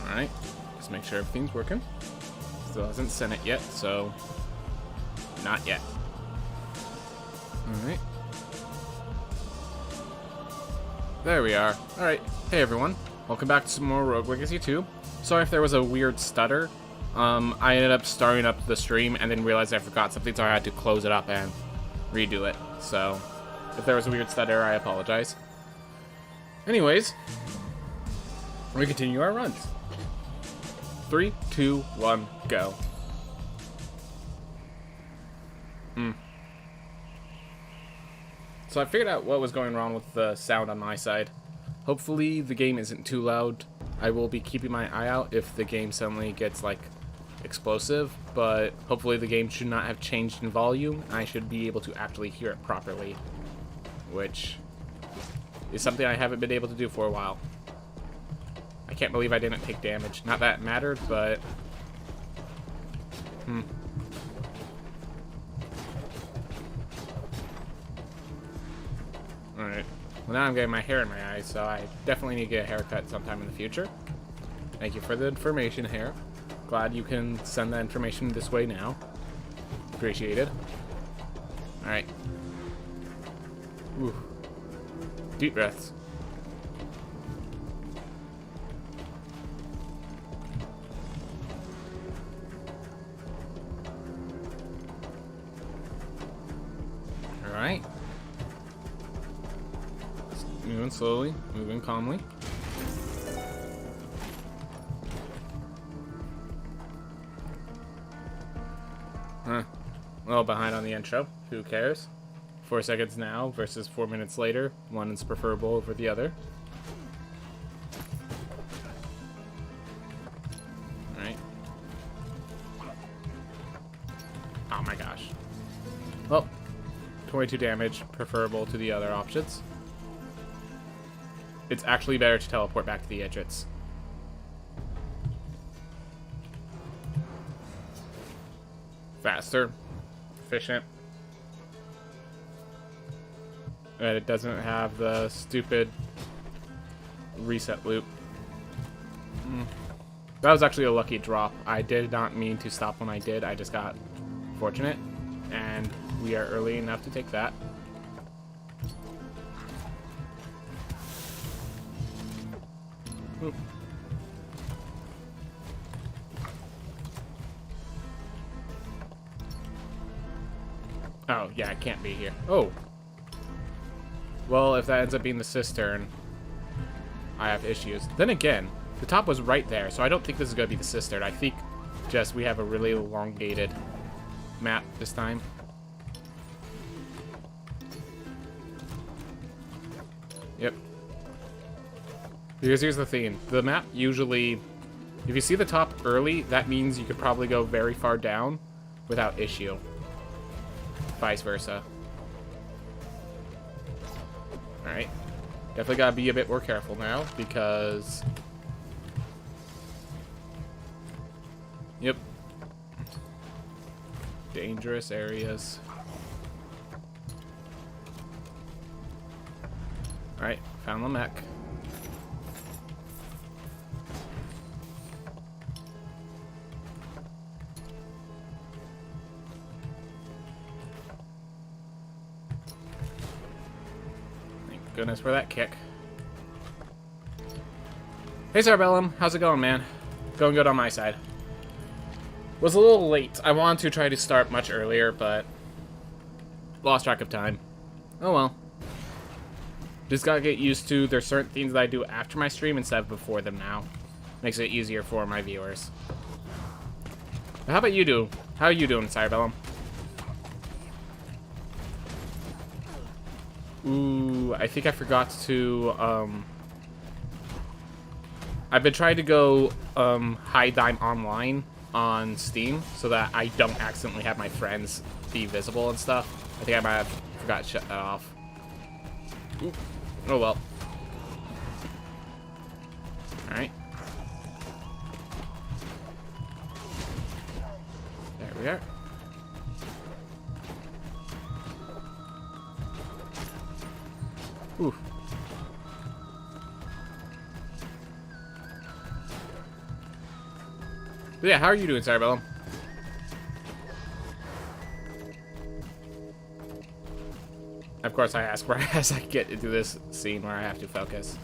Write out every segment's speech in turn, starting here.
Alright, just make sure everything's working. Still hasn't sent it yet, so not yet. Alright. There we are. Alright, hey everyone. Welcome back to some more Rogue Legacy 2. Sorry if there was a weird stutter. I ended up starting up the stream and then realized I forgot something, so I had to close it up and redo it. So, if there was a weird stutter, I apologize. Anyways, we continue our runs. 3, 2, 1, go. So I figured out what was going wrong with the sound on my side. Hopefully the game isn't too loud. I will be keeping my eye out if the game suddenly gets like explosive, but hopefully the game should not have changed in volume. I should be able to actually hear it properly, which is something I haven't been able to do for a while. I can't believe I didn't take damage. Not that it mattered, but Alright. Well, now I'm getting my hair in my eyes, so I definitely need to get a haircut sometime in the future. Thank you for the information, hair. Glad you can send that information this way now. Appreciated. Alright. Ooh. Deep breaths. Alright. Moving slowly, moving calmly. Huh. A little behind on the intro. Who cares? 4 seconds now versus 4 minutes later. One is preferable over the other. Alright. Oh my gosh. Well, 22 damage, preferable to the other options. It's actually better to teleport back to the Idrits. Faster. Efficient. And it doesn't have the stupid reset loop. That was actually a lucky drop. I did not mean to stop when I did. I just got fortunate. And we are early enough to take that. Oop. Oh, yeah, it can't be here. Oh. Well, if that ends up being the cistern, I have issues. Then again, the top was right there, so I don't think this is going to be the cistern. I think just we have a really elongated map this time. Yep. Because here's the thing. The map usually, if you see the top early, that means you could probably go very far down without issue. Vice versa. Alright. Definitely gotta be a bit more careful now, because yep. Dangerous areas. Alright, found the mech. Thank goodness for that kick. Hey Sarbellum, how's it going, man? Going good on my side. Was a little late. I wanted to try to start much earlier, but lost track of time. Oh well. Just gotta get used to, there's certain things that I do after my stream instead of before them now. Makes it easier for my viewers. But how about you do? How are you doing, Cyberbellum? Ooh, I think I forgot to, I've been trying to go, high dime online on Steam so that I don't accidentally have my friends be visible and stuff. I think I might have forgot to shut that off. Ooh. Oh well. Alright. There we are. Ooh. But yeah, how are you doing, Cerebellum? Of course, I ask right as I get into this scene where I have to focus.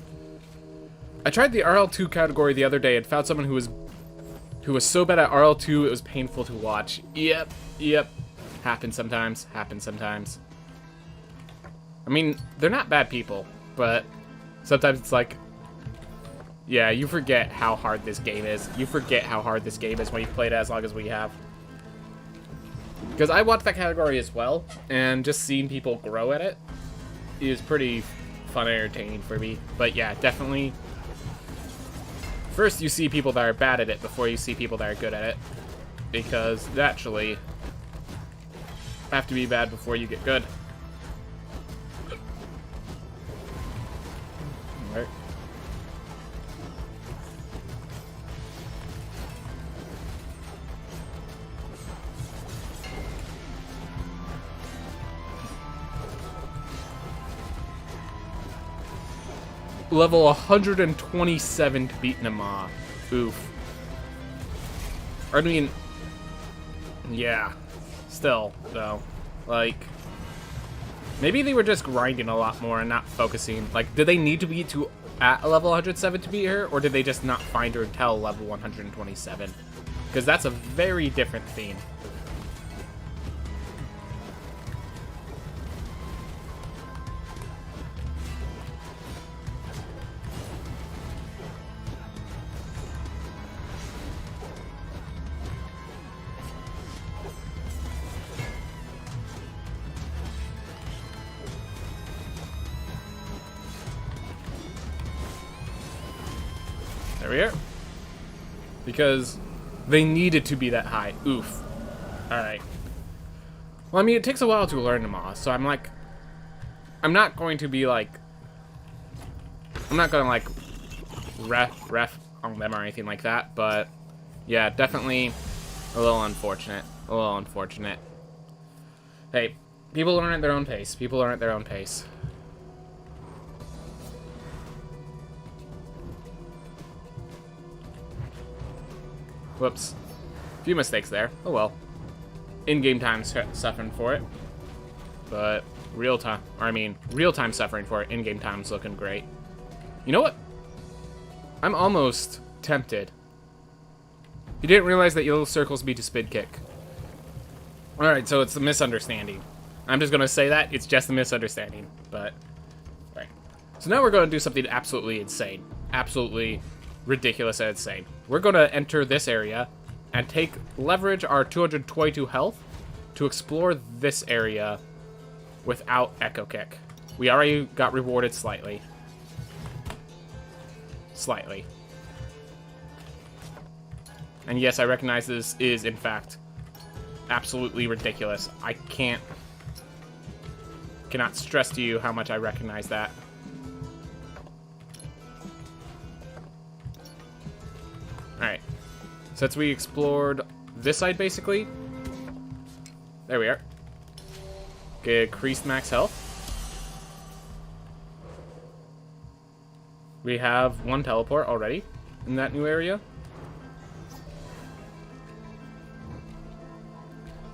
I tried the RL2 category the other day and found someone who was so bad at RL2 it was painful to watch. Yep. Happens sometimes. I mean, they're not bad people, but sometimes it's like, yeah, you forget how hard this game is. You forget how hard this game is when you've played it as long as we have. Because I watched that category as well, and just seeing people grow at it is pretty fun and entertaining for me. But yeah, definitely. First, you see people that are bad at it before you see people that are good at it. Because, naturally, have to be bad before you get good. Alright. Level 127 to beat Nama. Oof. I mean, yeah. Still, though. Like, maybe they were just grinding a lot more and not focusing. Like, did they need to be at a level 107 to beat her? Or did they just not find her until level 127? Because that's a very different theme. There we are. Because they needed to be that high. Oof. Alright. Well, I mean, it takes a while to learn Nama, so I'm like... I'm not going to be like... I'm not going to like... ref on them or anything like that, but... Yeah, definitely a little unfortunate. A little unfortunate. Hey, people learn at their own pace. People learn at their own pace. Whoops. A few mistakes there. Oh well. In-game time suffering for it. But real-time suffering for it. In-game time's looking great. You know what? I'm almost tempted. You didn't realize that yellow circles beat a spin kick. Alright, so it's a misunderstanding. I'm just going to say that. It's just a misunderstanding. But, right. So now we're going to do something absolutely insane. Absolutely ridiculous and insane. We're going to enter this area and leverage our 222 health to explore this area without Echo Kick. We already got rewarded slightly. Slightly. And yes, I recognize this is, in fact, absolutely ridiculous. I cannot stress to you how much I recognize that. Alright. Since we explored this side, basically. There we are. Get increased max health. We have one teleport already in that new area.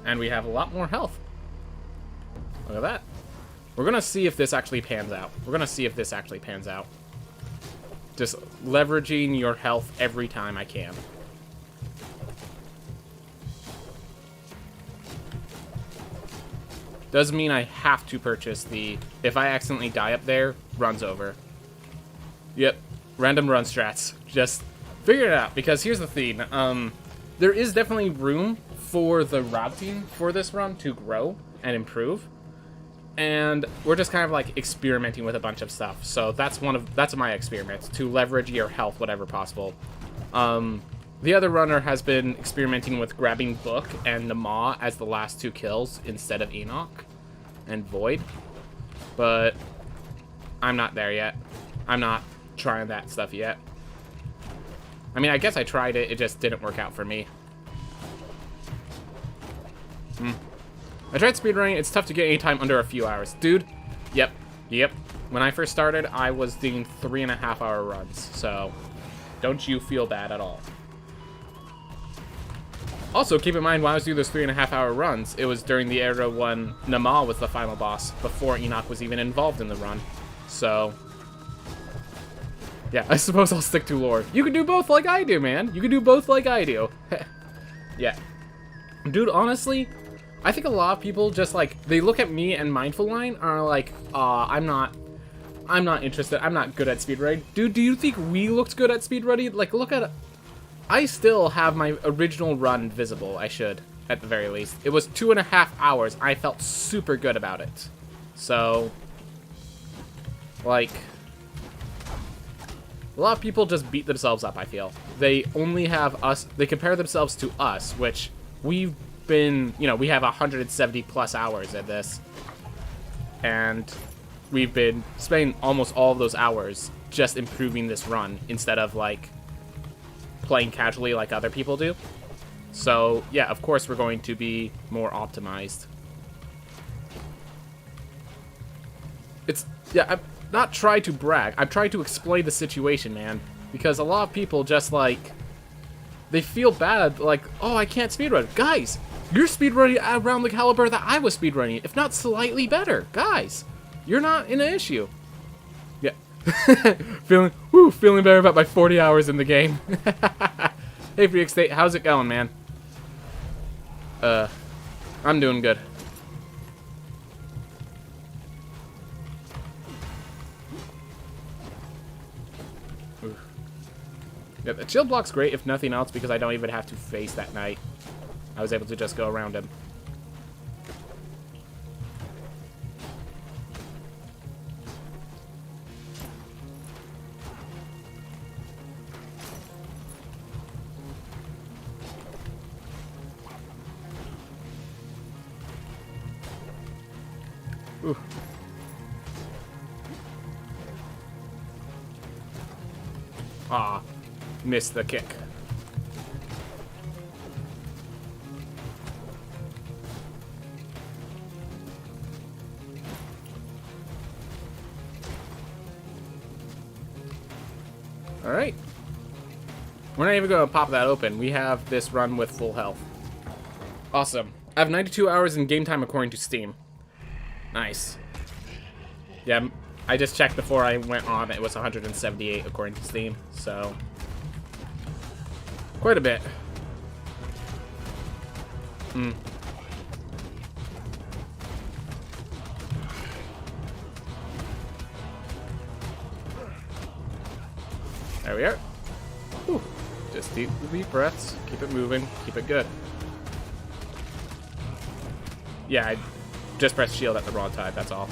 And we have a lot more health. Look at that. We're going to see if this actually pans out. Just leveraging your health every time I can. Does mean I have to purchase the... If I accidentally die up there, runs over. Yep. Random run strats. Just figure it out. Because here's the thing. There is definitely room for the routing for this run to grow and improve. And we're just kind of like experimenting with a bunch of stuff. So that's my experiment, to leverage your health whatever possible. The other runner has been experimenting with grabbing Book and Nama as the last two kills instead of Enoch and Void. But I'm not there yet. I'm not trying that stuff yet. I mean, I guess I tried it. It just didn't work out for me. I tried speedrunning. It's tough to get any time under a few hours. Dude, yep. When I first started, I was doing 3.5-hour runs, so don't you feel bad at all. Also, keep in mind, when I was doing those 3.5-hour runs, it was during the era when Namal was the final boss, before Enoch was even involved in the run. So, yeah, I suppose I'll stick to lore. You can do both like I do, man. You can do both like I do. Yeah. Dude, honestly, I think a lot of people just, like, they look at me and Mindful Line are like, I'm not interested. I'm not good at speedrunning. Dude, do you think we looked good at speedrunning? Like, look at it. I still have my original run visible. I should, at the very least. It was 2.5 hours. I felt super good about it. So, like, a lot of people just beat themselves up, I feel. They only have us, they compare themselves to us, which we've been, you know, we have 170 plus hours at this. And we've been spending almost all of those hours just improving this run instead of, like, playing casually like other people do. So, yeah, of course we're going to be more optimized. It's, yeah, I'm not trying to brag. I'm trying to explain the situation, man. Because a lot of people just, like, they feel bad, like, oh, I can't speedrun. Guys, you're speedrunning around the caliber that I was speedrunning, if not slightly better. Guys, you're not in an issue. Yeah. Feeling better about my 40 hours in the game. Hey, Freak State, how's it going, man? I'm doing good. Oof. Yeah, the shield block's great, if nothing else, because I don't even have to face that knight. I was able to just go around him. Ooh. Ah, missed the kick. All right. We're not even going to pop that open. We have this run with full health. Awesome. I have 92 hours in game time according to Steam. Nice. Yeah, I just checked before I went on. It was 178 according to Steam, so quite a bit. There we are. Whew. Just deep breaths. Keep it moving. Keep it good. Yeah, I just pressed shield at the wrong time, that's all.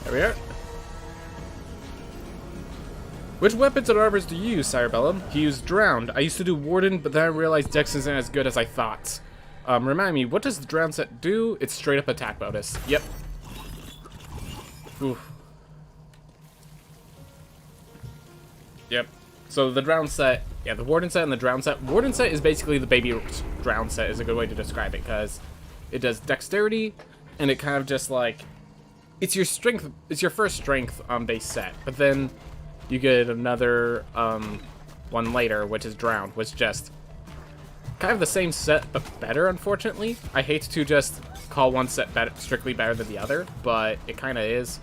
There we are. Which weapons and armors do you use, Cyrebellum? He used Drowned. I used to do Warden, but then I realized Dex isn't as good as I thought. Remind me, what does the Drowned set do? It's straight up attack bonus. Yep. Oof. Yep. So the Drowned set, yeah, the Warden set and the Drowned set. Warden set is basically the baby Drowned set is a good way to describe it, because it does dexterity, and it kind of just like, it's your strength, it's your first strength base set, but then you get another one later, which is Drowned, which just kind of the same set, but better, unfortunately. I hate to just call one set strictly better than the other, but it kind of is.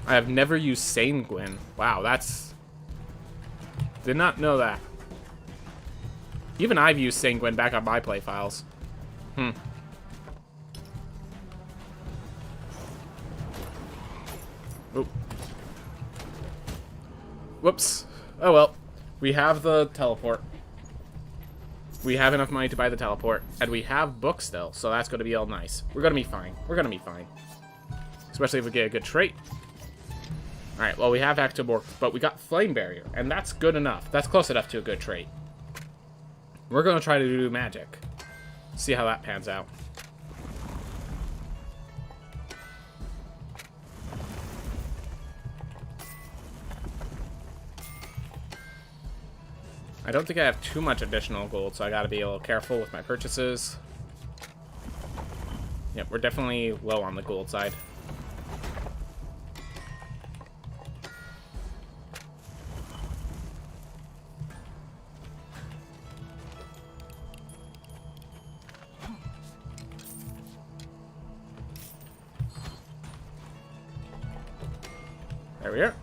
I have never used Sanguine. Wow, that's Did not know that. Even I've used Sanguine back on my play files. Oop. Whoops. Oh well. We have the teleport. We have enough money to buy the teleport. And we have books still, so that's going to be all nice. We're going to be fine. We're going to be fine. Especially if we get a good trait. Alright, well we have Actomorph, but we got Flame Barrier. And that's good enough. That's close enough to a good trait. We're going to try to do magic. See how that pans out. I don't think I have too much additional gold, so I gotta be a little careful with my purchases. Yep, we're definitely low on the gold side. There we are.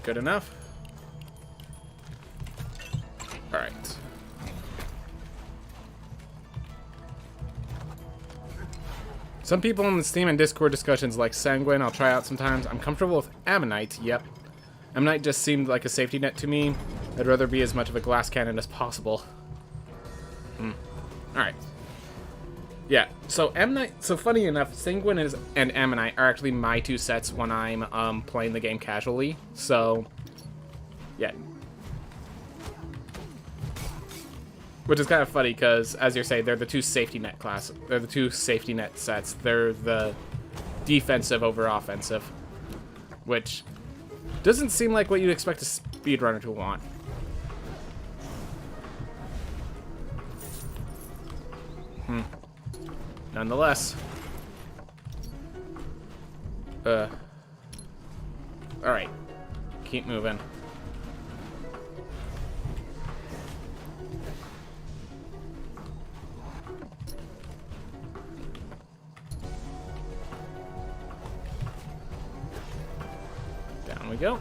Good enough. Alright. Some people in the Steam and Discord discussions like Sanguine I'll try out sometimes. I'm comfortable with Ammonite, yep. Ammonite just seemed like a safety net to me. I'd rather be as much of a glass cannon as possible. Alright. Yeah, so Ammonite, so funny enough, Sanguine and Ammonite are actually my two sets when I'm playing the game casually. So, yeah. Which is kind of funny because, as you're saying, they're the two safety net class. They're the two safety net sets. They're the defensive over offensive, which doesn't seem like what you'd expect a speedrunner to want. Nonetheless. Alright. Keep moving. Down we go.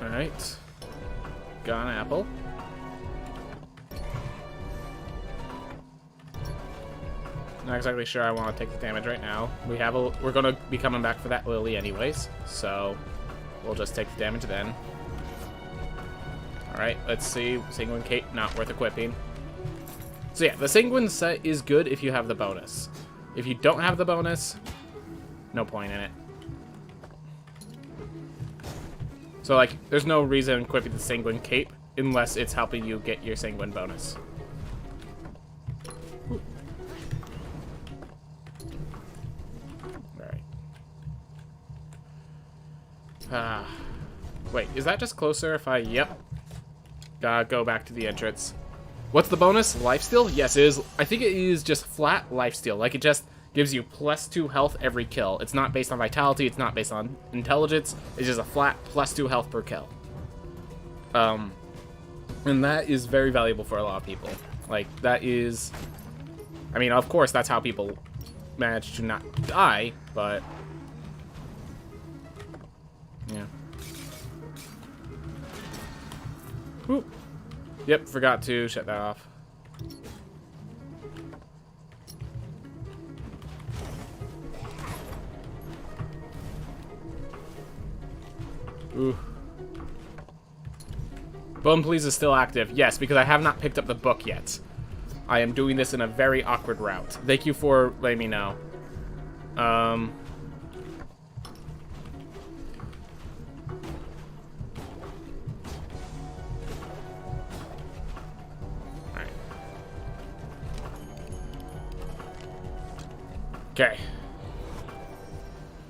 Alright. Got an apple. Not exactly sure I want to take the damage right now. We're gonna be coming back for that Lily anyways, so we'll just take the damage then. Alright, let's see. Sanguine Cape, not worth equipping. So yeah, the Sanguine set is good if you have the bonus. If you don't have the bonus, no point in it. So, like, there's no reason equipping the Sanguine Cape unless it's helping you get your Sanguine bonus. Alright. Wait, is that just closer if I... Yep. Gotta go back to the entrance. What's the bonus? Lifesteal? Yes, it is. I think it is just flat lifesteal. Like, it just gives you +2 health every kill. It's not based on vitality. It's not based on intelligence. It's just a flat +2 health per kill. And that is very valuable for a lot of people. Like, that is... I mean, of course, that's how people manage to not die, but... Yeah. Whoop. Yep, forgot to shut that off. Ooh. Bone Please is still active. Yes, because I have not picked up the book yet. I am doing this in a very awkward route. Thank you for letting me know. Alright. Okay.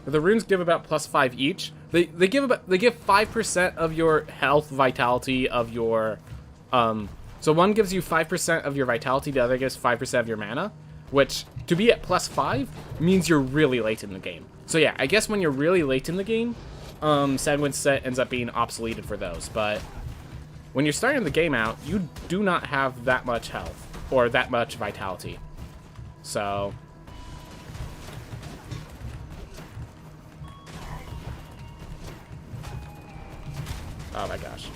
The runes give about +5 each. They give 5% of your health, vitality of your so one gives you 5% of your vitality, the other gives 5% of your mana, which to be at +5 means you're really late in the game. So yeah, I guess when you're really late in the game, Sanguine set ends up being obsoleted for those, but when you're starting the game out, you do not have that much health or that much vitality. So... oh my gosh.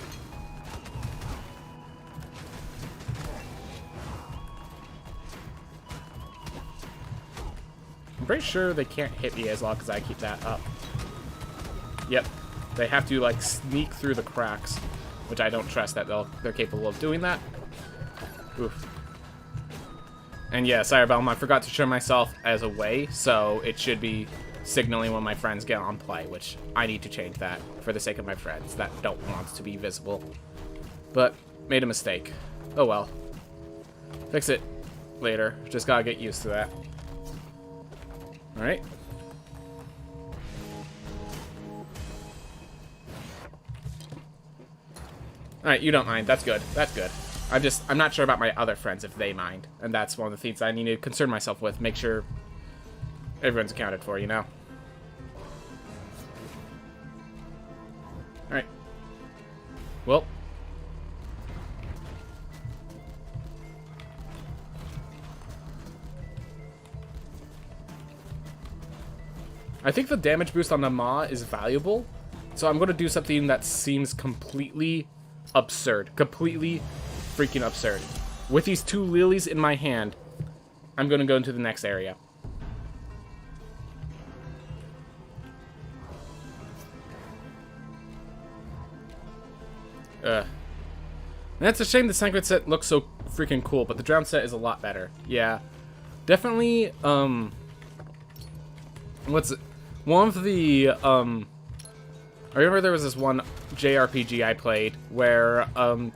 I'm pretty sure they can't hit me as long as I keep that up. Yep. They have to, like, sneak through the cracks, which I don't trust that they're capable of doing that. Oof. And yeah, sorry, Belm, I forgot to show myself as away, so it should be signaling when my friends get on play, which I need to change that for the sake of my friends that don't want to be visible. But, made a mistake. Oh well. Fix it later. Just gotta get used to that. Alright. Alright, you don't mind. That's good. That's good. I'm not sure about my other friends if they mind. And that's one of the things I need to concern myself with. Make sure everyone's accounted for, you know? Alright. Well. I think the damage boost on the Maw is valuable. So I'm going to do something that seems completely absurd. Completely freaking absurd. With these 2 lilies in my hand, I'm going to go into the next area. And that's a shame the Sacred set looks so freaking cool, but the Drown set is a lot better. Yeah. Definitely, what's it? One of the, I remember there was this one JRPG I played where,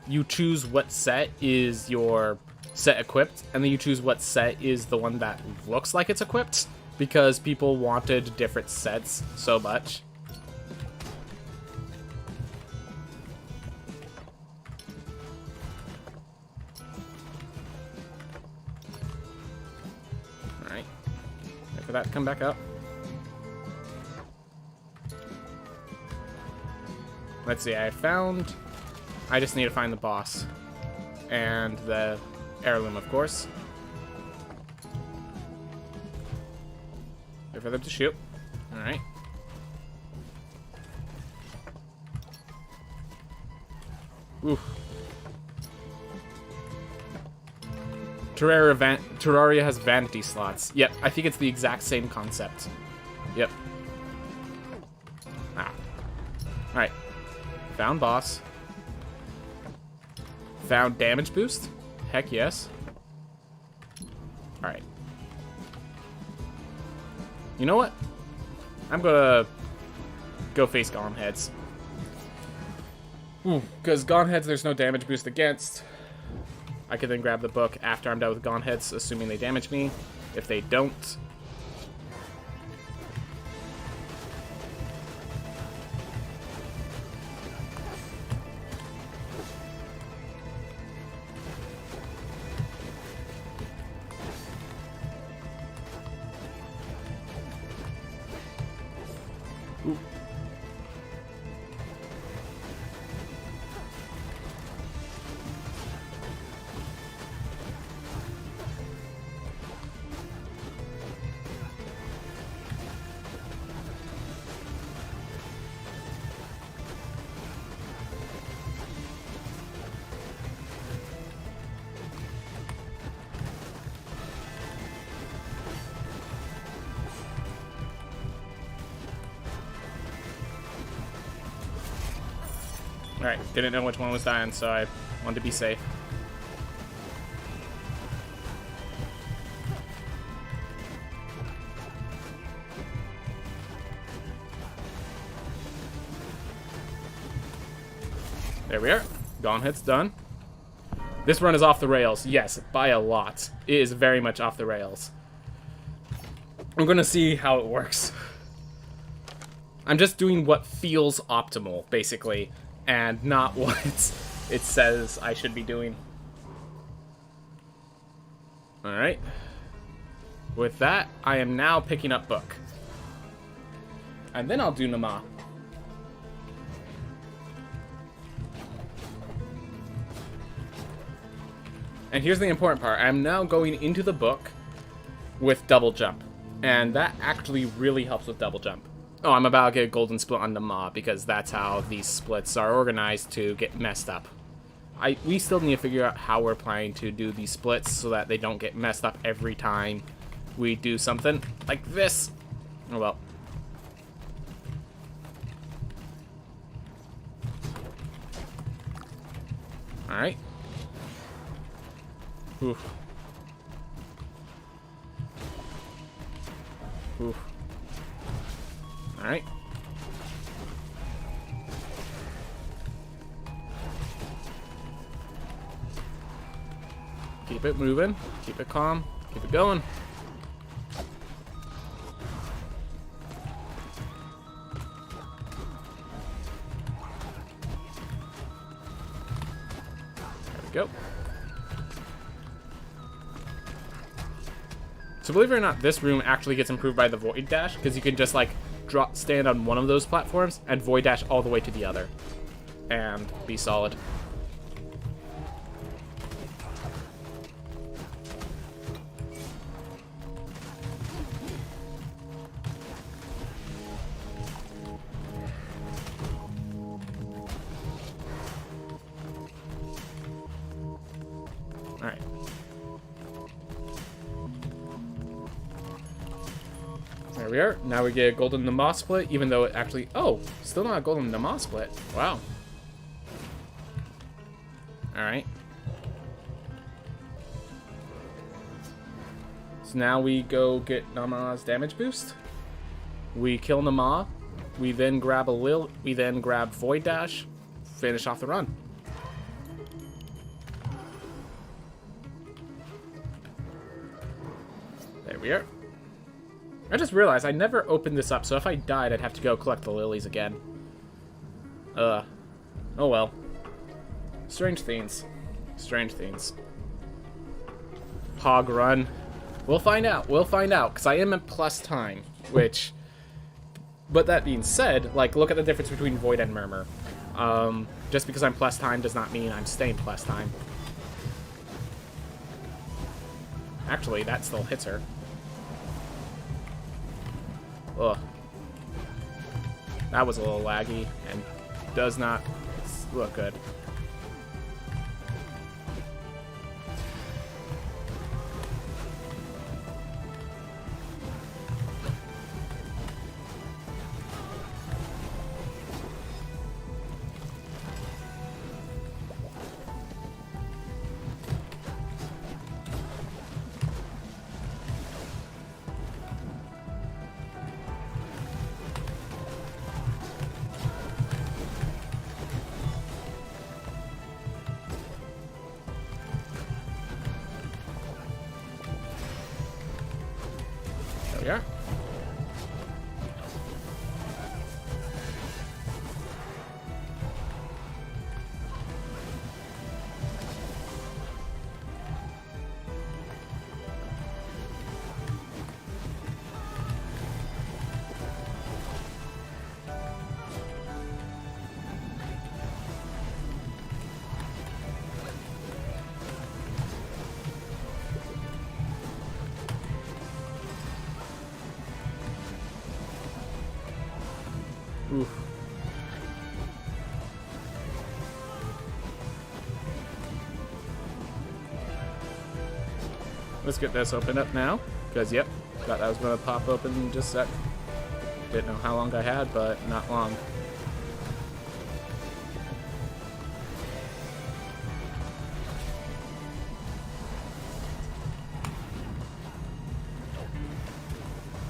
you choose what set is your set equipped, and then you choose what set is the one that looks like it's equipped, because people wanted different sets so much. Alright. Wait for that to come back up. Let's see, I just need to find the boss. And the heirloom, of course. Wait for them to shoot. Alright. Oof. Terraria has vanity slots. Yep, I think it's the exact same concept. Yep. Ah. Alright. Found boss. Found damage boost? Heck yes. Alright. You know what? I'm gonna go face Golem Heads. Because Golem Heads there's no damage boost against. I could then grab the book after I'm done with Golem Heads, assuming they damage me. If they don't... ooh. Alright, didn't know which one was dying, so I wanted to be safe. There we are. Gauntlet's done. This run is off the rails. Yes, by a lot. It is very much off the rails. I'm gonna see how it works. I'm just doing what feels optimal, basically, and not what it says I should be doing. Alright. With that, I am now picking up book. And then I'll do Nama. And here's the important part. I'm now going into the book with double jump. And that actually really helps with double jump. Oh, I'm about to get a golden split on the Maw, because that's how these splits are organized to get messed up. We still need to figure out how we're planning to do these splits so that they don't get messed up every time we do something like this. Oh well. Alright. Oof. Oof. Alright. Keep it moving. Keep it calm. Keep it going. There we go. So believe it or not, this room actually gets improved by the Void Dash, because you can just like stand on one of those platforms and Void Dash all the way to the other. And be solid. Alright. There we are. Now we get a golden Nama split, even though it actually... Oh, still not a golden Nama split. Wow. Alright. So now we go get Nama's damage boost. We kill Nama. We then grab a Lil. We then grab Void Dash. Finish off the run. There we are. I just realized I never opened this up, so if I died, I'd have to go collect the lilies again. Oh well. Strange things. Strange things. Hog run. We'll find out. We'll find out, because I am at plus time, which... But that being said, like, look at the difference between Void and Murmur. Just because I'm plus time does not mean I'm staying plus time. Actually, that still hits her. Ugh. That was a little laggy and does not look good. Yeah. Oof. Let's get this opened up now, because yep, thought that was going to pop open in just a sec. Didn't know how long I had, but not long.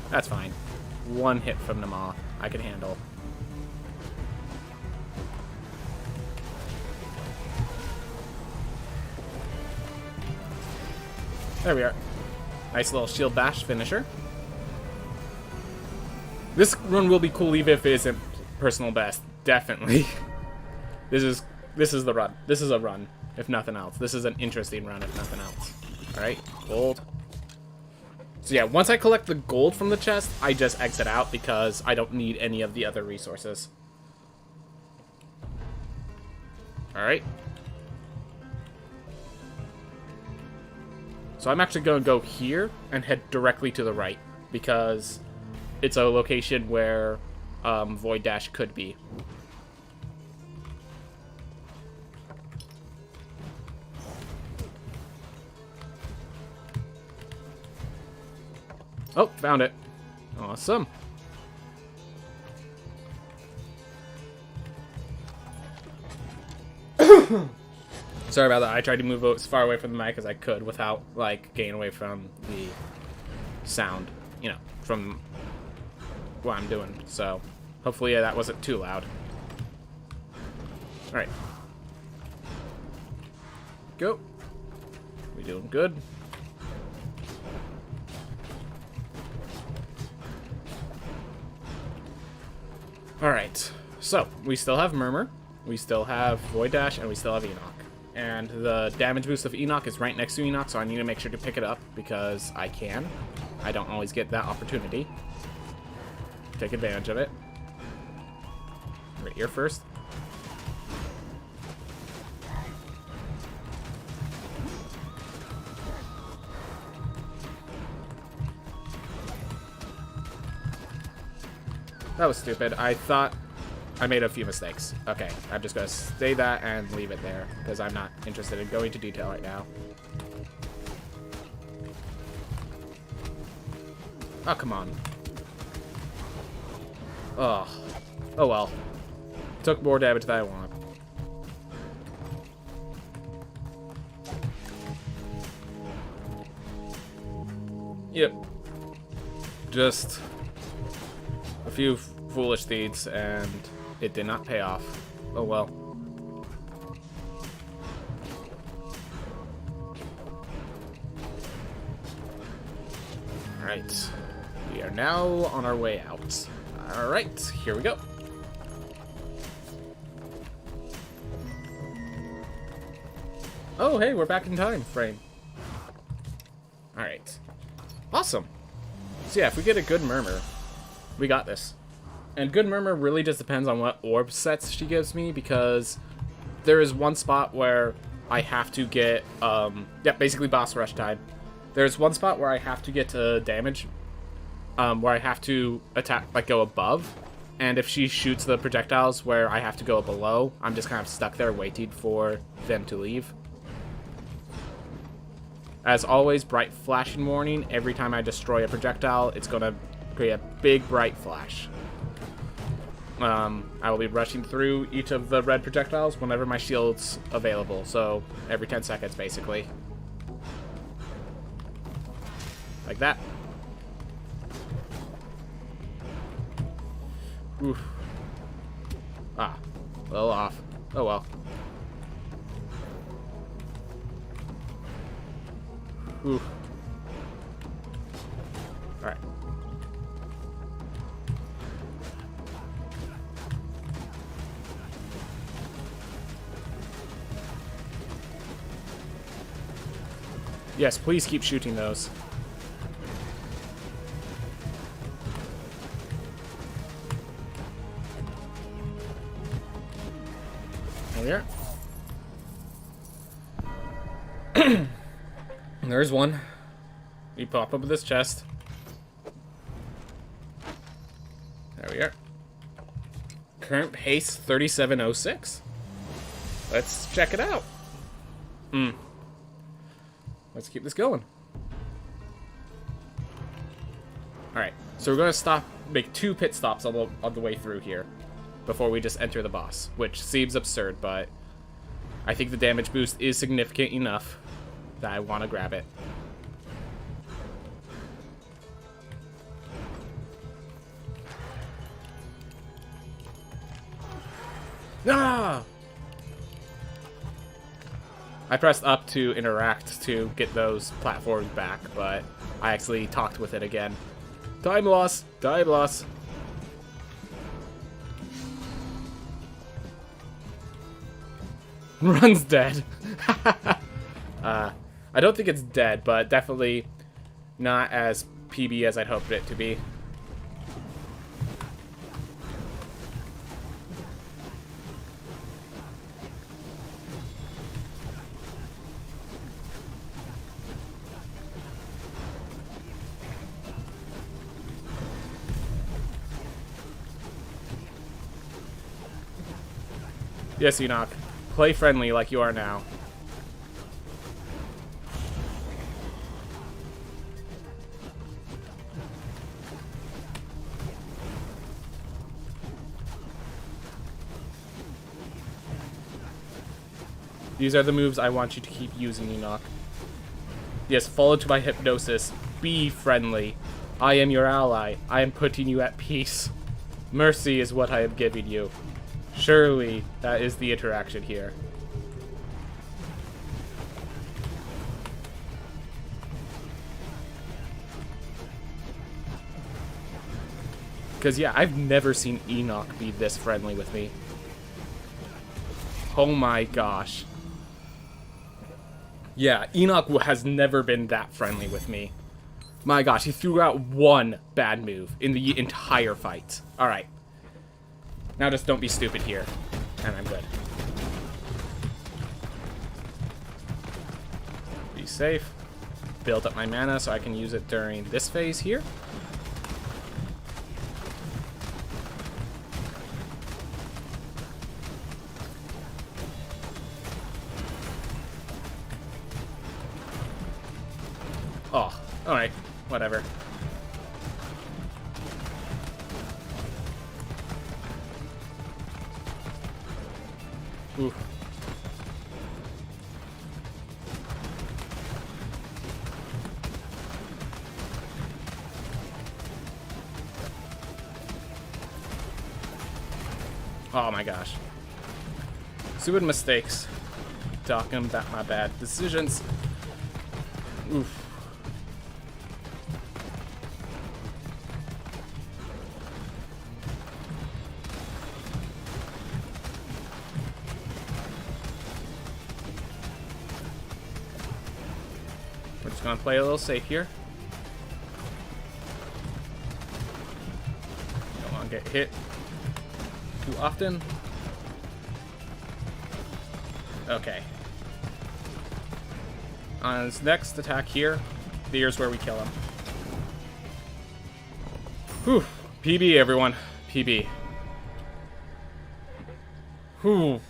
That's fine. One hit from the Maw I can handle. There we are. Nice little shield bash finisher. This run will be cool even if it isn't personal best. Definitely. This is the run. This is a run, if nothing else. This is an interesting run, if nothing else. Alright, gold. So yeah, once I collect the gold from the chest, I just exit out because I don't need any of the other resources. Alright. So I'm actually going to go here and head directly to the right, because it's a location where Void Dash could be. Oh, found it. Awesome. Sorry about that. I tried to move as far away from the mic as I could without, like, getting away from the sound, you know, from what I'm doing. So, hopefully that wasn't too loud. Alright. Go. We doing good. Alright. So, we still have Murmur. We still have Void Dash, and we still have Enoch. And the damage boost of Enoch is right next to Enoch, so I need to make sure to pick it up, because I can. I don't always get that opportunity. Take advantage of it. Right here first. That was stupid. I thought I made a few mistakes. Okay, I'm just going to say that and leave it there, because I'm not interested in going into detail right now. Oh, come on. Oh. Oh well. Took more damage than I want. Yep. Just a few foolish deeds, and it did not pay off. Oh well. Alright. We are now on our way out. Alright, here we go. Oh, hey, we're back in time frame. Alright. Awesome. So yeah, if we get a good Murmur, we got this. And good Murmur really just depends on what orb sets she gives me, because there is one spot where I have to get, yeah, basically boss rush time. There's one spot where I have to get to damage, where I have to attack, like, go above. And if she shoots the projectiles where I have to go below, I'm just kind of stuck there waiting for them to leave. As always, bright flashing warning. Every time I destroy a projectile, it's going to create a big bright flash. I will be rushing through each of the red projectiles whenever my shield's available. So every 10 seconds, basically. Like that. Oof. Ah, a little off. Oh well. Oof. Alright. Yes, please keep shooting those. There we are. There's one. We pop up with this chest. There we are. Current pace 3706. Let's check it out. Let's keep this going. Alright, so we're going to stop, make 2 pit stops on the way through here before we just enter the boss, which seems absurd, but I think the damage boost is significant enough that I want to grab it. Ah! I pressed up to interact to get those platforms back, but I actually talked with it again. Time loss! Time loss! Run's dead. I don't think it's dead, but definitely not as PB as I'd hoped it to be. Yes, Enoch. Play friendly like you are now. These are the moves I want you to keep using, Enoch. Yes, fall into my hypnosis. Be friendly. I am your ally. I am putting you at peace. Mercy is what I am giving you. Surely, that is the interaction here. Because, yeah, I've never seen Enoch be this friendly with me. Oh my gosh. Yeah, Enoch has never been that friendly with me. My gosh, he threw out one bad move in the entire fight. Alright. Now just don't be stupid here. And I'm good. Be safe. Build up my mana so I can use it during this phase here. Oh, alright. Whatever. Ooh. Oh my gosh. Stupid mistakes. Talking about my bad decisions. Oof. We're just gonna play a little safe here. Don't wanna get hit too often. Okay. On his next attack here, here's where we kill him. Whew. PB, everyone. PB. Whew.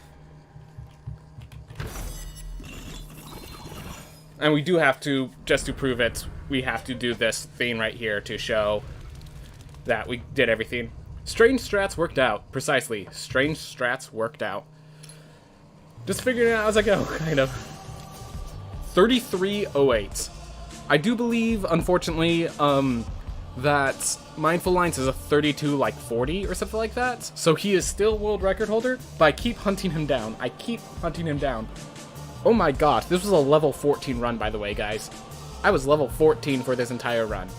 And we do have to, just to prove it, we have to do this thing right here to show that we did everything. Strange strats worked out. Precisely. Strange strats worked out. Just figuring it out as I go, kind of. 3308. I do believe, unfortunately, that Mindful Lines is a 32-40 or something like that. So he is still world record holder, but I keep hunting him down. I keep hunting him down. Oh my gosh, this was a level 14 run, by the way, guys. I was level 14 for this entire run.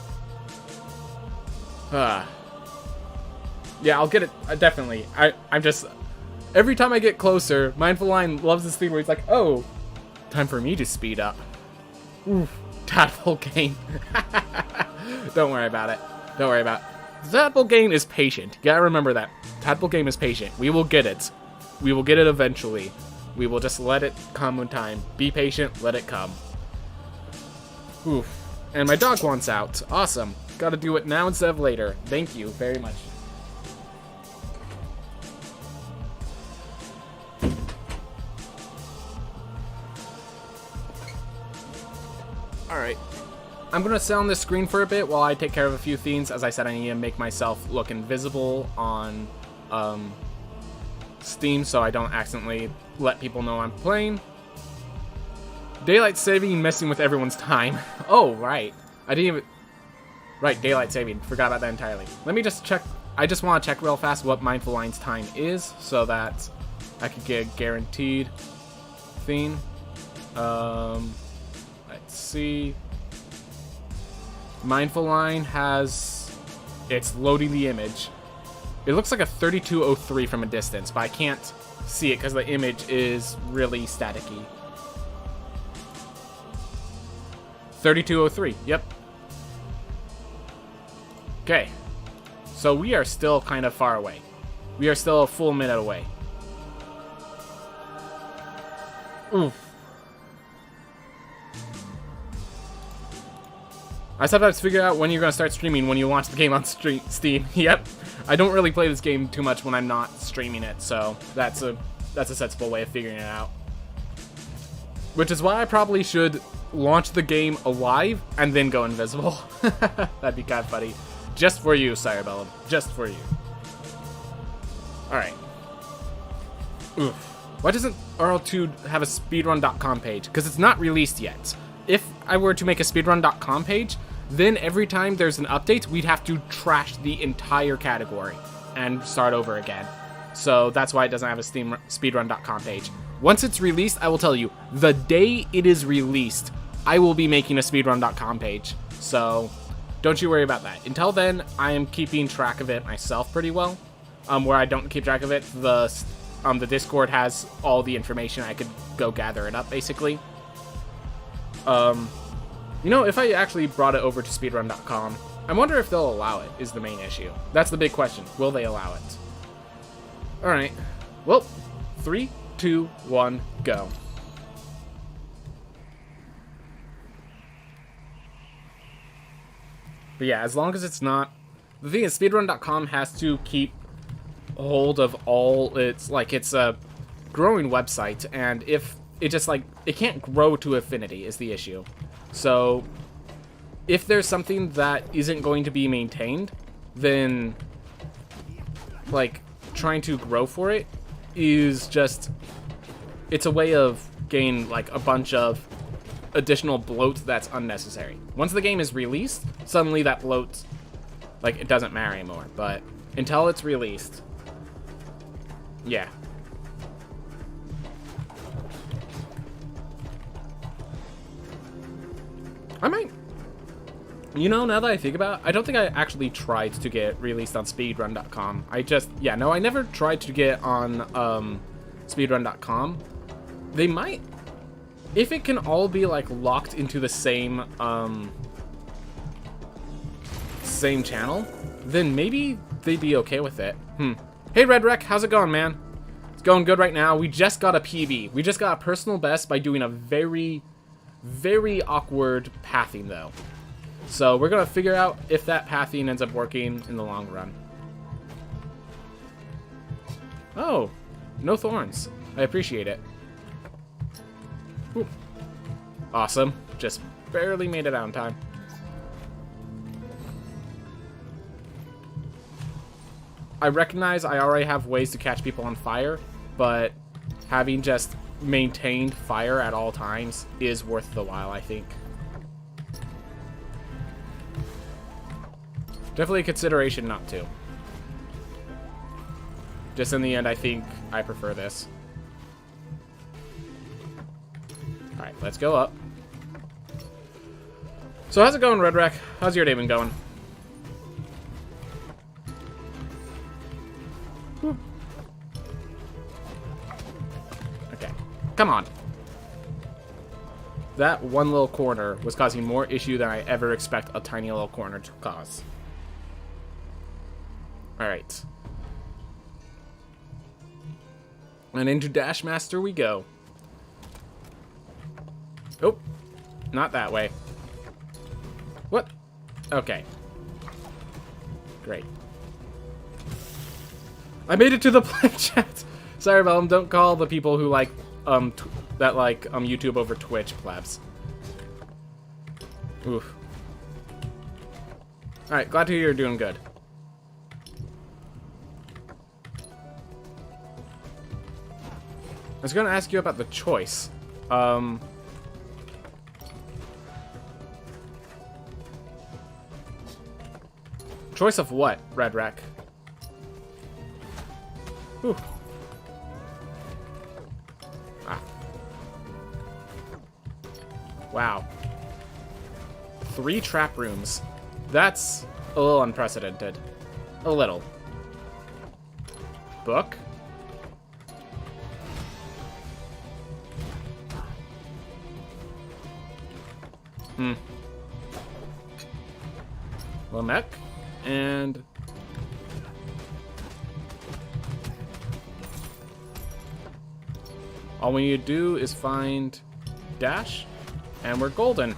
Yeah, I'll get it, definitely. I'm just... Every time I get closer, Mindful Line loves this thing where he's like, oh, time for me to speed up. Oof, Tadpole Game. Don't worry about it. Don't worry about it. Tadpole Game is patient. You gotta remember that. Tadpole Game is patient. We will get it. We will get it eventually. We will just let it come in time. Be patient, let it come. Oof. And my dog wants out. Awesome. Gotta do it now instead of later. Thank you very much. Alright. I'm gonna sit on this screen for a bit while I take care of a few things. As I said, I need to make myself look invisible on Steam so I don't accidentally let people know I'm playing. Daylight saving messing with everyone's time. Oh, right. I didn't even... Right, daylight saving. Forgot about that entirely. Let me just check. I just want to check real fast what Mindful Line's time is so that I could get a guaranteed thing. Let's see. Mindful Line has... It's loading the image. It looks like a 3203 from a distance, but I can't see it because the image is really staticky. 3203, yep. Okay. So we are still kind of far away. We are still a full minute away. Oof. I sometimes figure out when you're going to start streaming when you launch the game on Steam. Yep. I don't really play this game too much when I'm not streaming it, so that's a that's a sensible way of figuring it out. Which is why I probably should launch the game alive and then go invisible. That'd be kind of funny. Just for you, Cerebellum. Just for you. Alright. Oof. Why doesn't RL2 have a speedrun.com page? Because it's not released yet. If I were to make a speedrun.com page, then every time there's an update, we'd have to trash the entire category and start over again. So that's why it doesn't have a speedrun.com page. Once it's released, I will tell you, the day it is released, I will be making a speedrun.com page. So don't you worry about that. Until then, I am keeping track of it myself pretty well. Where I don't keep track of it, the Discord has all the information. I could go gather it up, basically. You know, if I actually brought it over to speedrun.com, I wonder if they'll allow it, is the main issue. That's the big question. Will they allow it? Alright. Well, 3, 2, 1, go. But yeah, as long as it's not... The thing is, speedrun.com has to keep hold of all its... Like, it's a growing website, and if it just, like... It can't grow to affinity, is the issue. So, if there's something that isn't going to be maintained, then, like, trying to grow for it is just... It's a way of getting, like, a bunch of additional bloat that's unnecessary. Once the game is released, suddenly that bloat, like, it doesn't matter anymore. But until it's released, yeah. I might... You know, now that I think about it, I don't think I actually tried to get released on speedrun.com. I just... Yeah, no, I never tried to get on speedrun.com. They might... If it can all be, like, locked into the same same channel, then maybe they'd be okay with it. Hey, Redrec, how's it going, man? It's going good right now. We just got a PB. We just got a personal best by doing a very, very awkward pathing, though. So we're going to figure out if that pathing ends up working in the long run. Oh, no thorns. I appreciate it. Ooh. Awesome. Just barely made it out in time. I recognize I already have ways to catch people on fire, but having just maintained fire at all times is worth the while, I think. Definitely a consideration not to. Just in the end, I think I prefer this. Alright, let's go up. So how's it going, Redrec? How's your day been going? Whew. Okay, come on. That one little corner was causing more issue than I ever expect a tiny little corner to cause. Alright. And into Dash Master we go. Oh, not that way. What? Okay. Great. I made it to the play chat. Sorry, Vellum, don't call the people who like YouTube over Twitch plebs. Oof. Alright, glad to hear you're doing good. I was going to ask you about the choice. Choice of what, Redrec? Whew. Ah. Wow. 3 trap rooms. That's a little unprecedented. A little. Book? Lamech, and all we need to do is find Dash, and we're golden.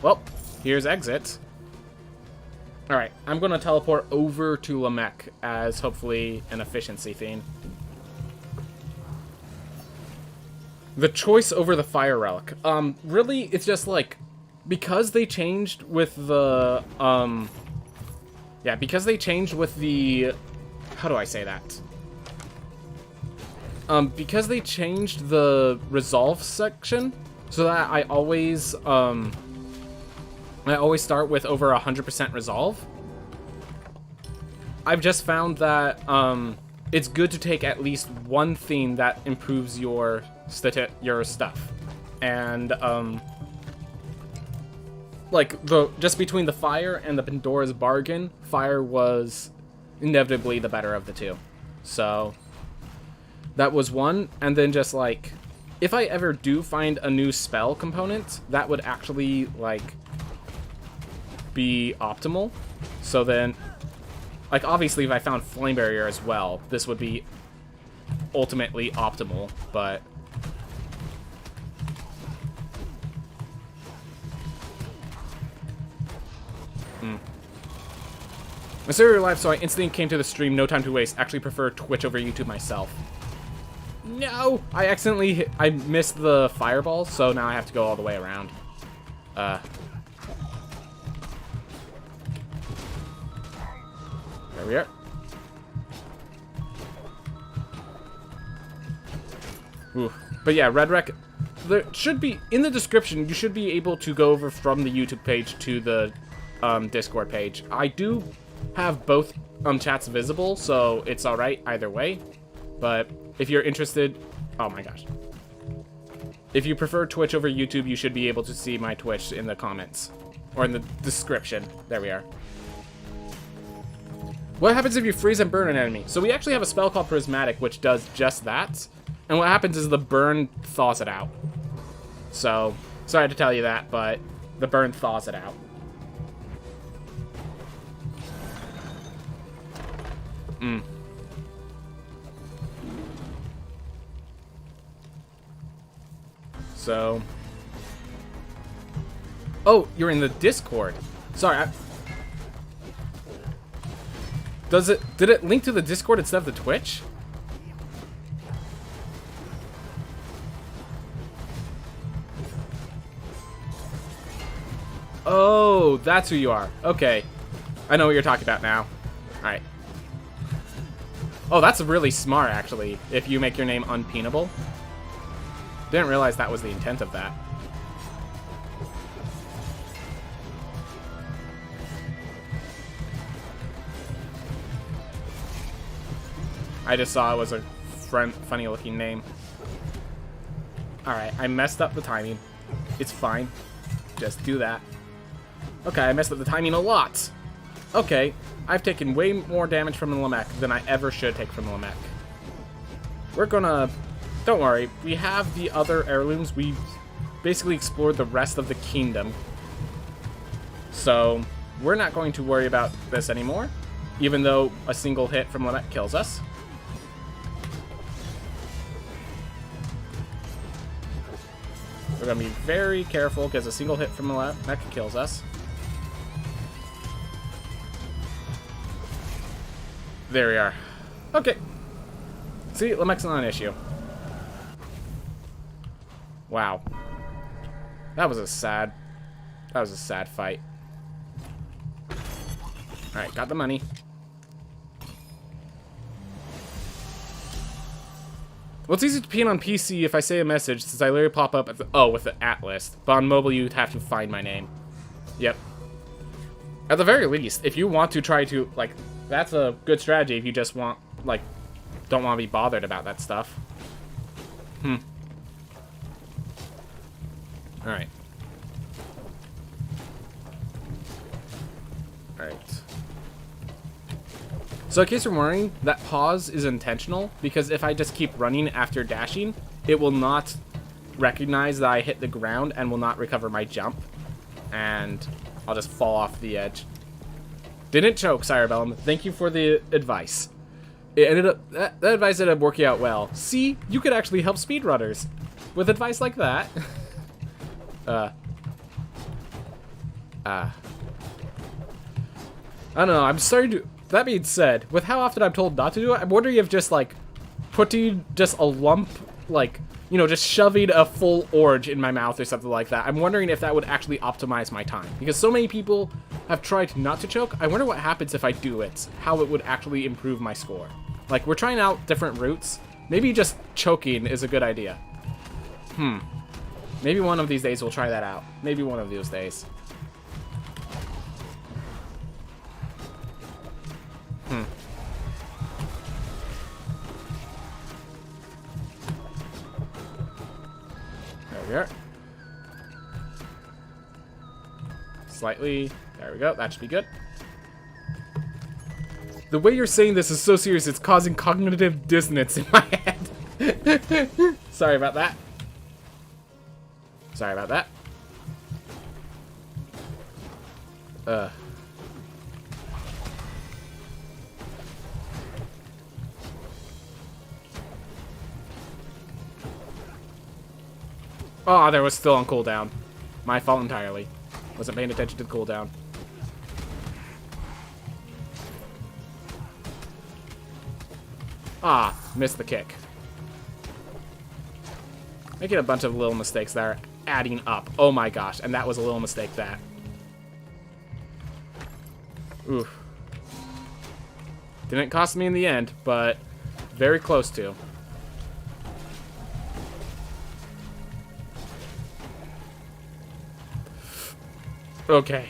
Well, here's exit. Alright, I'm going to teleport over to Lamech as hopefully an efficiency thing. The choice over the fire relic. Really, it's just like, because they changed with the, yeah, because they changed with the, how do I say that? Because they changed the resolve section, so that I always start with over 100% resolve. I've just found that, it's good to take at least one theme that improves your stuff, and like just between the fire and the Pandora's Bargain, fire was inevitably the better of the two. So that was one, and then just like if I ever do find a new spell component, that would actually like be optimal. So then, like, obviously, if I found Flame Barrier as well, this would be ultimately optimal, but... I started your live, so I instantly came to the stream, no time to waste. Actually prefer Twitch over YouTube myself. No! I accidentally I missed the fireball, so now I have to go all the way around. There we are. Ooh. But yeah, Red Wreck, there should be, in the description, you should be able to go over from the YouTube page to the Discord page. I do have both chats visible, so it's alright either way. But if you're interested, oh my gosh. If you prefer Twitch over YouTube, you should be able to see my Twitch in the comments. Or in the description. There we are. What happens if you freeze and burn an enemy? So we actually have a spell called Prismatic, which does just that. And what happens is the burn thaws it out. So, sorry to tell you that, but the burn thaws it out. So... Oh, you're in the Discord. Sorry, did it link to the Discord instead of the Twitch? Oh, that's who you are. Okay. I know what you're talking about now. Alright. Oh, that's really smart, actually, if you make your name unpeenable. Didn't realize that was the intent of that. I just saw it was a funny-looking name. Alright, I messed up the timing. It's fine. Just do that. Okay, I messed up the timing a lot. Okay, I've taken way more damage from the Lamech than I ever should take from the Lamech. We're gonna... Don't worry, we have the other heirlooms. We've basically explored the rest of the kingdom. So, we're not going to worry about this anymore, even though a single hit from Lamech kills us. We're going to be very careful because a single hit from Lamech kills us. There we are. Okay. See, Lamech's not an issue. Wow. That was a sad fight. Alright, got the money. Well, it's easy to pin on PC if I say a message, since I literally pop up at the, with the @list. But on mobile, you'd have to find my name. Yep. At the very least, if you want to try to, like, that's a good strategy if you just want, like, don't want to be bothered about that stuff. Alright. Alright. So in case you're wondering, that pause is intentional, because if I just keep running after dashing, it will not recognize that I hit the ground and will not recover my jump. And I'll just fall off the edge. Didn't choke, Sirebellum. Thank you for the advice. It ended up, that advice ended up working out well. See, you could actually help speedrunners with advice like that. I don't know, I'm starting to... That being said, with how often I'm told not to do it, I'm wondering if just, like, putting just a lump, like, you know, just shoving a full orange in my mouth or something like that. I'm wondering if that would actually optimize my time. Because so many people have tried not to choke. I wonder what happens if I do it. How it would actually improve my score. Like, we're trying out different routes. Maybe just choking is a good idea. Maybe one of these days we'll try that out. Maybe one of those days. There we are. Slightly. There we go. That should be good. The way you're saying this is so serious, it's causing cognitive dissonance in my head. Sorry about that. Sorry about that. Oh, there was still on cooldown. My fault entirely. Wasn't paying attention to the cooldown. Ah, missed the kick. Making a bunch of little mistakes there, adding up. Oh my gosh, and that was a little mistake that. Oof. Didn't cost me in the end, but very close to. Okay.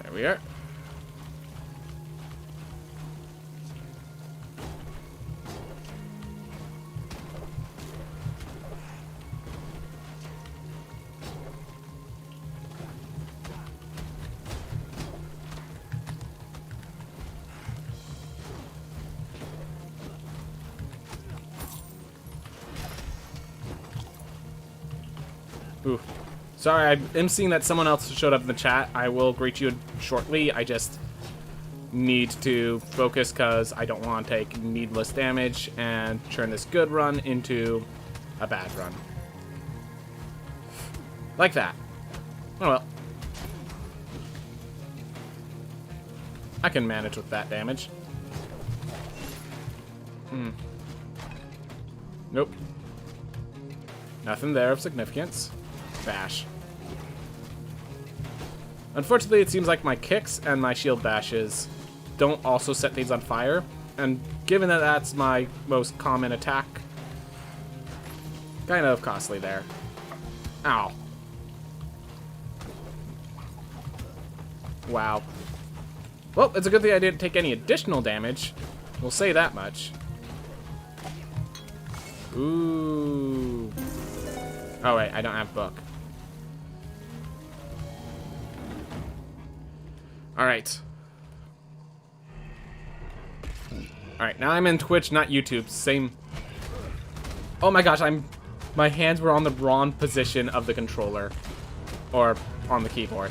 There we are. Ooh. Sorry, I am seeing that someone else showed up in the chat. I will greet you shortly. I just need to focus because I don't want to take needless damage and turn this good run into a bad run. Like that. Oh well. I can manage with that damage. Nope. Nothing there of significance. Bash. Unfortunately, it seems like my kicks and my shield bashes don't also set things on fire, and given that that's my most common attack, kind of costly there. Ow. Wow. Well, it's a good thing I didn't take any additional damage. We'll say that much. Ooh. Oh wait, I don't have book. Alright. Alright, now I'm in Twitch, not YouTube. Same. Oh my gosh, my hands were on the wrong position of the controller. Or on the keyboard.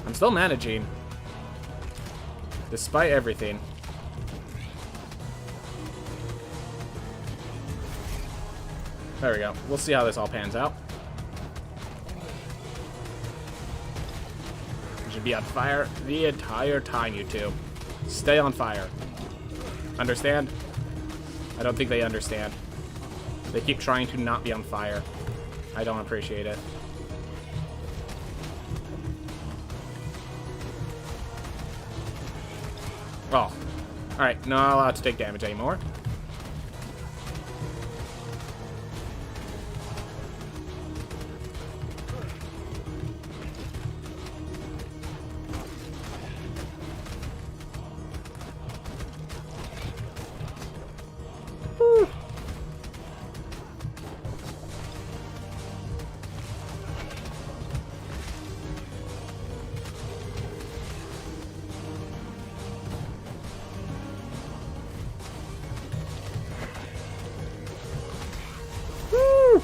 I'm still managing. Despite everything. There we go. We'll see how this all pans out. You should be on fire the entire time, you two. Stay on fire. Understand? I don't think they understand. They keep trying to not be on fire. I don't appreciate it. Oh. Alright, not allowed to take damage anymore.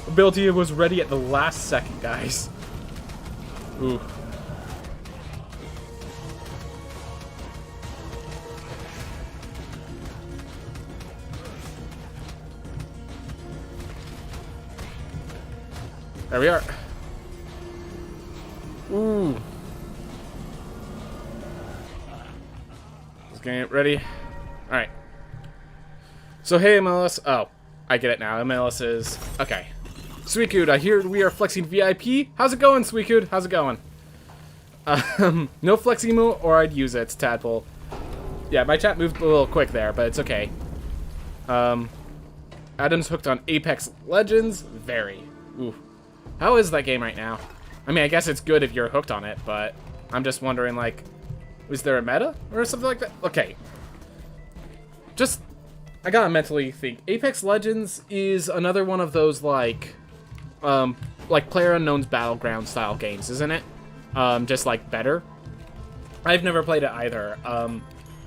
Ability was ready at the last second, guys. Ooh. There we are. Ooh. Let's get ready. Alright. So, hey, MLS. Oh, I get it now. MLS is... Okay. Suicune, I hear we are flexing VIP. How's it going, Suicune? How's it going? No flex emo, or I'd use it. It's Tadpole. Yeah, my chat moved a little quick there, but it's okay. Adam's hooked on Apex Legends. Very. Ooh. How is that game right now? I mean, I guess it's good if you're hooked on it, but I'm just wondering, like, is there a meta or something like that? Okay. Just, I gotta mentally think. Apex Legends is another one of those, like PlayerUnknown's Battleground style games, isn't it? Just, like, better. I've never played it either.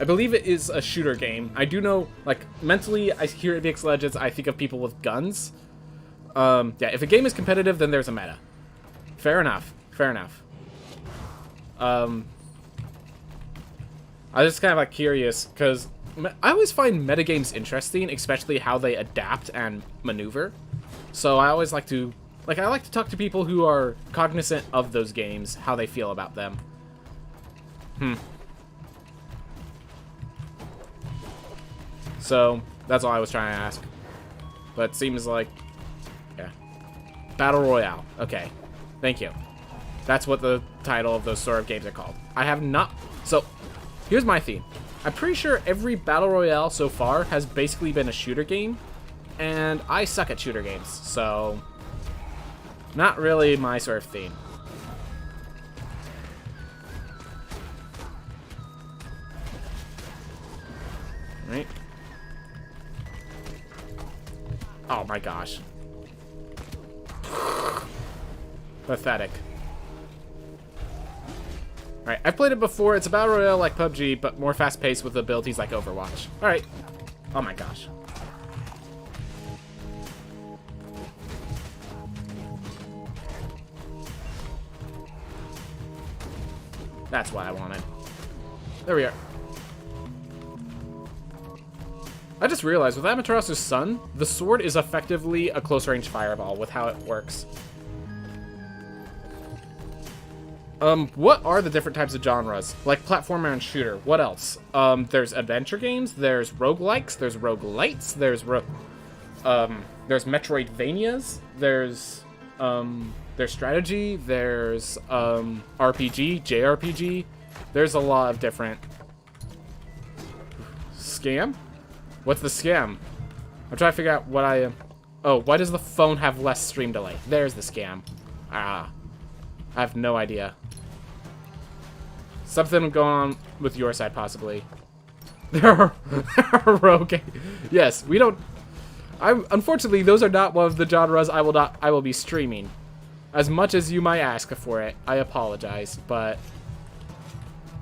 I believe it is a shooter game. I do know, like, mentally, I hear Apex Legends, I think of people with guns. Yeah, if a game is competitive, then there's a meta. Fair enough. Fair enough. I was just kind of, like, curious, because I always find metagames interesting, especially how they adapt and maneuver. So I always like to, like, I like to talk to people who are cognizant of those games, how they feel about them. So, that's all I was trying to ask. But it seems like... Yeah. Battle Royale. Okay. Thank you. That's what the title of those sort of games are called. I have not... So, here's my theme. I'm pretty sure every Battle Royale so far has basically been a shooter game. And I suck at shooter games, so... Not really my sort of theme. Right. Oh my gosh. Pathetic. Alright, I've played it before. It's a battle royale like PUBG, but more fast-paced with abilities like Overwatch. Alright. Oh my gosh. That's what I wanted. There we are. I just realized, with Amaterasu's Sun, the sword is effectively a close-range fireball with how it works. What are the different types of genres? Like platformer and shooter. What else? There's adventure games, there's roguelikes, there's roguelites, there's Metroidvanias, there's strategy, there's RPG, JRPG. There's a lot of different... Scam? What's the scam? I'm trying to figure out what I am. Oh, why does the phone have less stream delay? There's the scam. Ah. I have no idea. Something going on with your side, possibly. There are rogue. Yes, we don't... Unfortunately, those are not one of the genres I will be streaming. As much as you might ask for it, I apologize, but...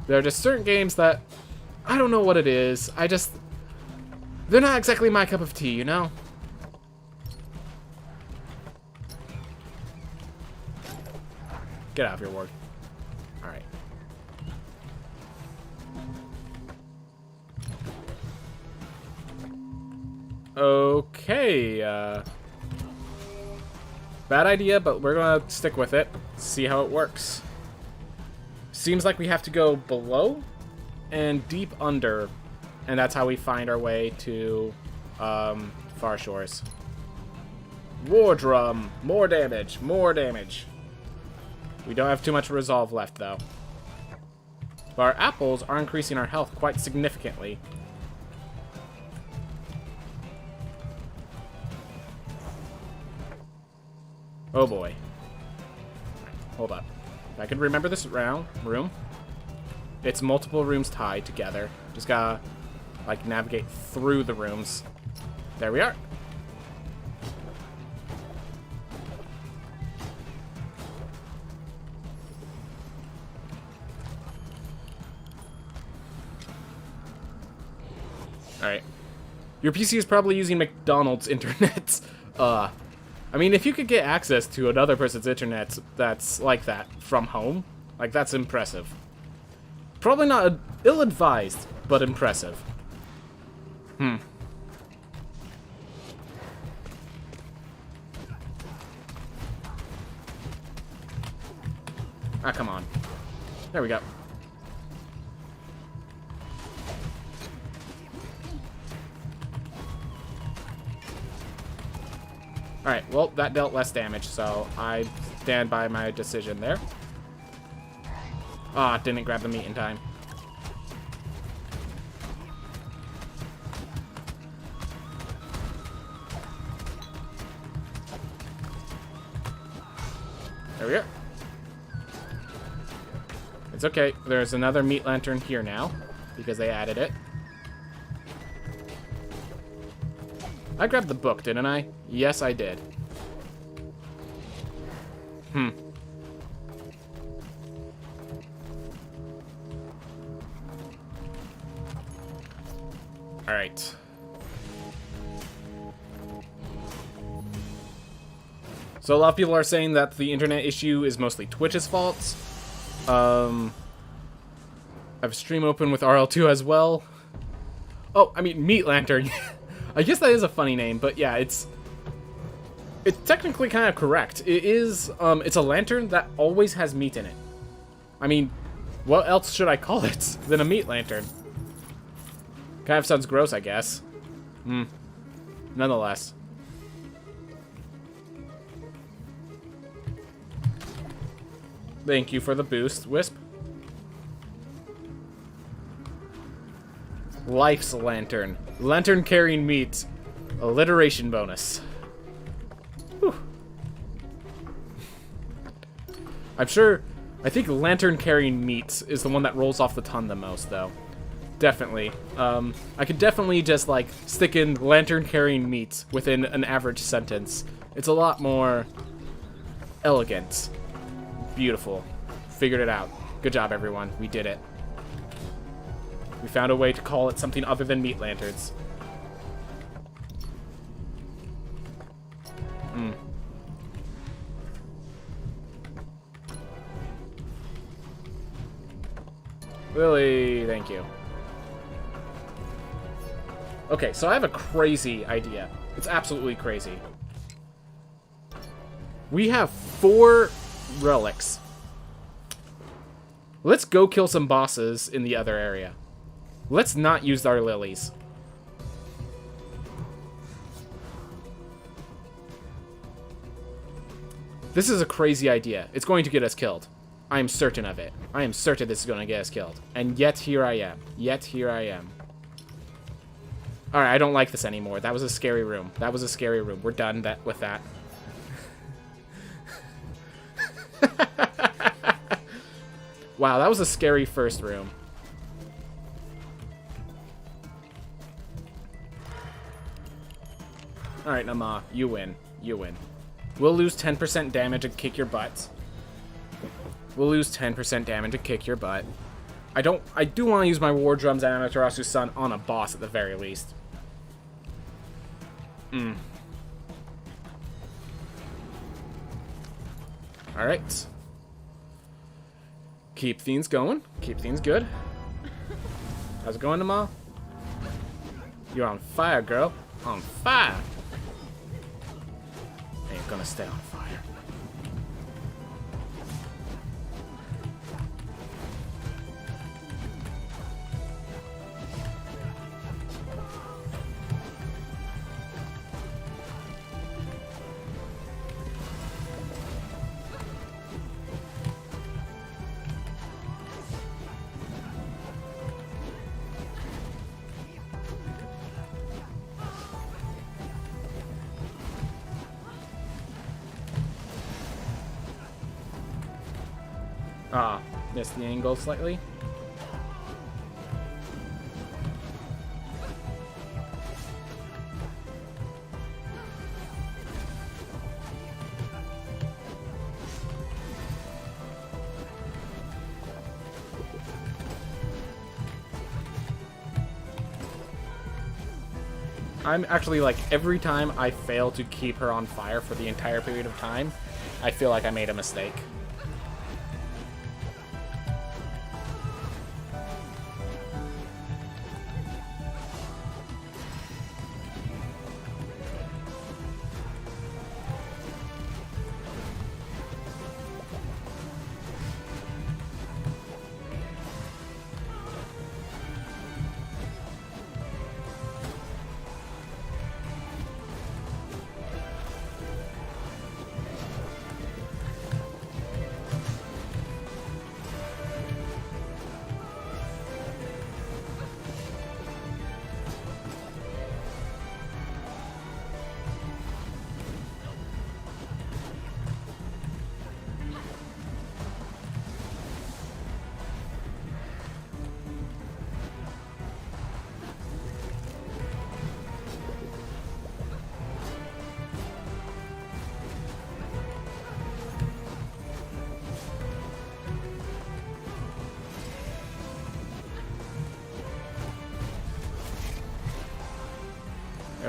There are just certain games that... I don't know what it is. They're not exactly my cup of tea, you know? Get out of here, Ward. Alright. Okay, bad idea, but we're gonna stick with it. See how it works. Seems like we have to go below and deep under. And that's how we find our way to Far Shores. War Drum. More damage. More damage. We don't have too much resolve left, though. But our apples are increasing our health quite significantly. Oh, boy. Hold up. If I can remember this room. It's multiple rooms tied together. Just gotta... like, navigate through the rooms. There we are. Alright. Your PC is probably using McDonald's internet. I mean, if you could get access to another person's internet that's like that from home, like, that's impressive. Probably not ill-advised, but impressive. Ah, come on. There we go. Alright, well, that dealt less damage, so I stand by my decision there. Ah, didn't grab the meat in time. There we go. It's okay. There's another meat lantern here now, because they added it. I grabbed the book, didn't I? Yes, I did. Alright. So a lot of people are saying that the internet issue is mostly Twitch's fault. I have stream open with RL2 as well. Oh, I mean, Meat Lantern. I guess that is a funny name, but yeah, it's technically kind of correct. It is, it's a lantern that always has meat in it. I mean, what else should I call it than a meat lantern? Kind of sounds gross, I guess. Nonetheless. Thank you for the boost, Wisp. Life's Lantern. Lantern carrying meat. Alliteration bonus. Whew. I think lantern carrying meat is the one that rolls off the tongue the most, though. Definitely. I could definitely just, like, stick in lantern carrying meat within an average sentence. It's a lot more elegant. Beautiful. Figured it out. Good job, everyone. We did it. We found a way to call it something other than meat lanterns. Lily, thank you. Okay, so I have a crazy idea. It's absolutely crazy. We have 4 relics. Let's go kill some bosses in the other area. Let's not use our lilies. This is a crazy idea. It's going to get us killed. I am certain of it. I am certain this is going to get us killed. And yet here I am. Yet here I am. Alright, I don't like this anymore. That was a scary room. That was a scary room. We're done with that. Wow, that was a scary first room. Alright, Nama, you win. You win. We'll lose 10% damage and kick your butt. We'll lose 10% damage and kick your butt. I do want to use my War Drums and Amaterasu's Son on a boss at the very least. Alright. Keep things going. Keep things good. How's it going, Nama? You're on fire, girl. On fire. And you're gonna stay on fire. Ah, missed the angle slightly. I'm actually, like, every time I fail to keep her on fire for the entire period of time, I feel like I made a mistake.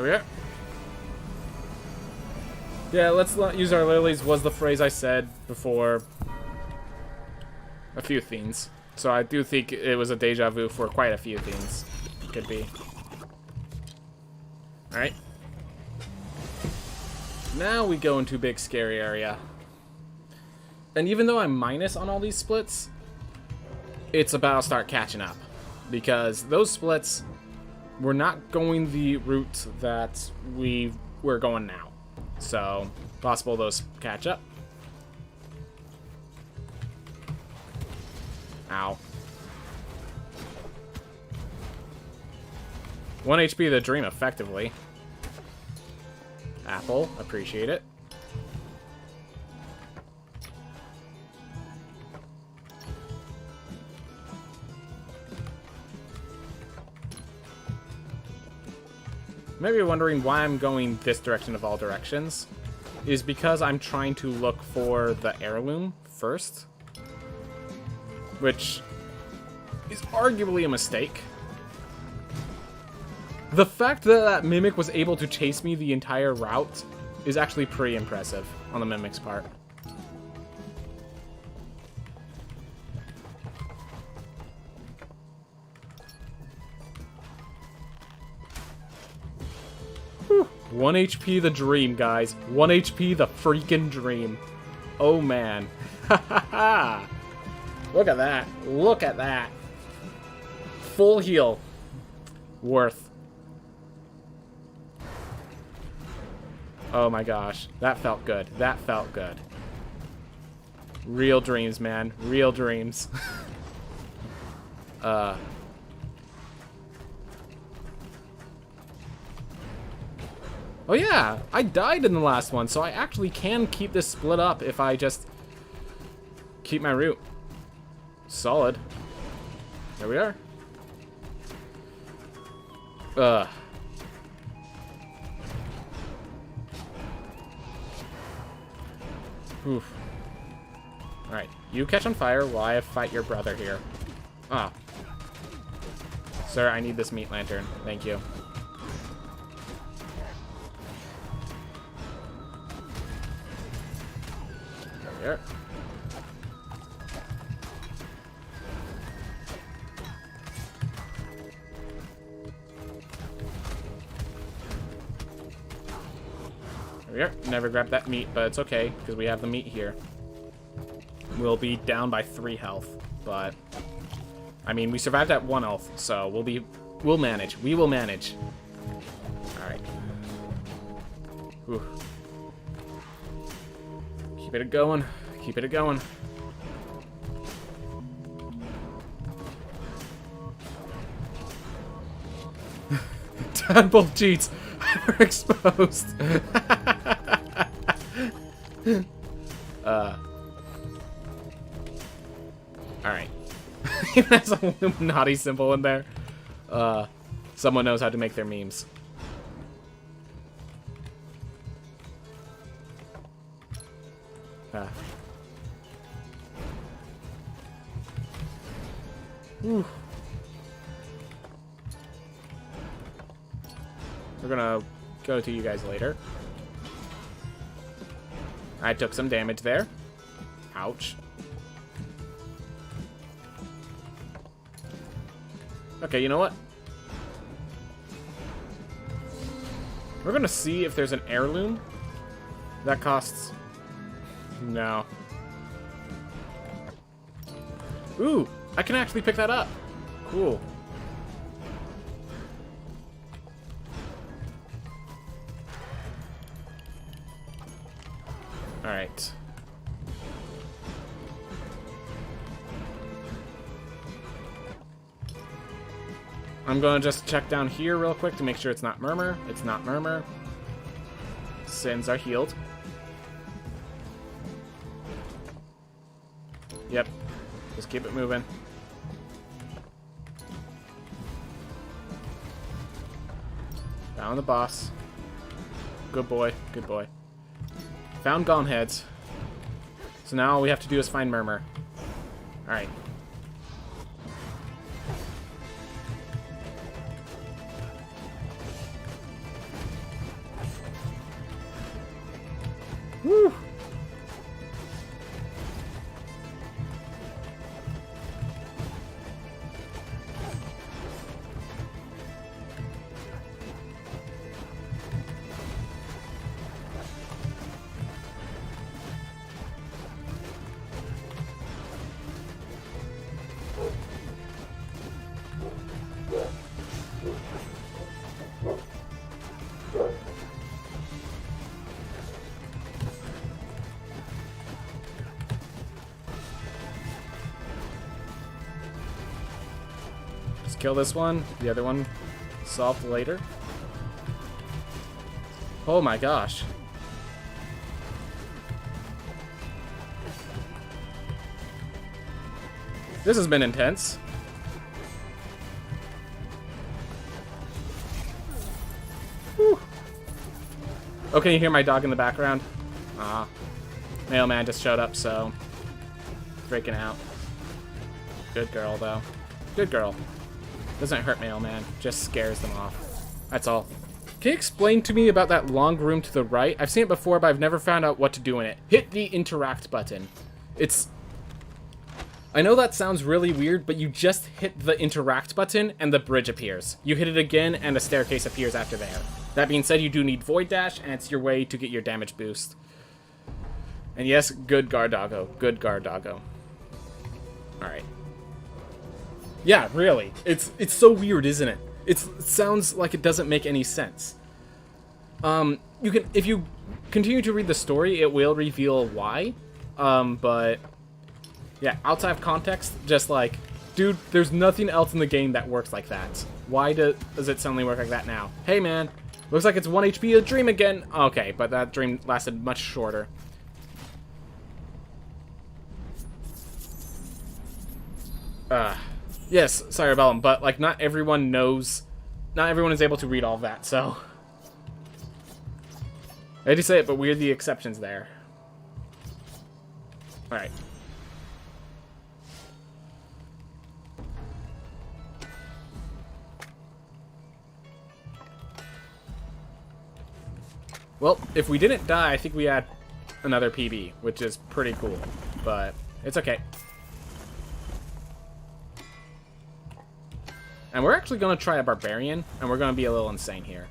There we are. Yeah, let's not use our lilies was the phrase I said before a few things. So I do think it was a deja vu for quite a few things. Could be. Alright. Now we go into big scary area. And even though I'm minus on all these splits, it's about to start catching up. Because those splits were not going the route that we're going now. So, possible those catch up. Ow. 1 HP the dream effectively. Apple, appreciate it. Maybe you're wondering why I'm going this direction of all directions. Is because I'm trying to look for the heirloom first. Which is arguably a mistake. The fact that that Mimic was able to chase me the entire route is actually pretty impressive on the Mimic's part. Whew. 1 HP the dream, guys. 1 HP the freaking dream. Oh, man. Ha ha ha. Look at that. Look at that. Full heal. Worth. Oh my gosh. That felt good. That felt good. Real dreams, man. Real dreams. Oh yeah, I died in the last one, so I actually can keep this split up if I just keep my route. Solid. There we are. Oof. Alright, you catch on fire while I fight your brother here. Ah. Sir, I need this meat lantern. Thank you. There. There we are. Never grabbed that meat, but it's okay, because we have the meat here. We'll be down by 3 health, but... I mean, we survived at 1 health, so we'll manage. We will manage. Alright. Whew. Keep it going. Keep it going. Tadpole cheats. We're exposed. Alright. Even has a Illuminati symbol in there. Someone knows how to make their memes. Whew. We're gonna go to you guys later. I took some damage there. Ouch. Okay, you know what? We're gonna see if there's an heirloom that costs... No. Ooh, I can actually pick that up. Cool. Alright. I'm gonna just check down here real quick to make sure it's not Murmur. It's not Murmur. Sins are healed. Yep. Just keep it moving. Found the boss. Good boy. Good boy. Found Gone Heads. So now all we have to do is find Murmur. Alright. Woo! Kill this one, the other one solved later. Oh my gosh. This has been intense. Whew. Oh, can you hear my dog in the background? Ah. Mailman just showed up, so freaking out. Good girl, though. Good girl. Doesn't hurt Mailman, just scares them off. That's all. Can you explain to me about that long room to the right? I've seen it before, but I've never found out what to do in it. Hit the interact button. It's... I know that sounds really weird, but you just hit the interact button and the bridge appears. You hit it again and a staircase appears after there. That being said, you do need Void Dash, and it's your way to get your damage boost. And yes, good Gardoggo. Good Gardoggo. Alright. Yeah, really. It's so weird, isn't it? It sounds like it doesn't make any sense. You can, if you continue to read the story, it will reveal why. But yeah, outside of context, just like, dude, there's nothing else in the game that works like that. Why does it suddenly work like that now? Hey, man, looks like it's 1 HP a dream again. Okay, but that dream lasted much shorter. Yes, Cerebellum, but, like, not everyone knows... Not everyone is able to read all of that, so... I hate to say it, but we're the exceptions there. Alright. Well, if we didn't die, I think we had another PB, which is pretty cool, but it's okay. And we're actually going to try a Barbarian, and we're going to be a little insane here.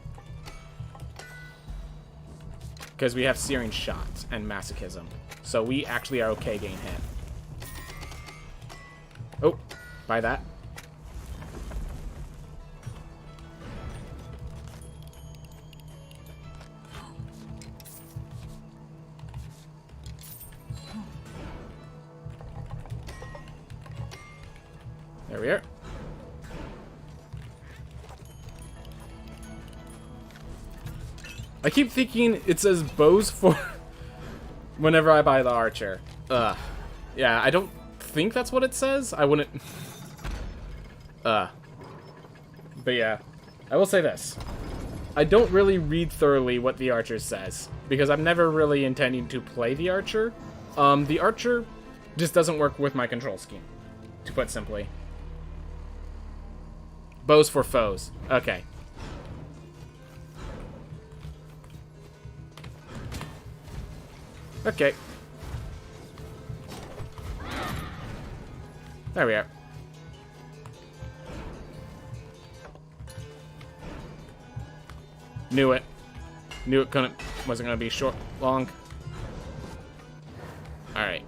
Because we have Searing Shot and Masochism. So we actually are okay getting hit. Oh, buy that. There we are. I keep thinking it says bows for whenever I buy the archer. Yeah, I don't think that's what it says. I wouldn't... But yeah, I will say this. I don't really read thoroughly what the archer says, because I'm never really intending to play the archer. The archer just doesn't work with my control scheme, to put simply. Bows for foes. Okay. Okay. There we are. Knew it. Knew it wasn't gonna be long. Alright.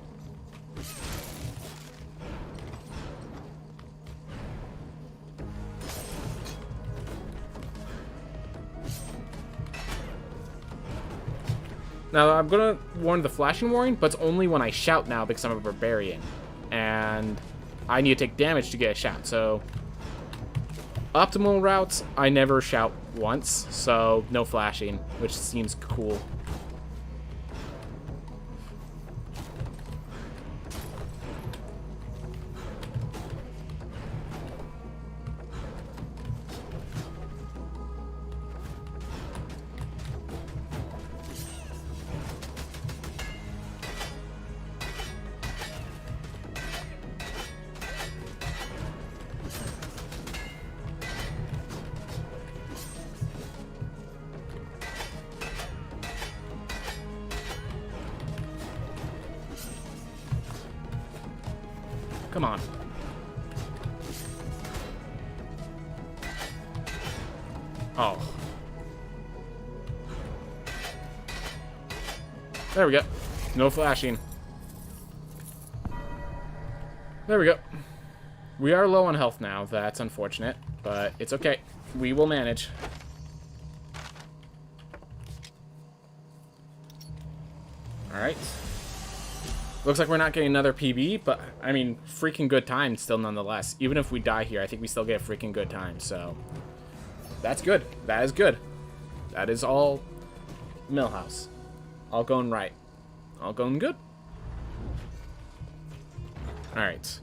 Now, I'm gonna warn the flashing warning, but it's only when I shout now because I'm a barbarian. And I need to take damage to get a shout, so... Optimal routes, I never shout once, so no flashing, which seems cool. Come on. Oh. There we go. No flashing. There we go. We are low on health now. That's unfortunate, but it's okay. We will manage. Alright. Looks like we're not getting another PB, but, I mean, freaking good time still nonetheless. Even if we die here, I think we still get a freaking good time, so... That's good. That is good. That is all Millhouse. All going right. All going good. Alright.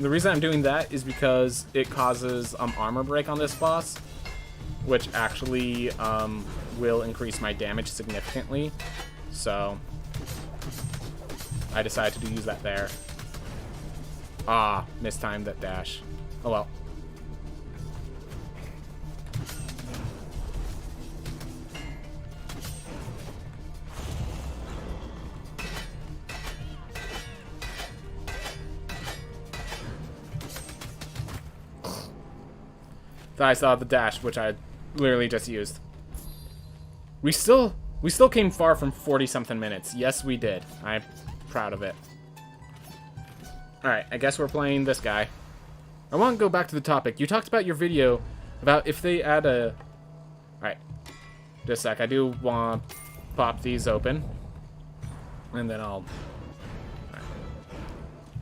The reason I'm doing that is because it causes armor break on this boss, which actually will increase my damage significantly. So I decided to use that there. Ah, mistimed that dash. Oh well. I saw the dash, which I literally just used. We still came far from 40-something minutes. Yes, we did. I'm proud of it. Alright, I guess we're playing this guy. I want to go back to the topic. You talked about your video about if they add a... Alright. Just a sec. I do want to pop these open. And then I'll...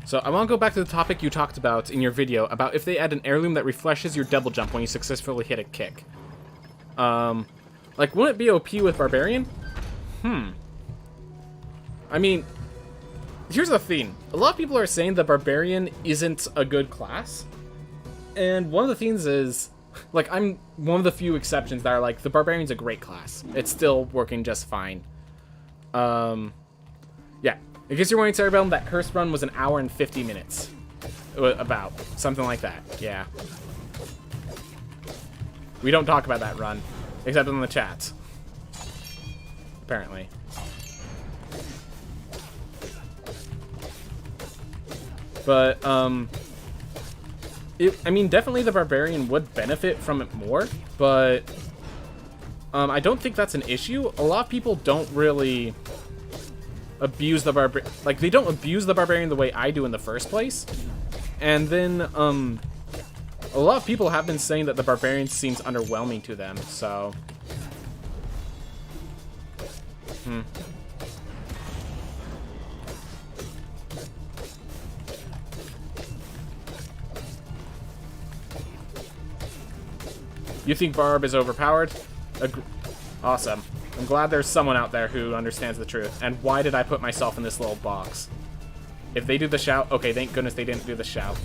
So I want to go back to the topic you talked about in your video about if they add an heirloom that refreshes your double jump when you successfully hit a kick. Like, wouldn't it be OP with Barbarian? I mean, here's the thing. A lot of people are saying that Barbarian isn't a good class. And one of the things is, like, I'm one of the few exceptions that are like, the Barbarian's a great class. It's still working just fine. Yeah. In case you're wondering, Cerebellum, that cursed run was 1 hour and 50 minutes. About. Something like that. Yeah. We don't talk about that run. Except in the chat. Apparently. But, I mean, definitely the Barbarian would benefit from it more, but I don't think that's an issue. A lot of people don't really... abuse the Barbarian. Like, they don't abuse the Barbarian the way I do in the first place. And then, a lot of people have been saying that the Barbarian seems underwhelming to them, so... You think Barb is overpowered? Awesome. I'm glad there's someone out there who understands the truth. And why did I put myself in this little box? If they do the shout... Okay, thank goodness they didn't do the shout.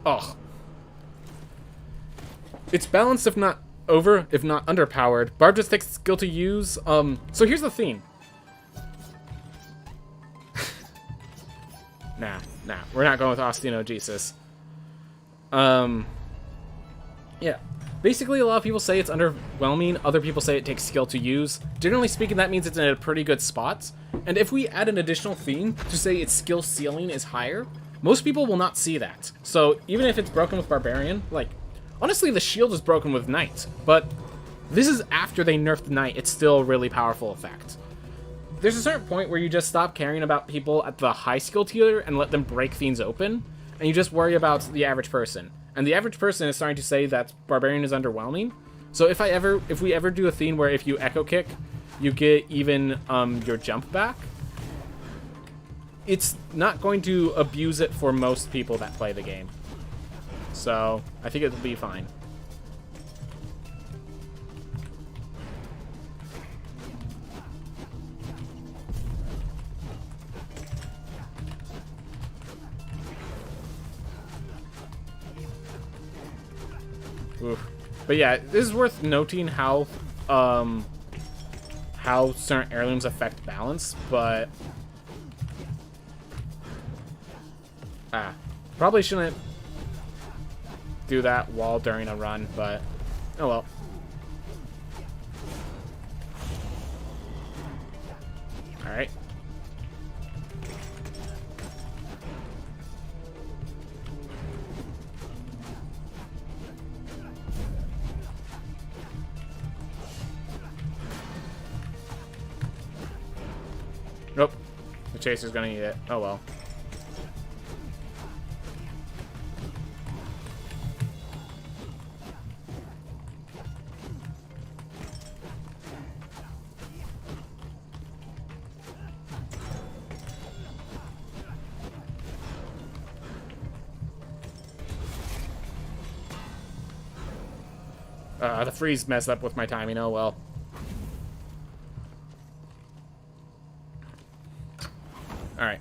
Oh. It's balanced if not underpowered. Barb just takes skill to use. So here's the thing. Nah. We're not going with Ostenogesis. Yeah. Basically, a lot of people say it's underwhelming. Other people say it takes skill to use. Generally speaking, that means it's in a pretty good spot. And if we add an additional theme to say its skill ceiling is higher, most people will not see that. So even if it's broken with Barbarian, like... Honestly, the shield is broken with Knight, but this is after they nerfed Knight. It's still a really powerful effect. There's a certain point where you just stop caring about people at the high skill tier and let them break things open, and you just worry about the average person. And the average person is starting to say that Barbarian is underwhelming. So if we ever do a theme where if you echo kick, you get even your jump back, it's not going to abuse it for most people that play the game. So I think it'll be fine. Oof. But yeah, this is worth noting how certain heirlooms affect balance, but probably shouldn't do that while during a run, but oh well. Alright. Nope. The chaser's gonna eat it. Oh well. The freeze messed up with my timing. Oh well. Alright.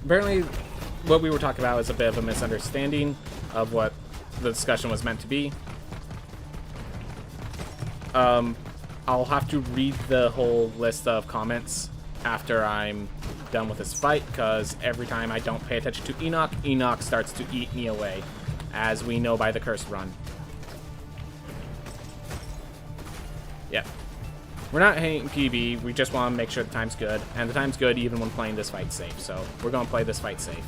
Apparently, what we were talking about is a bit of a misunderstanding of what the discussion was meant to be. I'll have to read the whole list of comments after I'm done with this fight, because every time I don't pay attention to Enoch, Enoch starts to eat me away, as we know by the cursed run. Yep. We're not hating PB, we just want to make sure the time's good, and the time's good even when playing this fight safe, so we're going to play this fight safe.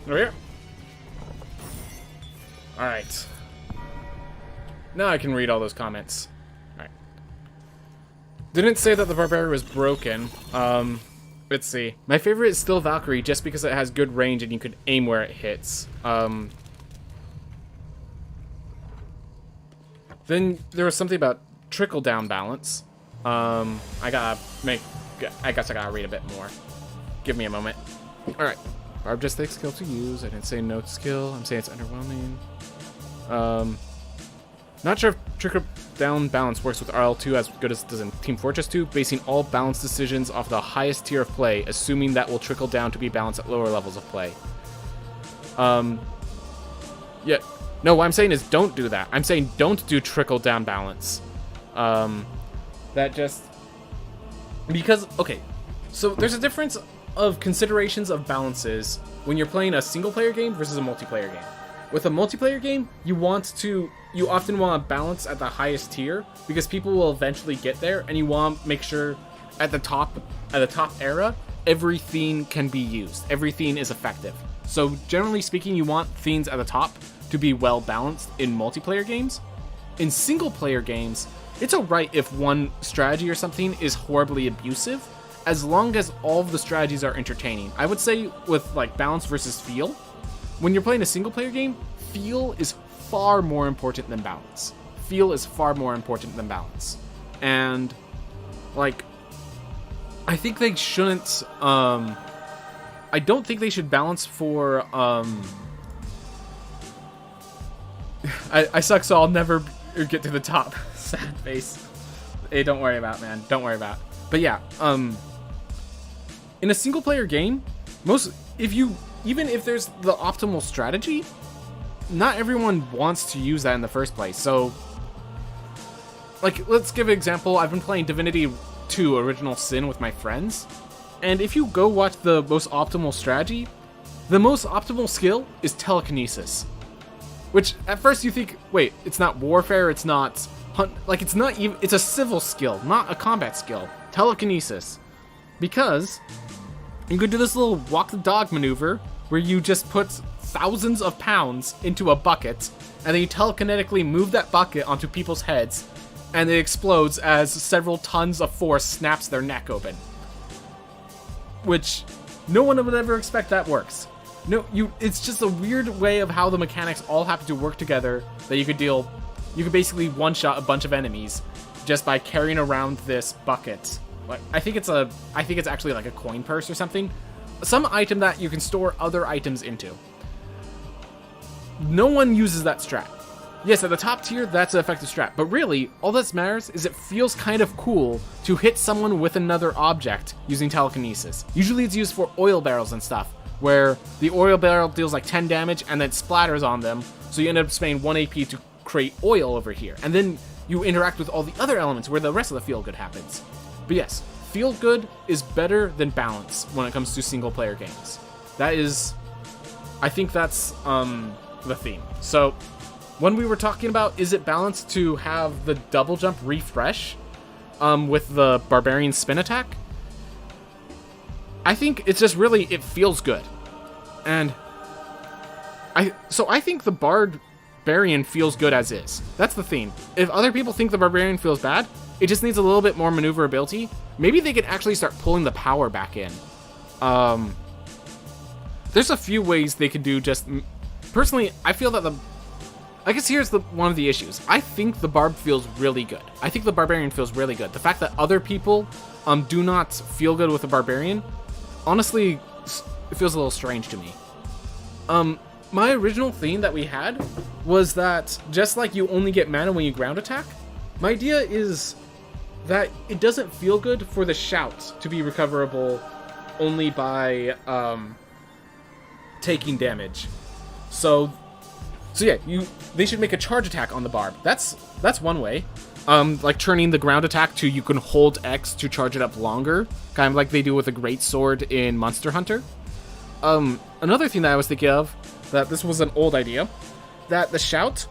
Over here. Alright. Now I can read all those comments. Alright. Didn't say that the Barbarian was broken. Let's see. My favorite is still Valkyrie, just because it has good range and you can aim where it hits. Then there was something about trickle-down balance. I guess I gotta read a bit more. Give me a moment. Alright. Barb just takes skill to use. I didn't say no skill. I'm saying it's underwhelming. Not sure if trickle-down balance works with RL2 as good as it does in Team Fortress 2, basing all balance decisions off the highest tier of play, assuming that will trickle down to be balanced at lower levels of play. Yeah. No, what I'm saying is don't do that. I'm saying don't do trickle-down balance. That just... Because, okay, so there's a difference of considerations of balances when you're playing a single-player game versus a multiplayer game. With a multiplayer game, you often want to balance at the highest tier because people will eventually get there, and you want to make sure at the top era, everything can be used. Everything is effective. So generally speaking, you want things at the top to be well balanced in multiplayer games. In single-player games, it's alright if one strategy or something is horribly abusive, as long as all of the strategies are entertaining. I would say with like balance versus feel, when you're playing a single player game, feel is far more important than balance. Feel is far more important than balance. And like, I think they shouldn't, I don't think they should balance for, I suck, so I'll never get to the top. Sad face. Hey, don't worry about it, man. Don't worry about it. But yeah, in a single player game, even if there's the optimal strategy, not everyone wants to use that in the first place. So, like, let's give an example. I've been playing Divinity 2 Original Sin with my friends, and if you go watch the most optimal strategy, the most optimal skill is telekinesis. Which, at first you think, wait, it's not warfare, it's not hunt, like, it's not even, it's a civil skill, not a combat skill. Telekinesis. Because you could do this little walk the dog maneuver where you just put thousands of pounds into a bucket, and then you telekinetically move that bucket onto people's heads, and it explodes as several tons of force snaps their neck open. Which, no one would ever expect that works. No, it's just a weird way of how the mechanics all happen to work together that you could basically one-shot a bunch of enemies just by carrying around this bucket. Like, I think it's actually like a coin purse or something. Some item that you can store other items into. No one uses that strat. Yes, at the top tier, that's an effective strat, but really, all that matters is it feels kind of cool to hit someone with another object using telekinesis. Usually it's used for oil barrels and stuff, where the oil barrel deals like 10 damage and then splatters on them, so you end up spending 1 AP to create oil over here. And then you interact with all the other elements where the rest of the feel good happens. But yes, feel good is better than balance when it comes to single player games. I think that's the theme. So when we were talking about, is it balanced to have the double jump refresh with the barbarian spin attack? I think it's just really, it feels good. And I think the barbarian feels good as is. That's the theme. If other people think the barbarian feels bad, it just needs a little bit more maneuverability. Maybe they could actually start pulling the power back in. There's a few ways they could do just... Personally, I feel that I guess here's one of the issues. I think the barb feels really good. I think the barbarian feels really good. The fact that other people do not feel good with the barbarian, honestly, it feels a little strange to me. My original theme that we had was that just like you only get mana when you ground attack, my idea is that it doesn't feel good for the shout to be recoverable only by taking damage. So yeah, they should make a charge attack on the barb. That's one way. Like turning the ground attack to you can hold X to charge it up longer, kind of like they do with a great sword in Monster Hunter. Another thing that I was thinking of, that this was an old idea, that the shout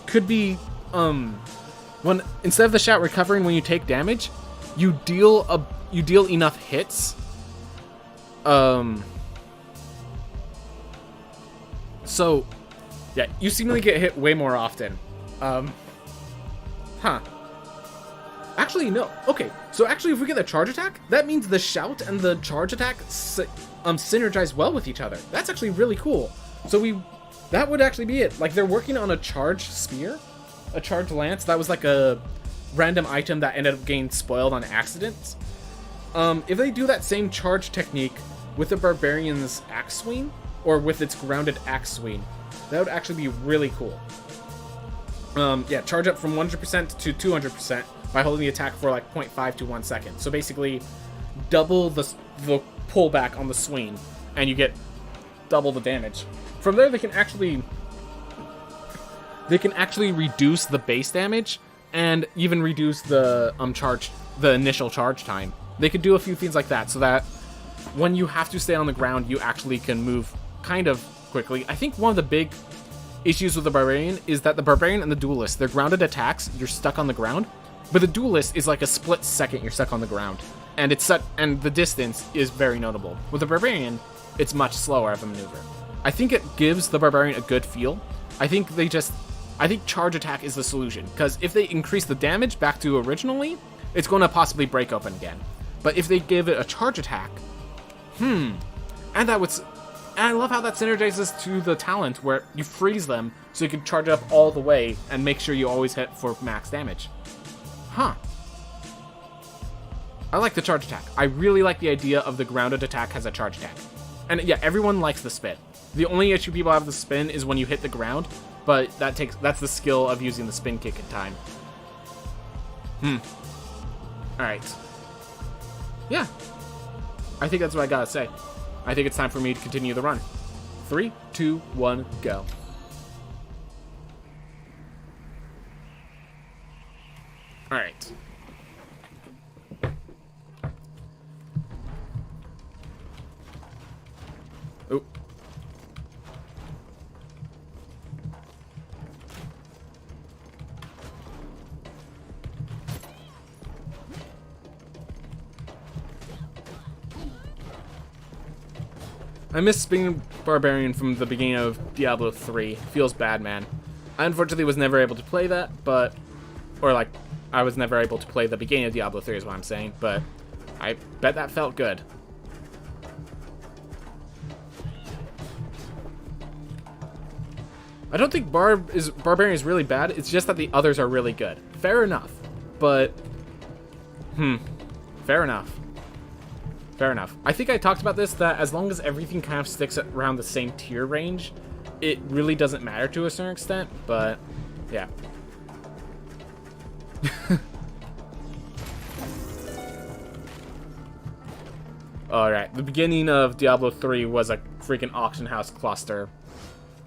could be when instead of the shout recovering when you take damage, you deal enough hits. So yeah, you seemingly get hit way more often. Actually, no. Okay, so actually if we get the charge attack, that means the shout and the charge attack synergize well with each other. That's actually really cool. So that would actually be it. Like, they're working on a charge spear, a charge lance. That was like a random item that ended up getting spoiled on accident. If they do that same charge technique with the barbarian's axe swing, or with its grounded axe swing, that would actually be really cool. Yeah, charge up from 100% to 200% by holding the attack for like 0.5 to 1 second. So basically, double the pullback on the swing, and you get double the damage. From there, they can actually reduce the base damage and even reduce the initial charge time. They could do a few things like that, so that when you have to stay on the ground, you actually can move kind of quickly. I think one of the big issues with the barbarian is that the barbarian and the duelist, they're grounded attacks, you're stuck on the ground, but the duelist is like a split second you're stuck on the ground, and and the distance is very notable. With the barbarian, it's much slower of a maneuver. I think it gives the barbarian a good feel. I think charge attack is the solution, because if they increase the damage back to originally, it's going to possibly break open again. But if they give it a charge attack, and I love how that synergizes to the talent where you freeze them so you can charge up all the way and make sure you always hit for max damage. I like the charge attack. I really like the idea of the grounded attack as a charge attack. And yeah, everyone likes the spin. The only issue people have with the spin is when you hit the ground, but that's the skill of using the spin kick in time. Alright. Yeah. I think that's what I gotta say. I think it's time for me to continue the run. 3, 2, 1, go. Alright. Oop. I miss being Barbarian from the beginning of Diablo 3. Feels bad, man. I unfortunately was never able to play that, but... Or, like, I was never able to play the beginning of Diablo 3 is what I'm saying, but I bet that felt good. I don't think Barbarian is really bad, it's just that the others are really good. Fair enough, but... Fair enough. Fair enough. I think I talked about this, that as long as everything kind of sticks around the same tier range, it really doesn't matter to a certain extent, but yeah. Alright, the beginning of Diablo 3 was a freaking auction house cluster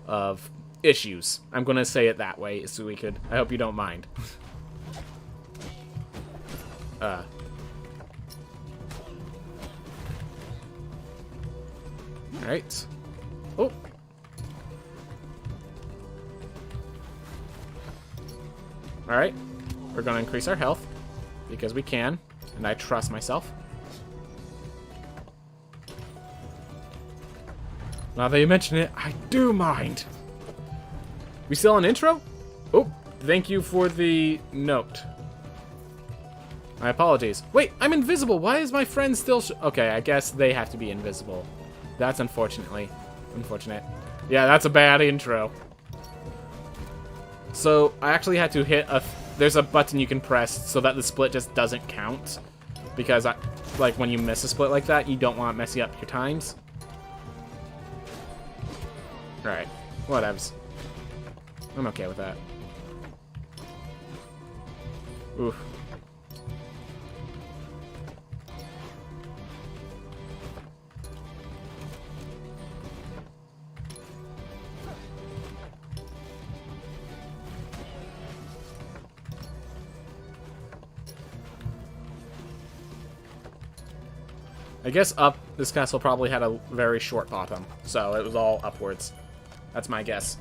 of issues. I'm gonna say it that way so we could... I hope you don't mind. Alright. Oh. Alright. We're gonna increase our health. Because we can. And I trust myself. Now that you mention it, I do mind. We still on intro? Oh, thank you for the note. My apologies. Wait, I'm invisible. Why is my friend still... Okay, I guess they have to be invisible. That's unfortunate. Yeah, that's a bad intro. So, I actually had to hit a... There's a button you can press so that the split just doesn't count. Because, like, when you miss a split like that, you don't want messing up your times. Alright, whatevs. I'm okay with that. Oof. I guess this castle probably had a very short bottom, so it was all upwards. That's my guess.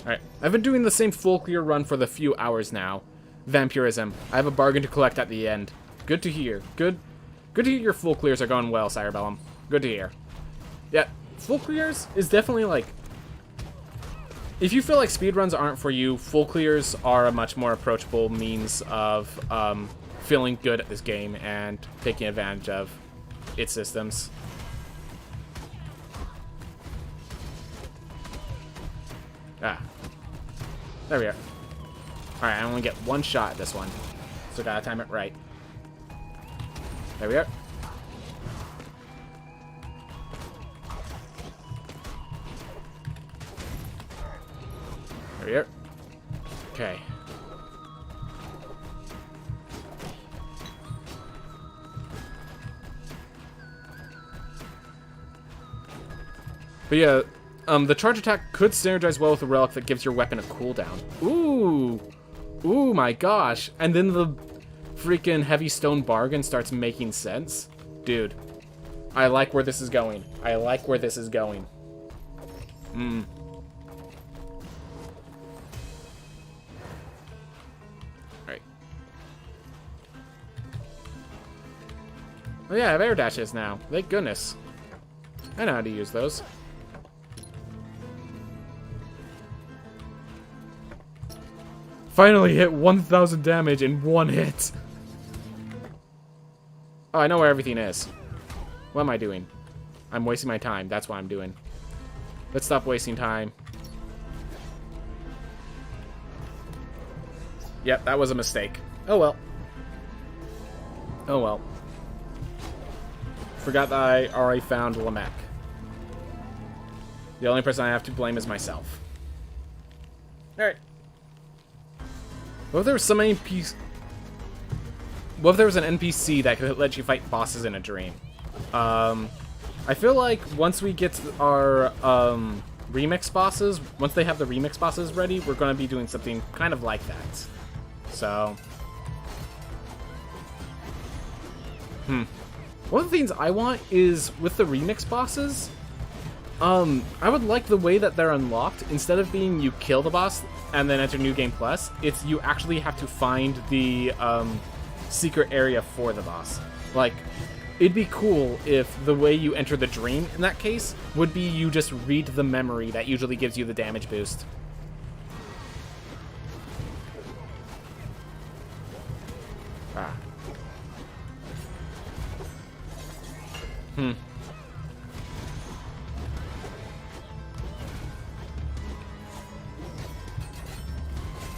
Alright, I've been doing the same full clear run for the few hours now. Vampirism. I have a bargain to collect at the end. Good to hear. Good to hear your full clears are going well, Sirebellum. Good to hear. Yeah, full clears is definitely like... If you feel like speedruns aren't for you, full clears are a much more approachable means of feeling good at this game and taking advantage of its systems. Ah. There we are. Alright, I only get one shot at this one. So gotta time it right. There we are. There we are. Okay. But yeah, the charge attack could synergize well with a relic that gives your weapon a cooldown. Ooh! Ooh, my gosh. And then the freaking heavy stone bargain starts making sense. Dude, I like where this is going. I like where this is going. Alright. Oh yeah, I have air dashes now. Thank goodness. I know how to use those. Finally hit 1,000 damage in one hit. Oh, I know where everything is. What am I doing? I'm wasting my time. That's what I'm doing. Let's stop wasting time. Yep, that was a mistake. Oh well. Oh well. Forgot that I already found Lamech. The only person I have to blame is myself. Alright. What if there was some NPC... What if there was an NPC that could let you fight bosses in a dream? I feel like once we get our remix bosses, once they have the remix bosses ready, we're going to be doing something kind of like that. So, one of the things I want is with the remix bosses. I would like the way that they're unlocked. Instead of being you kill the boss and then enter New Game Plus, it's you actually have to find the secret area for the boss. Like, it'd be cool if the way you enter the dream in that case would be you just read the memory that usually gives you the damage boost. Ah.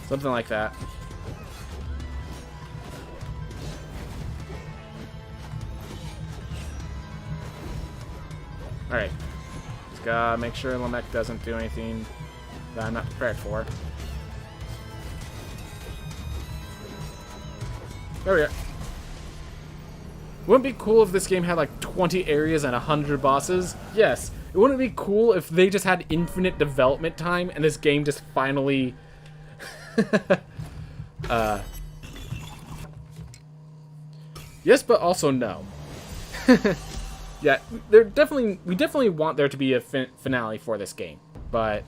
Something like that. Alright. Just gotta make sure Lamech doesn't do anything that I'm not prepared for. There we go. Wouldn't it be cool if this game had like 20 areas and 100 bosses? Yes. It wouldn't it be cool if they just had infinite development time and this game just finally... Yes, but also no. Yeah, we definitely want there to be a finale for this game, but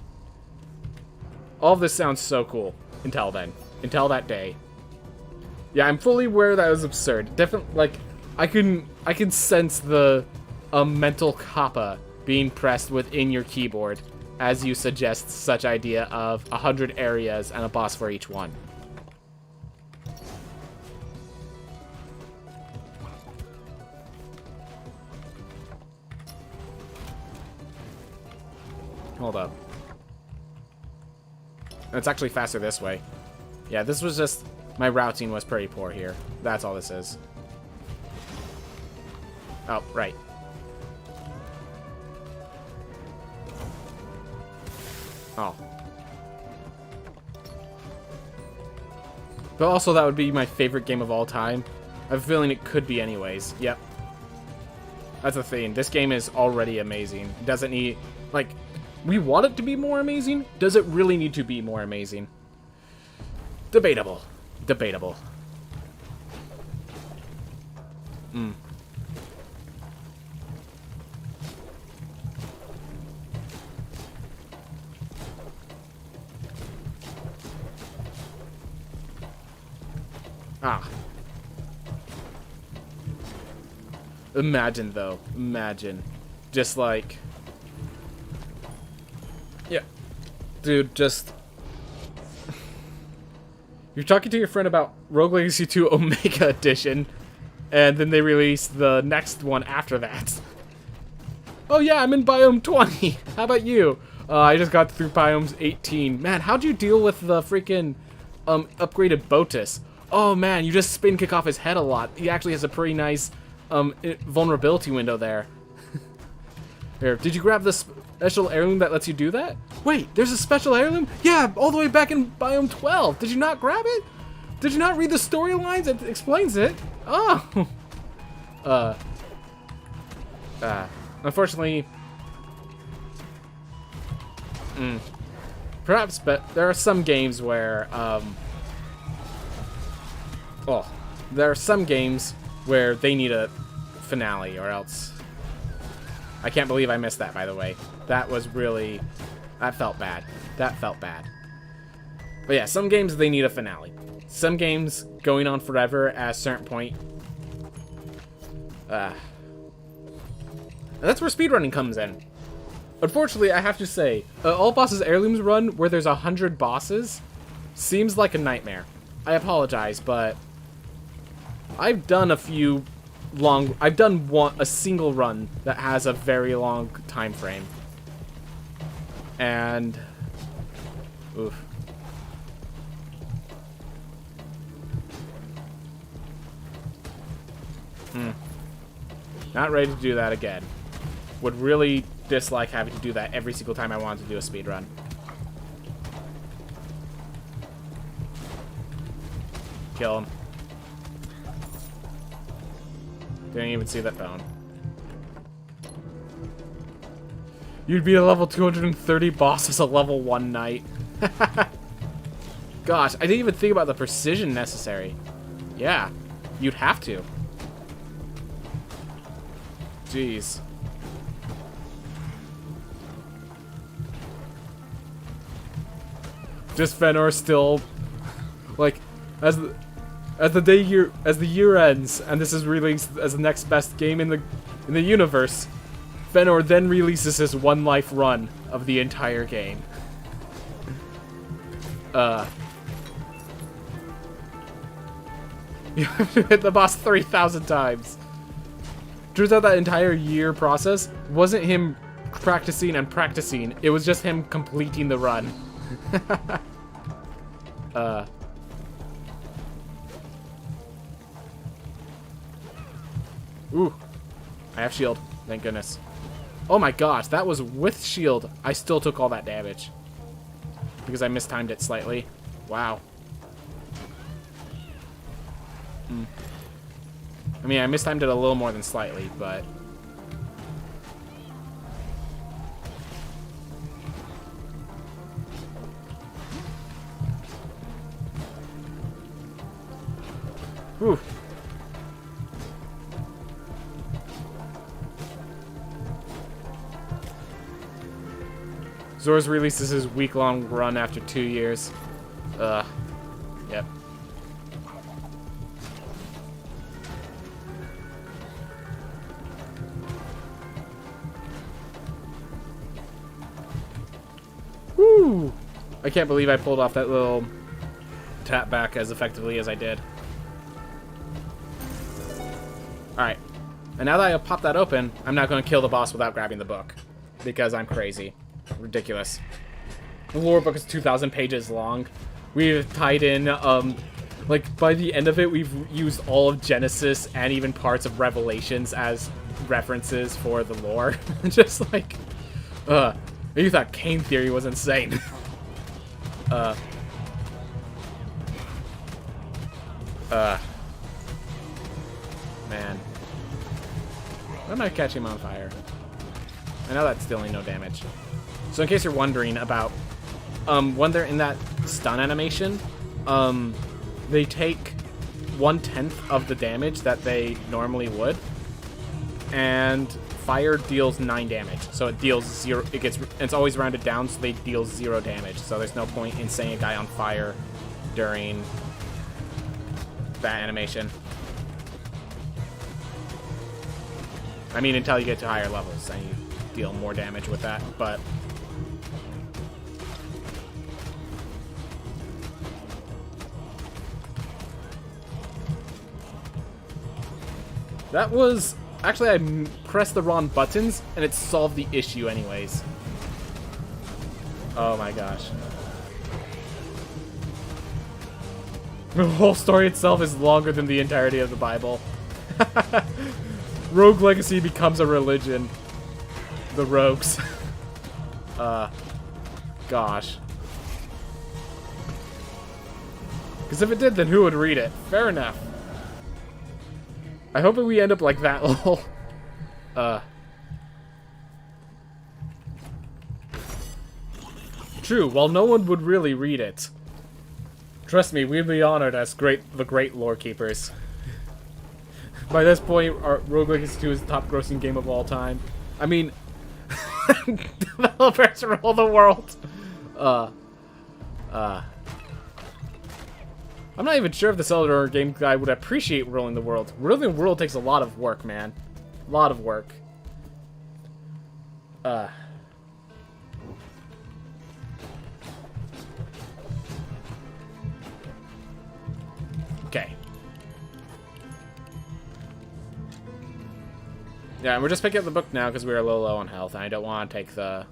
all of this sounds so cool until then, until that day. Yeah, I'm fully aware that was absurd. Definitely, like, I can sense the mental kappa being pressed within your keyboard as you suggest such idea of 100 areas and a boss for each one. Hold up. It's actually faster this way. Yeah, this was just... my routing was pretty poor here. That's all this is. Oh, right. Oh. But also that would be my favorite game of all time. I have a feeling it could be anyways. Yep. That's the thing. This game is already amazing. It doesn't need... like... we want it to be more amazing. Does it really need to be more amazing? Debatable. Debatable. Ah. Imagine, though. Imagine. Just like... yeah. Dude, just... you're talking to your friend about Rogue Legacy 2 Omega Edition, and then they release the next one after that. Oh yeah, I'm in Biome 20. How about you? I just got through Biomes 18. Man, how'd you deal with the freaking upgraded Botus? Oh man, you just spin kick off his head a lot. He actually has a pretty nice vulnerability window there. Here, did you grab the special heirloom that lets you do that? Wait, there's a special heirloom? Yeah, all the way back in Biome 12. Did you not grab it? Did you not read the storylines? It explains it. Oh. Unfortunately. Perhaps, but there are some games where, there are some games where they need a finale or else. I can't believe I missed that, by the way. That was really... that felt bad. That felt bad. But yeah, some games, they need a finale. Some games going on forever at a certain point. And that's where speedrunning comes in. Unfortunately, I have to say, All Bosses Heirlooms run, where there's 100 bosses, seems like a nightmare. I apologize, but I've done a few long... I've done a single run that has a very long time frame. And... oof. Not ready to do that again. Would really dislike having to do that every single time I wanted to do a speedrun. Kill him. Didn't even see that bone. You'd be a level 230 boss as a level 1 knight. Gosh, I didn't even think about the precision necessary. Yeah, you'd have to. Jeez. Just Fëanor still, like, as the year ends and this is released as the next best game in the universe, Fëanor then releases his one life run of the entire game. You have to hit the boss 3,000 times. Turns out that entire year process wasn't him practicing and practicing. It was just him completing the run. Ooh. I have shield. Thank goodness. Oh my gosh, that was with shield. I still took all that damage. Because I mistimed it slightly. Wow. I mean, I mistimed it a little more than slightly, but... Whew. Zor's releases his week-long run after 2 years. Yep. Woo! I can't believe I pulled off that little tap back as effectively as I did. Alright. And now that I have popped that open, I'm not going to kill the boss without grabbing the book. Because I'm crazy. Ridiculous. The lore book is 2,000 pages long. We've tied in, like, by the end of it, we've used all of Genesis and even parts of Revelations as references for the lore. Just like, you thought Cain Theory was insane. Man. Why am I catching him on fire? I know that's dealing no damage. So in case you're wondering about, when they're in that stun animation, they take 1/10 of the damage that they normally would, and fire deals 9 damage. So it deals 0. It's always rounded down, so they deal 0 damage. So there's no point in setting a guy on fire during that animation. I mean, until you get to higher levels, and you deal more damage with that, but... That was... Actually, I pressed the wrong buttons, and it solved the issue anyways. Oh my gosh. The whole story itself is longer than the entirety of the Bible. Rogue Legacy becomes a religion. The rogues. Gosh. Because if it did, then who would read it? Fair enough. I hope that we end up like that, lol. True, while no one would really read it. Trust me, we'd be honored as the great lore keepers. By this point, our Rogue Legacy 2 is the top grossing game of all time. I mean, developers rule the world. I'm not even sure if the Zelda game guy would appreciate ruling the world. Ruling the world takes a lot of work, man. A lot of work. Okay. Yeah, and we're just picking up the book now because we're a little low on health, and I don't want to take the...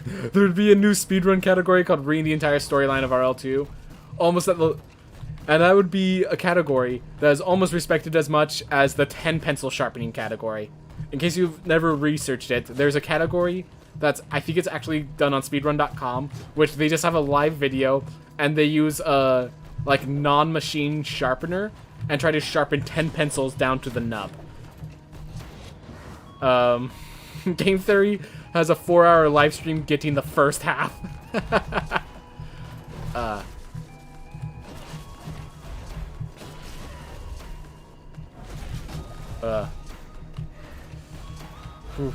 There would be a new speedrun category called reading the entire storyline of RL2. Almost at the... And that would be a category that is almost respected as much as the 10 pencil sharpening category. In case you've never researched it, there's a category that's... I think it's actually done on speedrun.com, which they just have a live video, and they use a, like, non-machine sharpener and try to sharpen 10 pencils down to the nub. Game Theory has a 4-hour live stream getting the first half. Oof.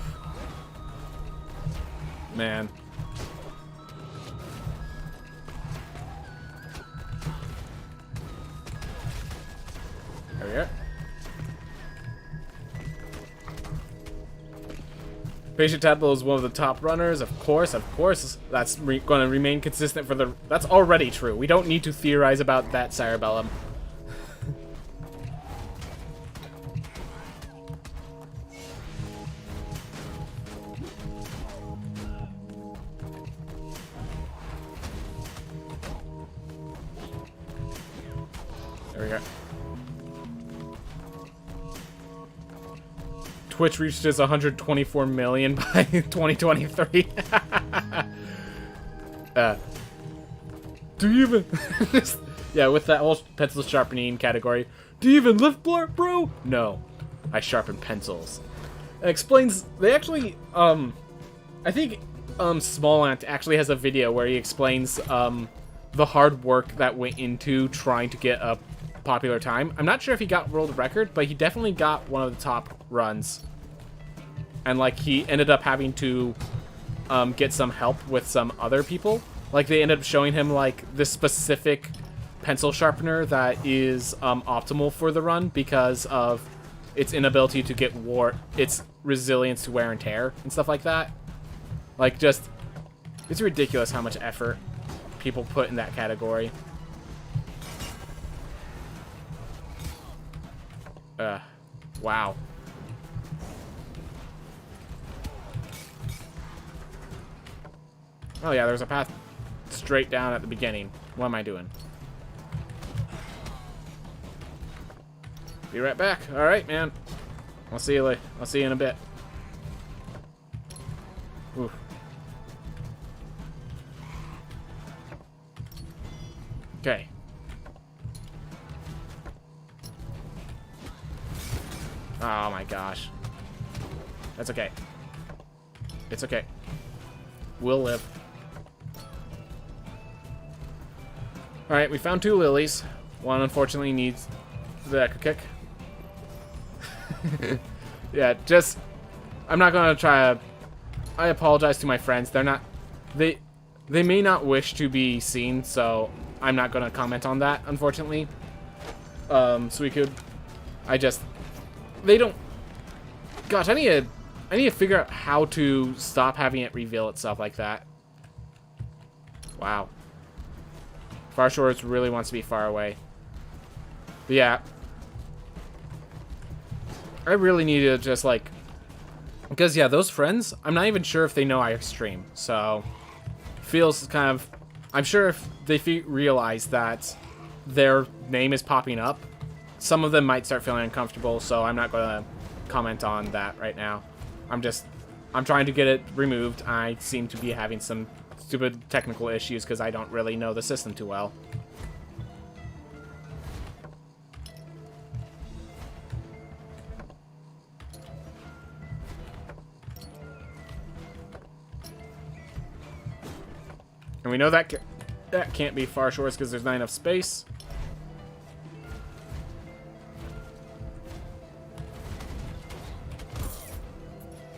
Man. There we go. Patient Tadpole is one of the top runners, of course. That's going to remain consistent for the... That's already true. We don't need to theorize about that, Cerebellum. There we go. Twitch reaches 124 million by 2023. Do you even... yeah, with that whole pencil sharpening category. Do you even lift, bro? No. I sharpen pencils. It explains... They actually... I think Small Ant actually has a video where he explains the hard work that went into trying to get a popular time. I'm not sure if he got world record, but he definitely got one of the top runs. And like he ended up having to get some help with some other people. Like they ended up showing him like this specific pencil sharpener that is optimal for the run because of its inability to get its resilience to wear and tear and stuff like that. Like just, it's ridiculous how much effort people put in that category. Wow. Oh yeah, there's a path straight down at the beginning. What am I doing? Be right back. All right, man. I'll see you later. I'll see you in a bit. Oof. Okay. Oh my gosh. That's okay. It's okay. We'll live. Alright, we found 2 lilies. One unfortunately needs the echo kick. Yeah, just... I'm not gonna try to... I apologize to my friends. They're not... They may not wish to be seen, so I'm not gonna comment on that, unfortunately. So we could... They don't... Gosh, I need to figure out how to stop having it reveal itself like that. Wow. Far Shores really wants to be far away. But yeah. I really need to just, like... Because, yeah, those friends, I'm not even sure if they know I stream. So, feels kind of... I'm sure if they realize that their name is popping up, some of them might start feeling uncomfortable, so I'm not going to comment on that right now. I'm trying to get it removed. I seem to be having some stupid technical issues because I don't really know the system too well. And we know that can't be Far Shores because there's not enough space.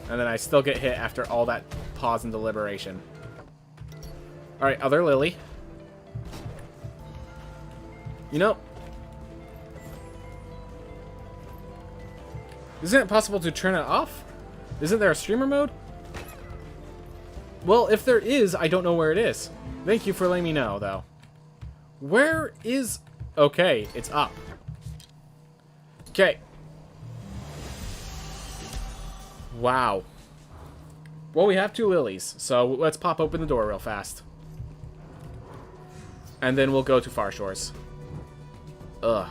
And then I still get hit after all that pause and deliberation. Alright, other lily. You know... Isn't it possible to turn it off? Isn't there a streamer mode? Well, if there is, I don't know where it is. Thank you for letting me know, though. Where is... Okay, it's up. Okay. Wow. Well, we have 2 lilies, so let's pop open the door real fast. And then we'll go to Far Shores. Ugh.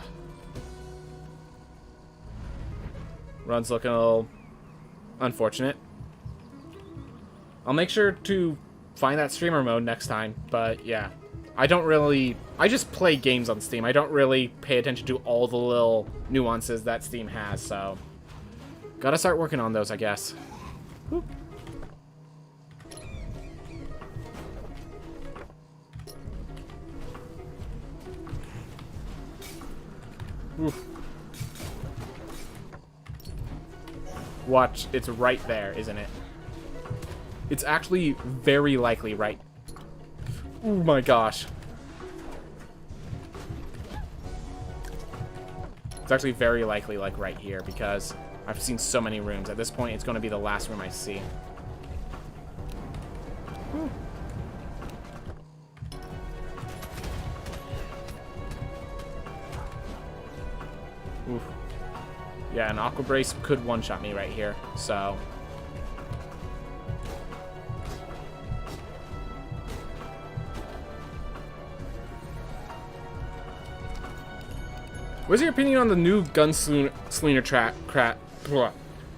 Run's looking a little unfortunate. I'll make sure to find that streamer mode next time, but yeah. I just play games on Steam. I don't really pay attention to all the little nuances that Steam has, so... Gotta start working on those, I guess. Whoop. Oof. Watch, it's right there, isn't it? It's actually very likely right. Oh my gosh. It's actually very likely like right here because I've seen so many rooms. At this point, it's going to be the last room I see. Whew. Oof. Yeah, an Aqua Brace could one-shot me right here, so... What's your opinion on the new Gunslinger track?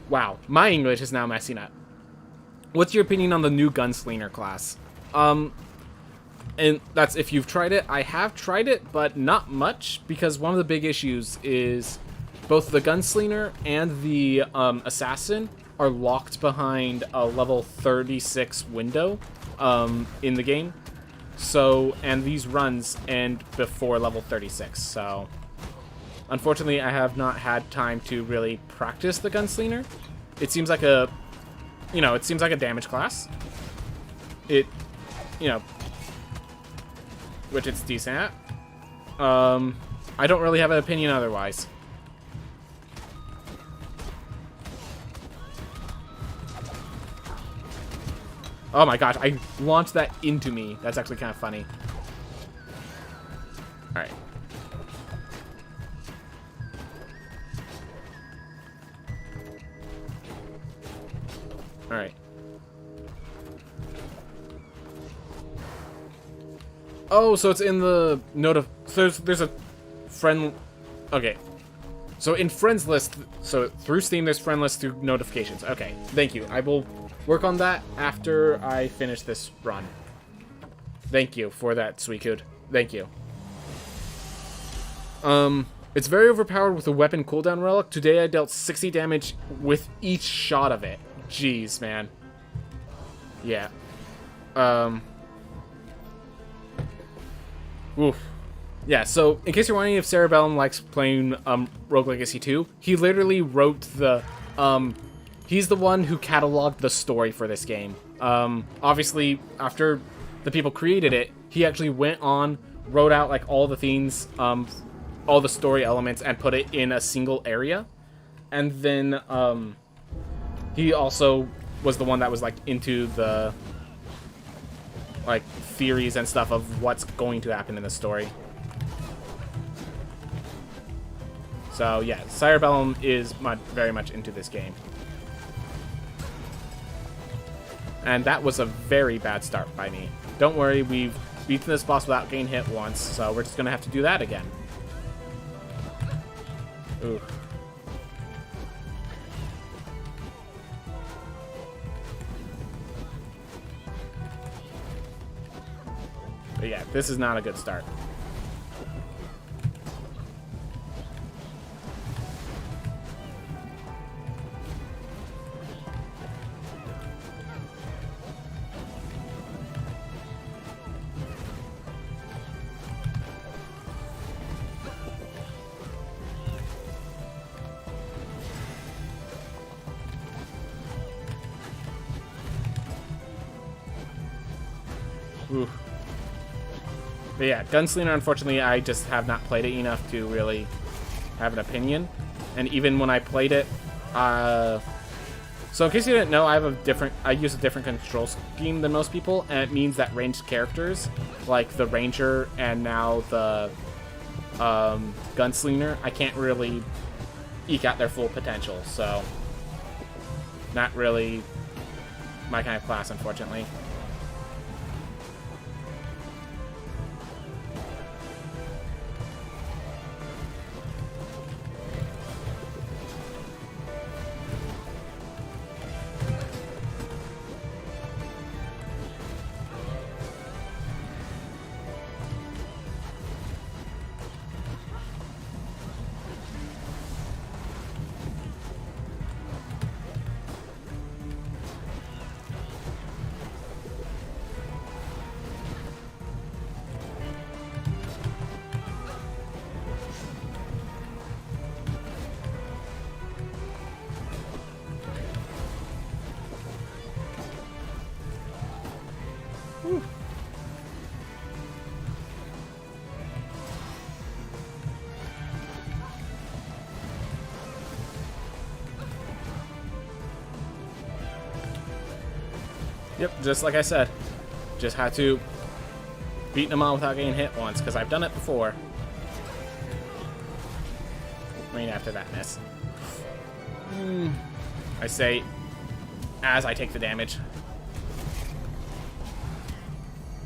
Wow, my English is now messing up. What's your opinion on the new Gunslinger class? And that's if you've tried it. I have tried it, but not much, because one of the big issues is both the Gunslinger and the Assassin are locked behind a level 36 window in the game. So, and these runs end before level 36, so... Unfortunately, I have not had time to really practice the Gunslinger. It seems like a... You know, it seems like a damage class. It... You know... Which it's decent at. I don't really have an opinion otherwise. Oh my gosh, I launched that into me. That's actually kind of funny. Alright. Alright. Oh, so it's in the so there's a friend. Okay. So in friends list, so through Steam there's friend list through notifications. Okay, thank you. I will work on that after I finish this run. Thank you for that, Suicune. Thank you. It's very overpowered with a weapon cooldown relic. Today I dealt 60 damage with each shot of it. Jeez, man. Yeah. Oof. Yeah, so in case you're wondering if Cerebellum likes playing Rogue Legacy 2, he literally wrote the he's the one who cataloged the story for this game. Obviously after the people created it, he actually went on, wrote out like all the things, all the story elements, and put it in a single area. And then he also was the one that was like into the like theories and stuff of what's going to happen in the story. So yeah, Cerebellum is very much into this game. And that was a very bad start by me. Don't worry, we've beaten this boss without getting hit once, so we're just gonna have to do that again. Ooh. But yeah, this is not a good start. Ooh. But yeah, Gunslinger, unfortunately, I just have not played it enough to really have an opinion. And even when I played it, so in case you didn't know, I use a different control scheme than most people, and it means that ranged characters, like the Ranger and now the Gunslinger, I can't really eke out their full potential, so not really my kind of class, unfortunately. Yep, just like I said. Just had to beat them all without getting hit once, because I've done it before. I mean, after that miss. I say, as I take the damage.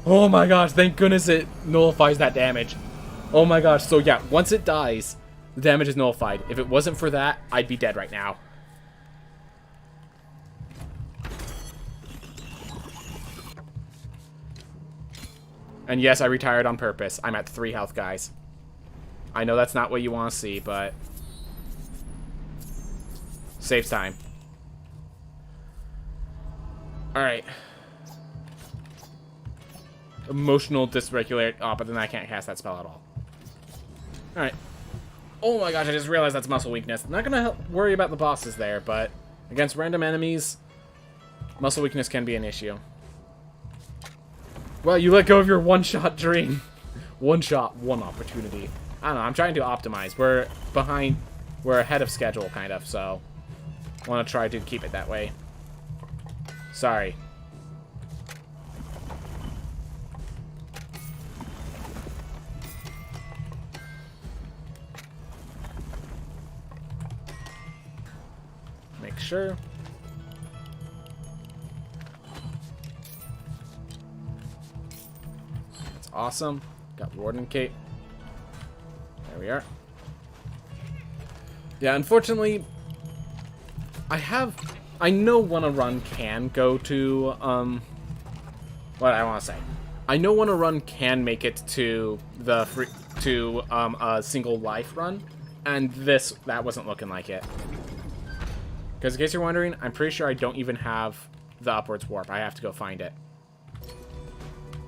Oh my gosh, thank goodness it nullifies that damage. Oh my gosh, so yeah, once it dies, the damage is nullified. If it wasn't for that, I'd be dead right now. And yes, I retired on purpose. I'm at 3 health, guys. I know that's not what you want to see, but saves time. Alright. Emotional dysregulate. Oh, but then I can't cast that spell at all. Alright. Oh my gosh, I just realized that's muscle weakness. I'm not gonna worry about the bosses there, but against random enemies, muscle weakness can be an issue. Well, you let go of your one-shot dream. One shot, one opportunity. I don't know, I'm trying to optimize. We're behind, we're ahead of schedule, kind of, so I want to try to keep it that way. Sorry. Make sure. That's awesome. Got Warden Cape. There we are. Yeah, unfortunately, I know when a run can go to, what I want to say. I know when a run can make it to the a single life run, and that wasn't looking like it. Because in case you're wondering, I'm pretty sure I don't even have the upwards warp. I have to go find it.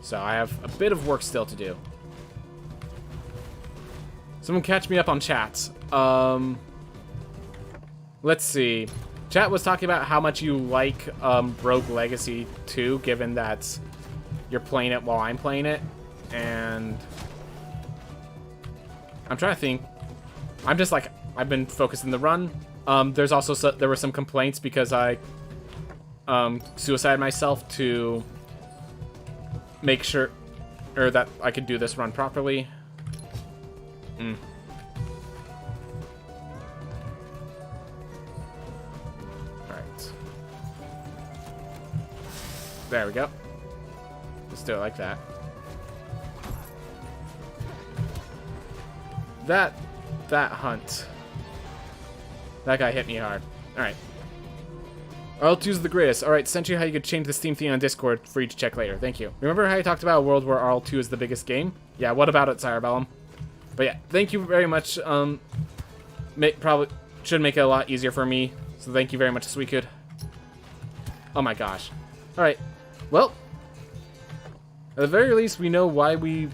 So I have a bit of work still to do. Someone catch me up on chats. Let's see. Chat was talking about how much you like Rogue Legacy 2, given that you're playing it while I'm playing it. And I'm trying to think. I'm just like, I've been focused in the run. There's also there were some complaints because I suicided myself to make sure that I could do this run properly. Alright. There we go. Let's do it like that. That hunt. That guy hit me hard. Alright. RL2's the greatest. Alright, sent you how you could change the Steam theme on Discord for you to check later. Thank you. Remember how you talked about a world where RL2 is the biggest game? Yeah, what about it, Sirebellum? But yeah, thank you very much. Probably should make it a lot easier for me. So thank you very much, Sweetgood. Oh my gosh. Alright. Well, at the very least, we know why we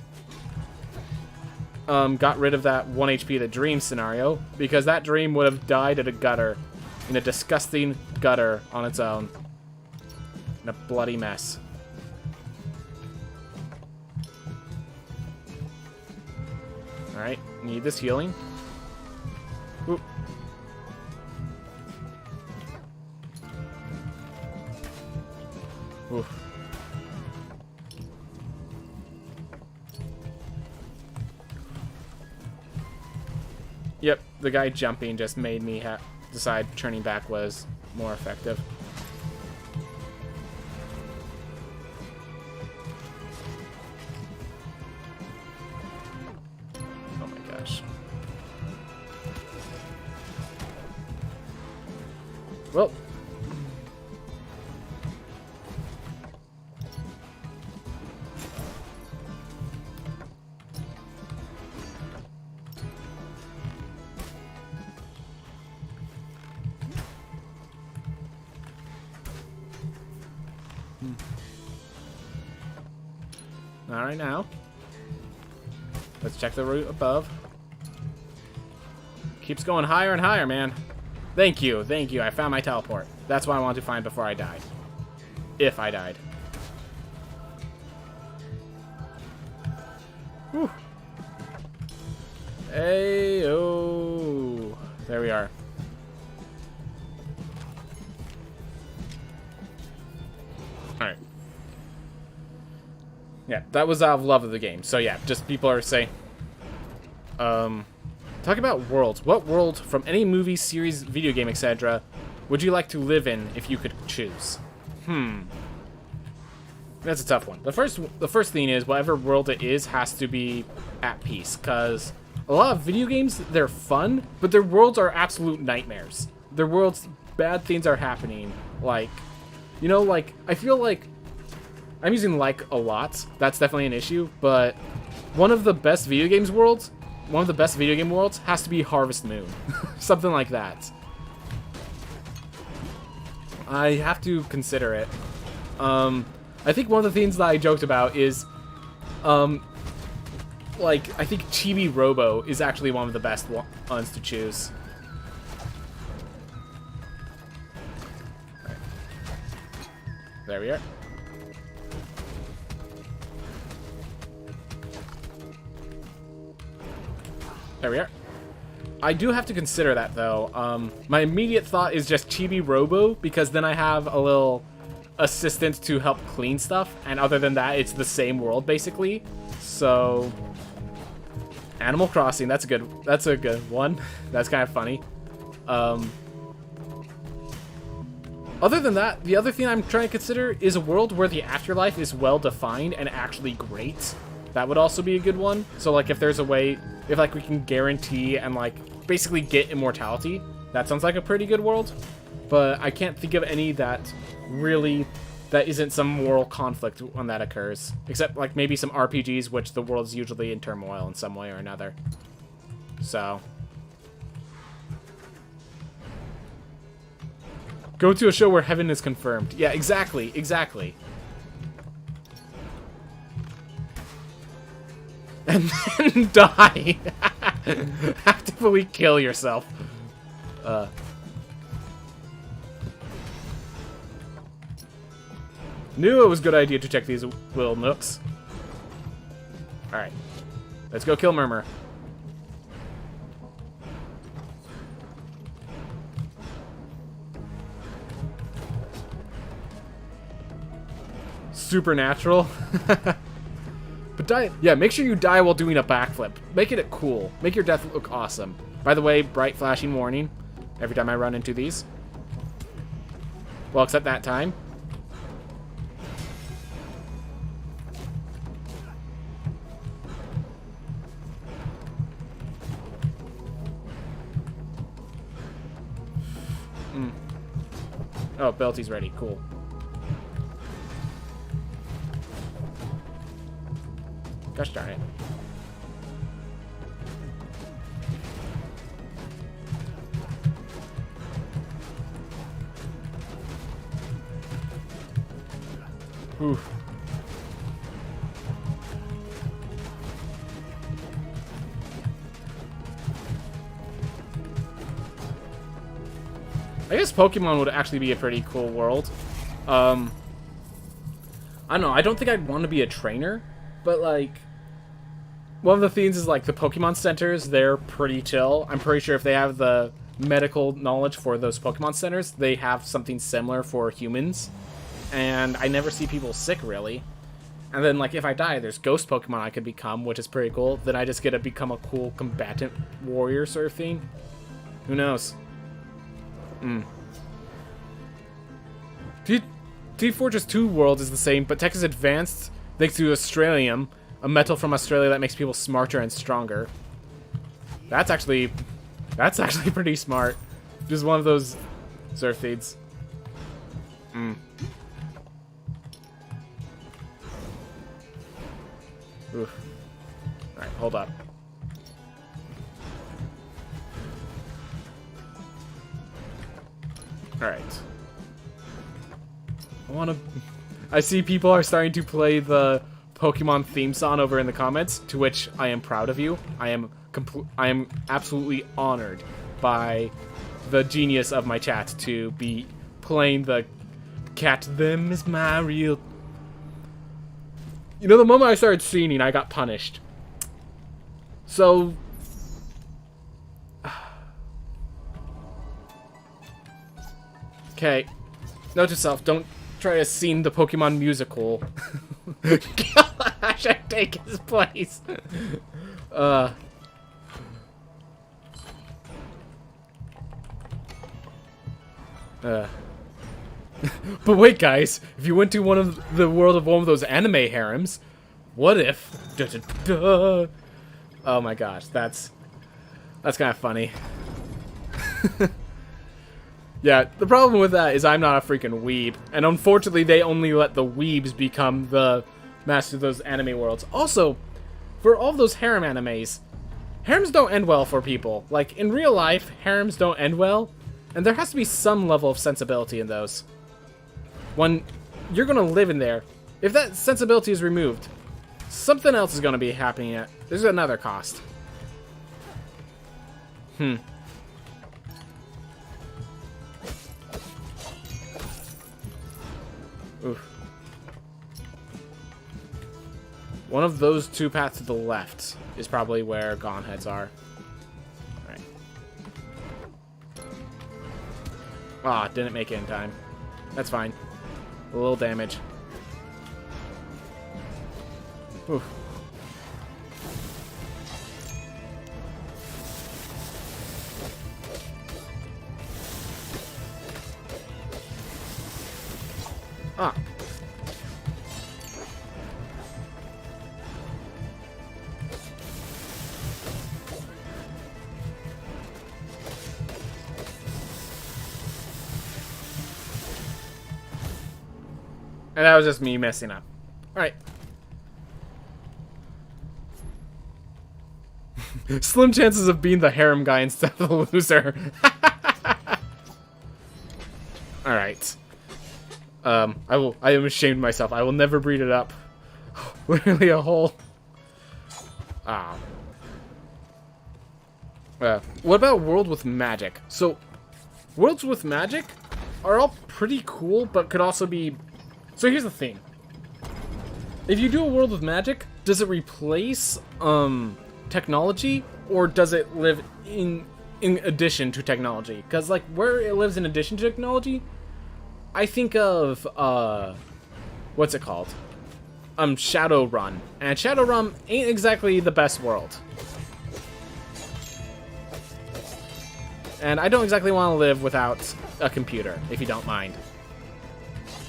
got rid of that 1 HP the dream scenario, because that dream would have died at a gutter, in a disgusting gutter on its own, in a bloody mess. Alright, need this healing. Oop. Oof. Yep, the guy jumping just made me decide turning back was more effective. Oh my gosh. Well. Not right now. Let's check the route above. Keeps going higher and higher, man. Thank you, thank you. I found my teleport. That's what I wanted to find before I died. If I died. Whew. Hey, oh. There we are. Alright. Yeah, that was out of love of the game. So yeah, just people are saying... talk about worlds. What world from any movie, series, video game, etc. would you like to live in if you could choose? That's a tough one. The first thing is, whatever world it is has to be at peace, because a lot of video games, they're fun, but their worlds are absolute nightmares. Their worlds, bad things are happening. Like, you know, like, I feel like I'm using like a lot. That's definitely an issue, but one of the best video game worlds has to be Harvest Moon. Something like that. I have to consider it. I think one of the things that I joked about is, like, I think Chibi Robo is actually one of the best ones to choose. Right. There we are. There we are. I do have to consider that, though. My immediate thought is just Chibi Robo, because then I have a little assistant to help clean stuff, and other than that, it's the same world, basically. So, Animal Crossing, that's a good one. That's kind of funny. Other than that, the other thing I'm trying to consider is a world where the afterlife is well-defined and actually great. That would also be a good one. So, like, if there's a way... If, like, we can guarantee and, like, basically get immortality, that sounds like a pretty good world. But I can't think of any that really... that isn't some moral conflict when that occurs. Except, like, maybe some RPGs, which the world's usually in turmoil in some way or another. So... Go to a show where heaven is confirmed. Yeah, exactly, exactly. And then die. Actively kill yourself. Knew it was a good idea to check these little nooks. Alright. Let's go kill Murmur. Supernatural. But die, yeah, make sure you die while doing a backflip. Make it cool. Make your death look awesome. By the way, bright flashing warning every time I run into these. Well, except that time. Oh, Belty's ready. Cool. Gosh darn it. Oof. I guess Pokemon would actually be a pretty cool world. I don't know. I don't think I'd want to be a trainer, but like... One of the things is, like, the Pokemon centers, they're pretty chill. I'm pretty sure if they have the medical knowledge for those Pokemon centers, they have something similar for humans. And I never see people sick, really. And then, like, if I die, there's ghost Pokemon I could become, which is pretty cool. Then I just get to become a cool combatant warrior sort of thing. Who knows? Team Fortress 2 world is the same, but tech is advanced thanks to Australium, a metal from Australia that makes people smarter and stronger. That's actually pretty smart. Just one of those surf feeds. Oof. Alright, hold up. Alright. I see people are starting to play the Pokemon theme song over in the comments, to which I am proud of you. I am absolutely honored by the genius of my chat to be playing the "Cat Them is my real." You know, the moment I started singing, I got punished. So, okay, note to self: don't try to sing the Pokemon musical. I should take his place. But wait, guys, if you went to one of the world of one of those anime harems, what if? Oh my gosh, that's kind of funny. Yeah, the problem with that is I'm not a freaking weeb, and unfortunately they only let the weebs become the master of those anime worlds. Also, for all of those harem animes, harems don't end well for people. Like, in real life, harems don't end well, and there has to be some level of sensibility in those. When you're gonna live in there, if that sensibility is removed, something else is gonna be happening. There's another cost. Oof. One of those two paths to the left is probably where Gone Heads are. Alright. Ah, didn't make it in time. That's fine. A little damage. Oof. Ah. And that was just me messing up. Alright. Slim chances of being the harem guy instead of the loser. Alright. I am ashamed of myself. I will never breed it up. Literally a hole. Ah. What about World with Magic? So, Worlds with Magic are all pretty cool, but could also be... So here's the thing. If you do a World with Magic, does it replace, technology? Or does it live in addition to technology? Because, like, where it lives in addition to technology... I think of, what's it called? Shadowrun. And Shadowrun ain't exactly the best world. And I don't exactly want to live without a computer, if you don't mind.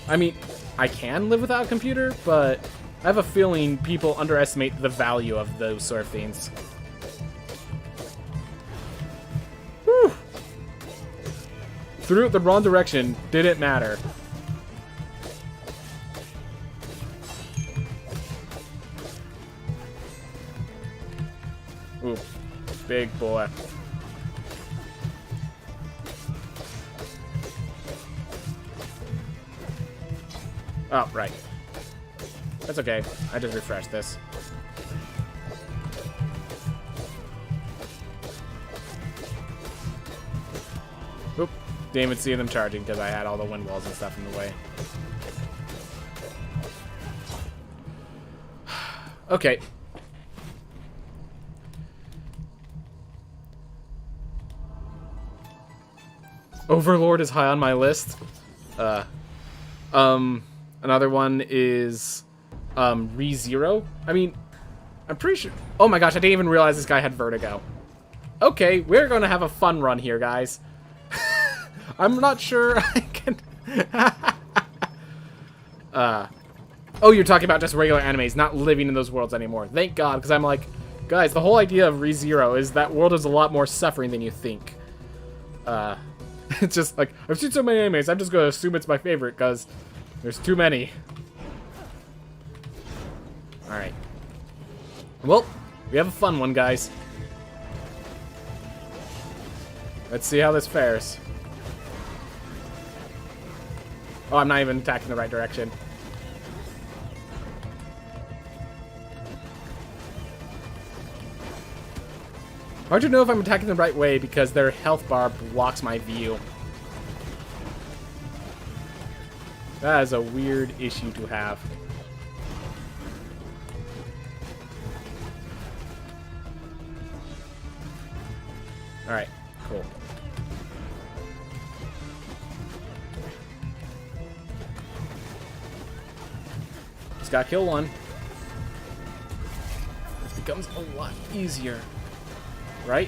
I mean, I can live without a computer, but I have a feeling people underestimate the value of those sort of things. Whew. Threw it the wrong direction, didn't matter. Ooh, big boy. Oh, right. That's okay. I just refreshed this. Oop. Didn't even see them charging because I had all the wind walls and stuff in the way. Okay. Overlord is high on my list. Another one is ReZero. I mean, I'm pretty sure... Oh my gosh, I didn't even realize this guy had vertigo. Okay, we're gonna have a fun run here, guys. I'm not sure I can... Oh, you're talking about just regular animes, not living in those worlds anymore. Thank God, because I'm like, guys, the whole idea of ReZero is that world is a lot more suffering than you think. It's just like, I've seen so many animes, I'm just gonna assume it's my favorite, because there's too many. Alright. Well, we have a fun one, guys. Let's see how this fares. Oh, I'm not even attacking the right direction. Hard to know if I'm attacking the right way because their health bar blocks my view. That is a weird issue to have. Alright, cool. Just gotta kill one. This becomes a lot easier. Right?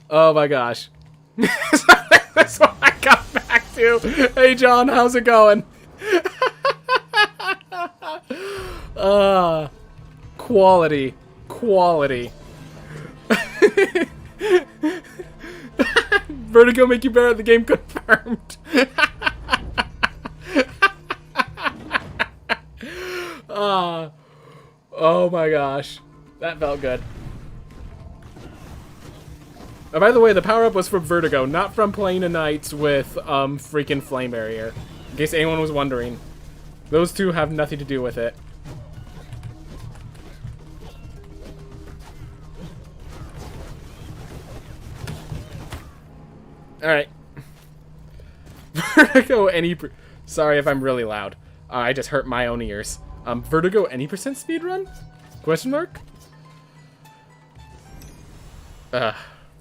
Oh my gosh. That's what I got back to. Hey John, how's it going? Quality. Quality. Vertigo make you better at the game confirmed. Oh my gosh. That felt good. Oh, by the way, the power-up was from Vertigo, not from playing a knight with freaking Flame Barrier. In case anyone was wondering. Those two have nothing to do with it. Alright. Vertigo any... Sorry if I'm really loud. I just hurt my own ears. Vertigo any % speedrun? Question mark?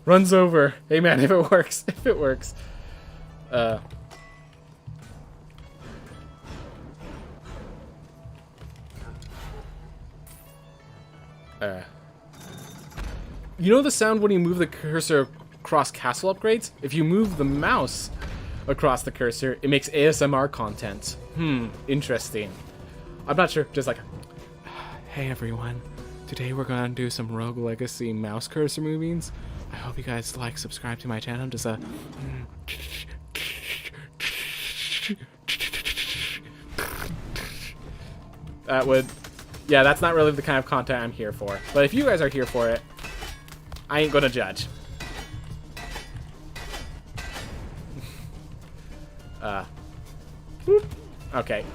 Runs over. Hey man, if it works. If it works. You know the sound when you move the cursor across castle upgrades? If you move the mouse across the cursor, it makes ASMR content. Interesting. I'm not sure, just like... Hey everyone, today we're gonna do some Rogue Legacy mouse cursor movings. I hope you guys like, subscribe to my channel, just That would... Yeah, that's not really the kind of content I'm here for. But if you guys are here for it, I ain't gonna judge. Whoop. Okay.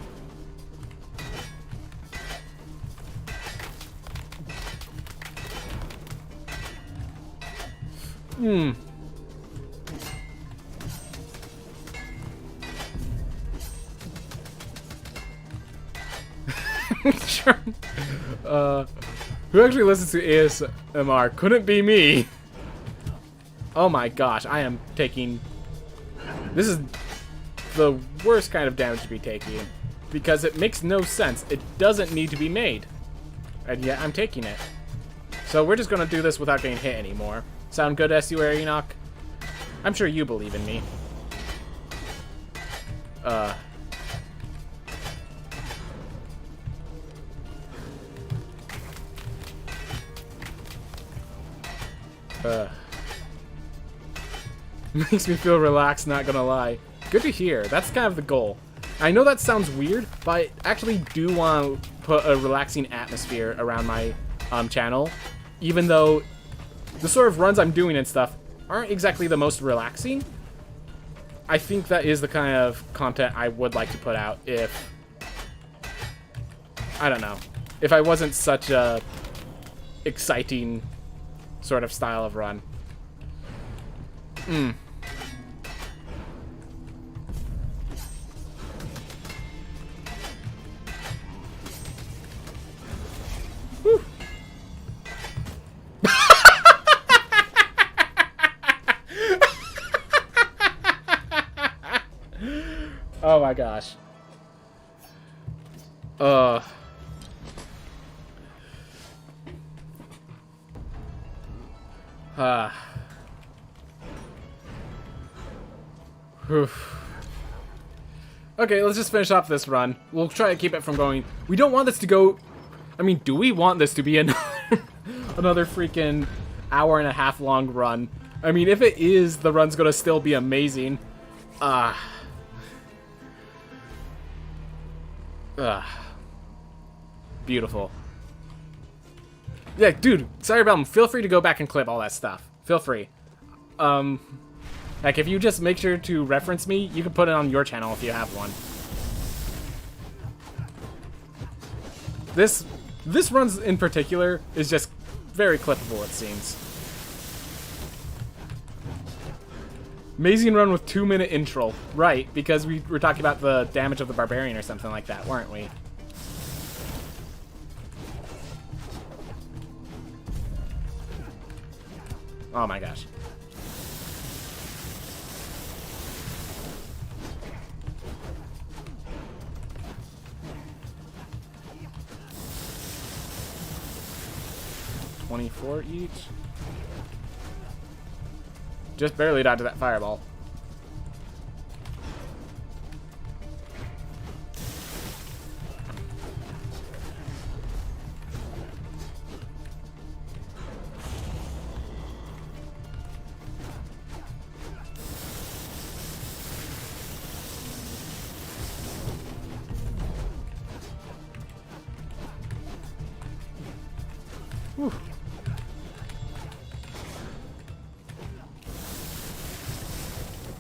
Sure. Who actually listens to ASMR? Couldn't be me. Oh my gosh, I am taking... This is the worst kind of damage to be taking. Because it makes no sense. It doesn't need to be made. And yet I'm taking it. So we're just gonna do this without getting hit anymore. Sound good, SU Enoch? I'm sure you believe in me. Makes me feel relaxed, not gonna lie. Good to hear. That's kind of the goal. I know that sounds weird, but I actually do want to put a relaxing atmosphere around my channel, even though the sort of runs I'm doing and stuff aren't exactly the most relaxing. I think that is the kind of content I would like to put out if... I don't know. If I wasn't such a exciting sort of style of run. Whew. Oh my gosh. Okay, let's just finish off this run. We'll try to keep it from going. We don't want this to go... I mean, do we want this to be another, another freaking hour-and-a-half long run? I mean, if it is, the run's gonna still be amazing. Beautiful. Yeah, dude, sorry about them. Feel free to go back and clip all that stuff. Feel free. Like, if you just make sure to reference me, you can put it on your channel if you have one. This runs in particular is just very clippable, it seems. Amazing run with 2-minute intro. Right, because we were talking about the damage of the barbarian or something like that, weren't we? Oh my gosh. $24 each. Just barely dodged that fireball. Whew.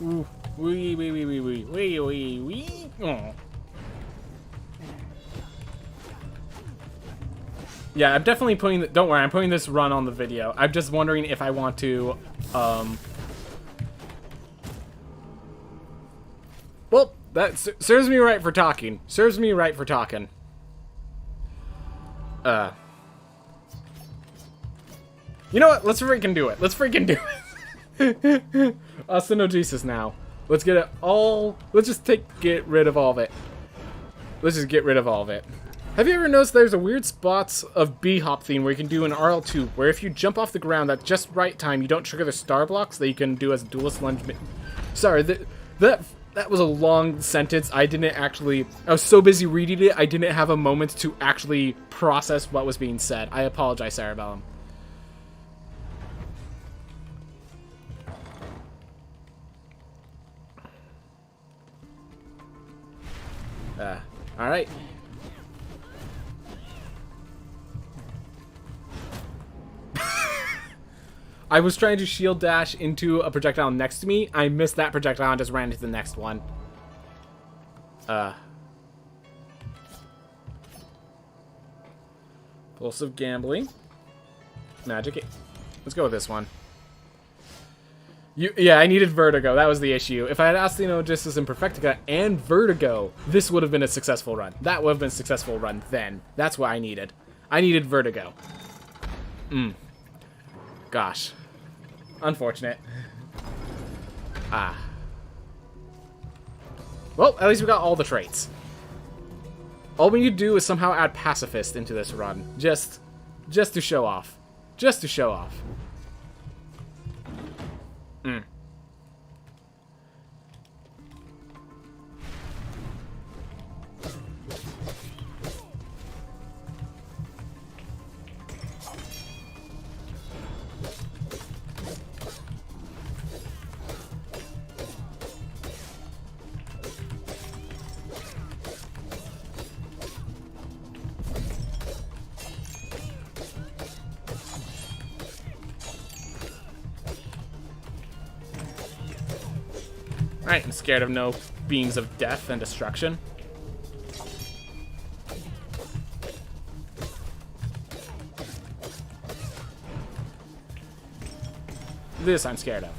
Ooh, wee wee wee wee wee wee wee wee. Oh. Yeah, I'm definitely putting. Don't worry, I'm putting this run on the video. I'm just wondering if I want to. Well, that serves me right for talking. Serves me right for talking. You know what? Let's freaking do it. Let's freaking do it. Ostenogesis now. Let's get it all. Let's just get rid of all of it. Let's just get rid of all of it. Have you ever noticed there's a weird spots of B-hop theme where you can do an RL2, where if you jump off the ground at just right time, you don't trigger the star blocks that you can do as a duelist lunge. Sorry, that was a long sentence. I was so busy reading it, I didn't have a moment to actually process what was being said. I apologize, Cerebellum. Alright. I was trying to shield dash into a projectile next to me. I missed that projectile and just ran into the next one. Pulse of Gambling. Magic. Let's go with this one. Yeah, I needed Vertigo. That was the issue. If I had Ostenogesis and Perfectica and Vertigo, this would have been a successful run. That would have been a successful run then. That's what I needed. I needed Vertigo. Gosh. Unfortunate. Well, at least we got all the traits. All we need to do is somehow add Pacifist into this run. Just to show off. Just to show off. Alright, I'm scared of no beams of death and destruction. This I'm scared of.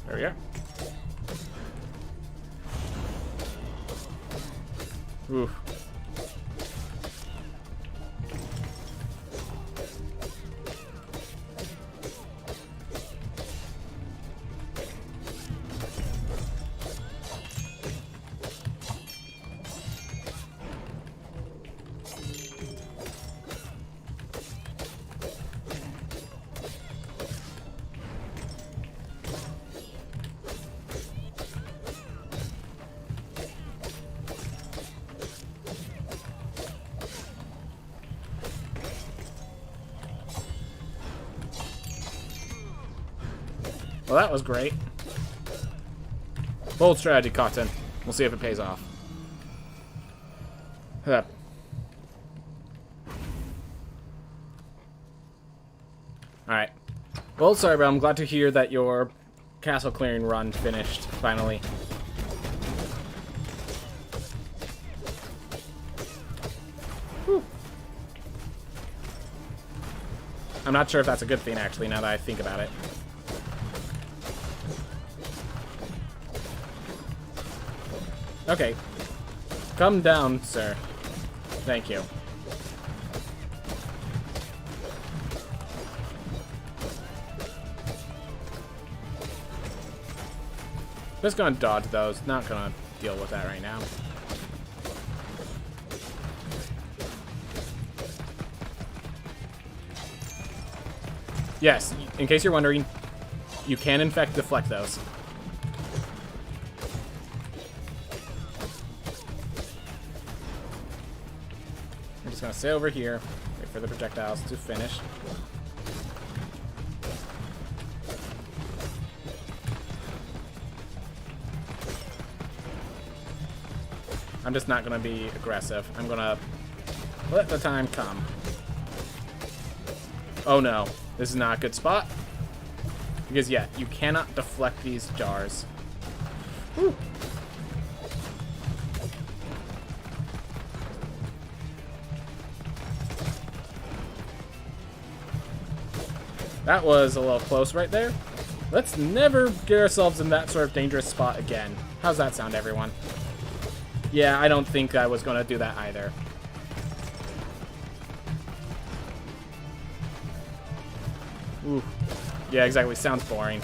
There we go. Oof. Well, that was great. Bold strategy, Cotton. We'll see if it pays off. Alright. Well, sorry, but I'm glad to hear that your castle clearing run finished, finally. Whew. I'm not sure if that's a good thing, actually, now that I think about it. Okay. Come down, sir. Thank you. Just gonna dodge those. Not gonna deal with that right now. Yes, in case you're wondering, you can in fact deflect those. I'm just gonna stay over here, wait for the projectiles to finish. I'm just not gonna be aggressive. I'm gonna let the time come. Oh no, this is not a good spot. Because yeah, you cannot deflect these jars. Whew. That was a little close right there. Let's never get ourselves in that sort of dangerous spot again. How's that sound, everyone? Yeah, I don't think I was going to do that either. Ooh. Yeah, exactly. Sounds boring.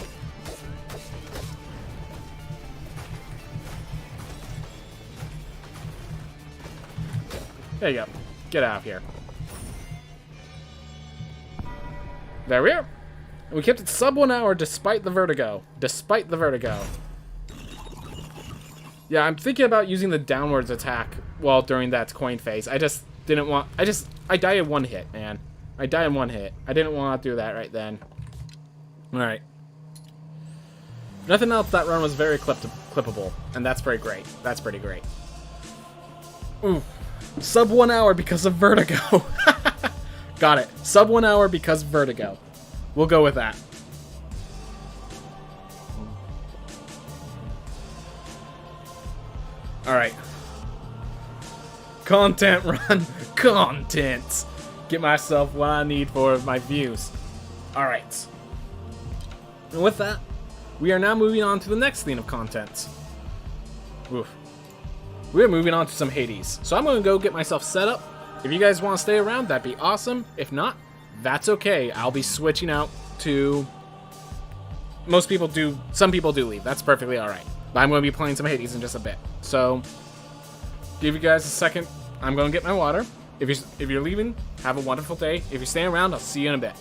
There you go. Get out of here. There we are. We kept it sub 1 hour despite the vertigo. Despite the vertigo. Yeah, I'm thinking about using the downwards attack while during that coin phase. I just didn't want... I die in one hit, man. I die in one hit. I didn't want to do that right then. Alright. Nothing else, that run was very clippable. And that's pretty great. That's pretty great. Ooh. Sub 1 hour because of vertigo. Got it. Sub 1 hour because of vertigo. We'll go with that. Alright. Content run. Content. Get myself what I need for my views. Alright. And with that, we are now moving on to the next theme of content. Oof. We're moving on to some Hades. So I'm going to go get myself set up. If you guys want to stay around, that'd be awesome. If not, that's okay. I'll be switching out to... Most people do... Some people do leave. That's perfectly alright. But I'm going to be playing some Hades in just a bit. So, give you guys a second. I'm going to get my water. If you're leaving, have a wonderful day. If you're staying around, I'll see you in a bit.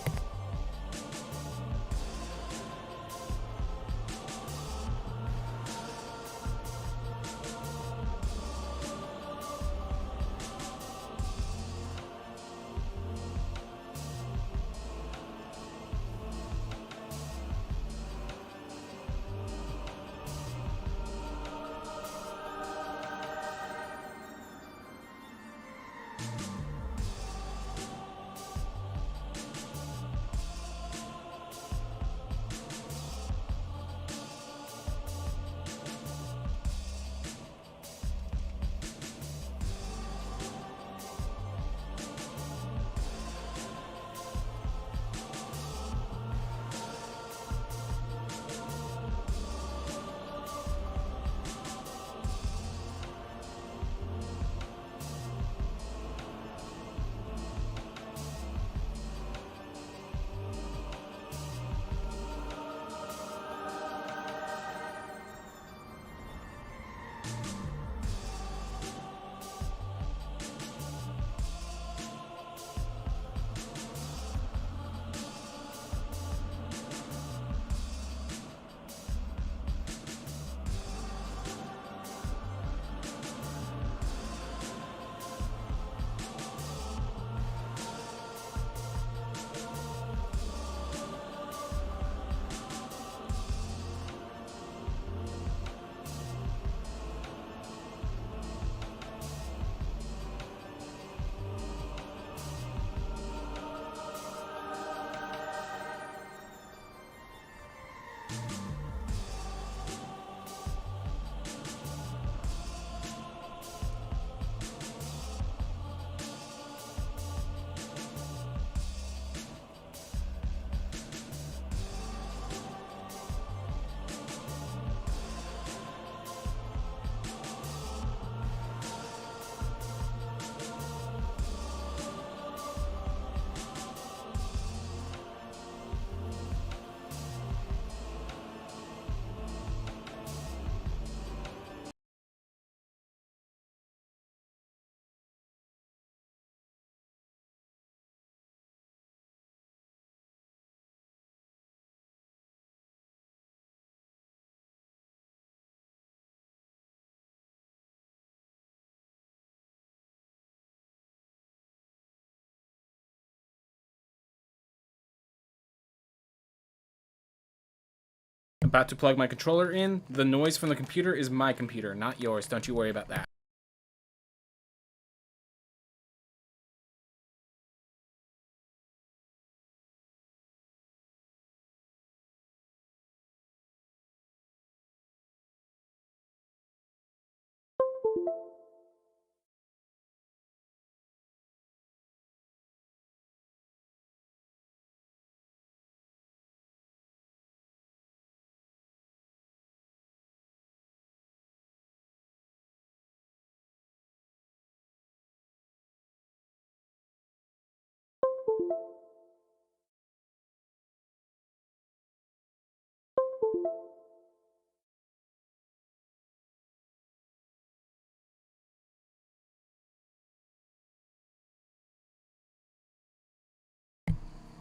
about to plug my controller in. The noise from the computer is my computer, not yours. Don't you worry about that.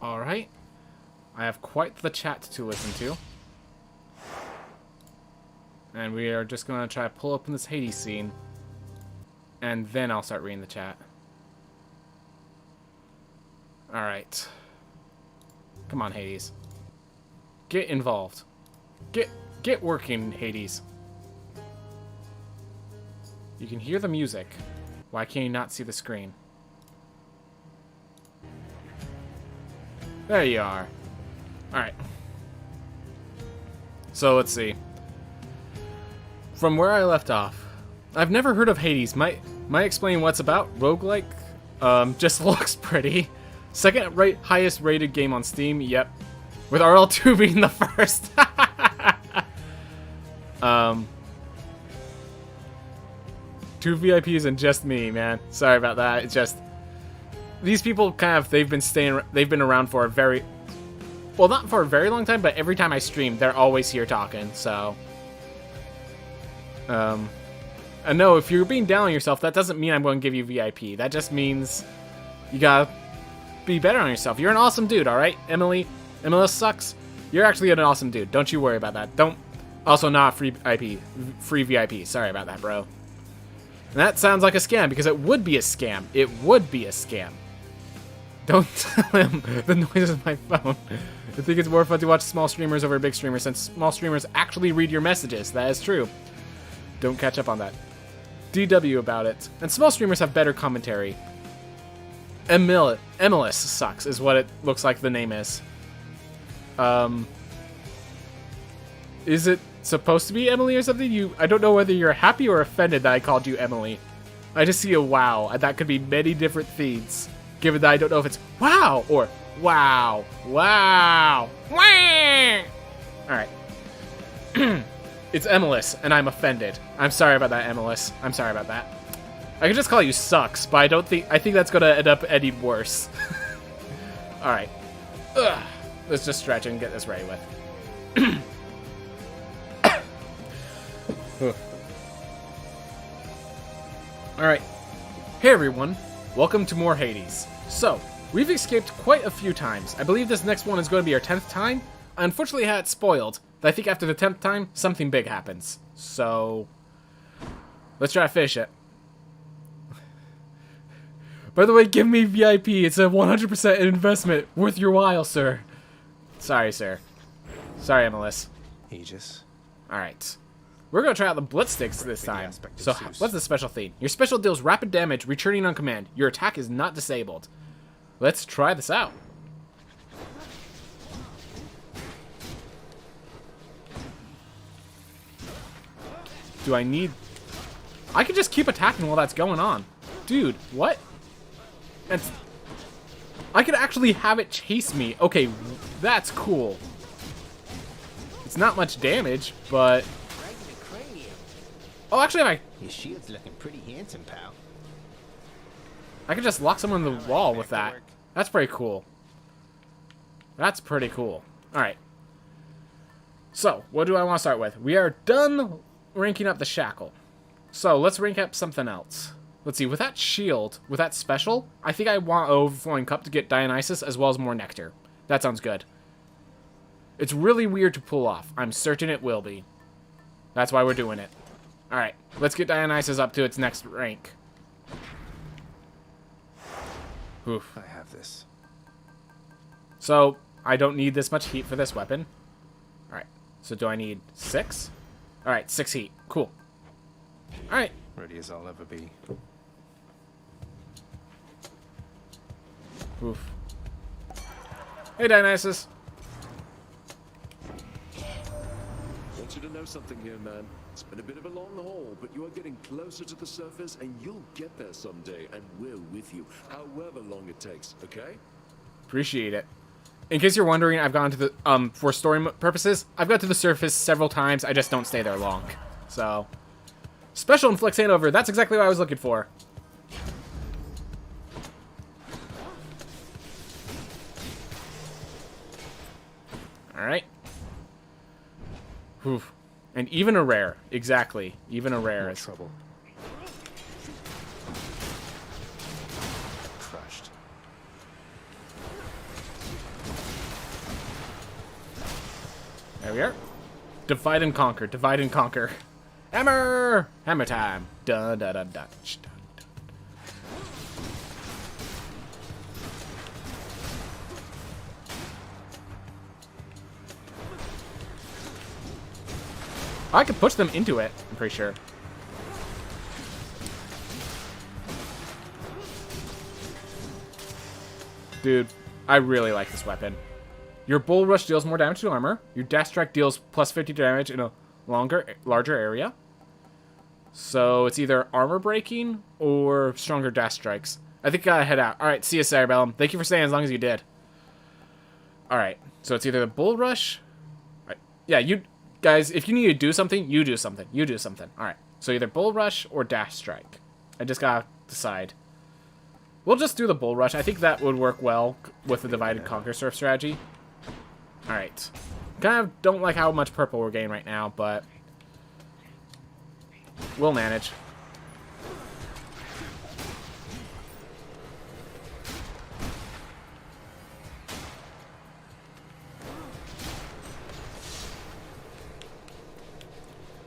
Alright. I have quite the chat to listen to. And we are just going to try to pull open this Hades scene. And then I'll start reading the chat. Alright. Come on, Hades. Get involved. Get working, Hades. You can hear the music. Why can't you not see the screen? There you are. Alright. So, let's see. From where I left off, I've never heard of Hades. Might explain what's about. Roguelike? Just looks pretty. Second highest rated game on Steam, yep. With RL2 being the first. Two VIPs and just me, man. Sorry about that. It's just... These people they've been around for a very... Well, not for a very long time, but every time I stream, they're always here talking, so... And no, if you're being down on yourself, that doesn't mean I'm going to give you VIP. That just means you gotta be better on yourself. You're an awesome dude, alright? Emily sucks. You're actually an awesome dude. Don't you worry about that. Don't... Also, not free VIP. Free VIP. Sorry about that, bro. And that sounds like a scam, because it would be a scam. It would be a scam. Don't tell him the noise of my phone. I think it's more fun to watch small streamers over big streamers, since small streamers actually read your messages. That is true. Don't catch up on that. DW about it. And small streamers have better commentary. Emilis sucks, is what it looks like the name is. Is it supposed to be Emily or something? I don't know whether you're happy or offended that I called you Emily. I just see a wow, and that could be many different themes. Given that I don't know if it's wow or wow, wow, wow. Alright. It's Emilis, and I'm offended. I'm sorry about that, Emilis. I'm sorry about that. I could just call you Sucks, but I think that's gonna end up ending worse. Alright. Let's just stretch and get this ready with. Alright. Hey everyone. Welcome to more Hades. So, we've escaped quite a few times. I believe this next one is going to be our 10th time. I unfortunately had it spoiled. But I think after the 10th time, something big happens. So, let's try to finish it. By the way, give me VIP. It's a 100% investment. Worth your while, sir. Sorry, sir. Sorry, Emilis. Aegis. Alright. We're going to try out the Blitz Sticks this time. So, what's the special thing? Your special deals rapid damage, returning on command. Your attack is not disabled. Let's try this out. Do I need... I could just keep attacking while that's going on. Dude, what? I could actually have it chase me. Okay, that's cool. It's not much damage, but... Oh, actually, Your shield's looking pretty handsome, pal. I could just lock someone in the wall with that. That's pretty cool. That's pretty cool. Alright. So, what do I want to start with? We are done ranking up the Shackle. So, let's rank up something else. Let's see, with that shield, with that special, I think I want Overflowing Cup to get Dionysus as well as more Nectar. That sounds good. It's really weird to pull off. I'm certain it will be. That's why we're doing it. Alright, let's get Dionysus up to its next rank. Oof. I have this. So, I don't need this much heat for this weapon. Alright. So do I need 6? Alright, 6 heat. Cool. Alright. Ready as I'll ever be. Oof. Hey, Dionysus. I want you to know something here, man. It's been a bit of a long haul, but you are getting closer to the surface, and you'll get there someday, and we're with you, however long it takes, okay? Appreciate it. In case you're wondering, I've gone to the, for story purposes, I've got to the surface several times, I just don't stay there long. So, special inflict handover, that's exactly what I was looking for. Alright. Whew. And even a rare, exactly. Even a rare No is trouble. Crushed. There we are. Divide and conquer. Divide and conquer. Hammer! Hammer time. Dun dun dun dun. Dun. I could push them into it, I'm pretty sure. Dude, I really like this weapon. Your Bull Rush deals more damage to armor. Your Dash Strike deals plus 50 damage in a larger area. So it's either armor breaking or stronger Dash Strikes. I think I gotta head out. Alright, see you, Cerebellum. Thank you for staying as long as you did. Alright, so it's either the Bull Rush. Right. Yeah, you guys, if you need to do something, you do something. You do something. Alright, so either Bull Rush or Dash Strike. I just gotta decide. We'll just do the Bull Rush. I think that would work well with the Divide and Conquer Surf strategy. Alright. Kind of don't like how much purple we're getting right now, but we'll manage.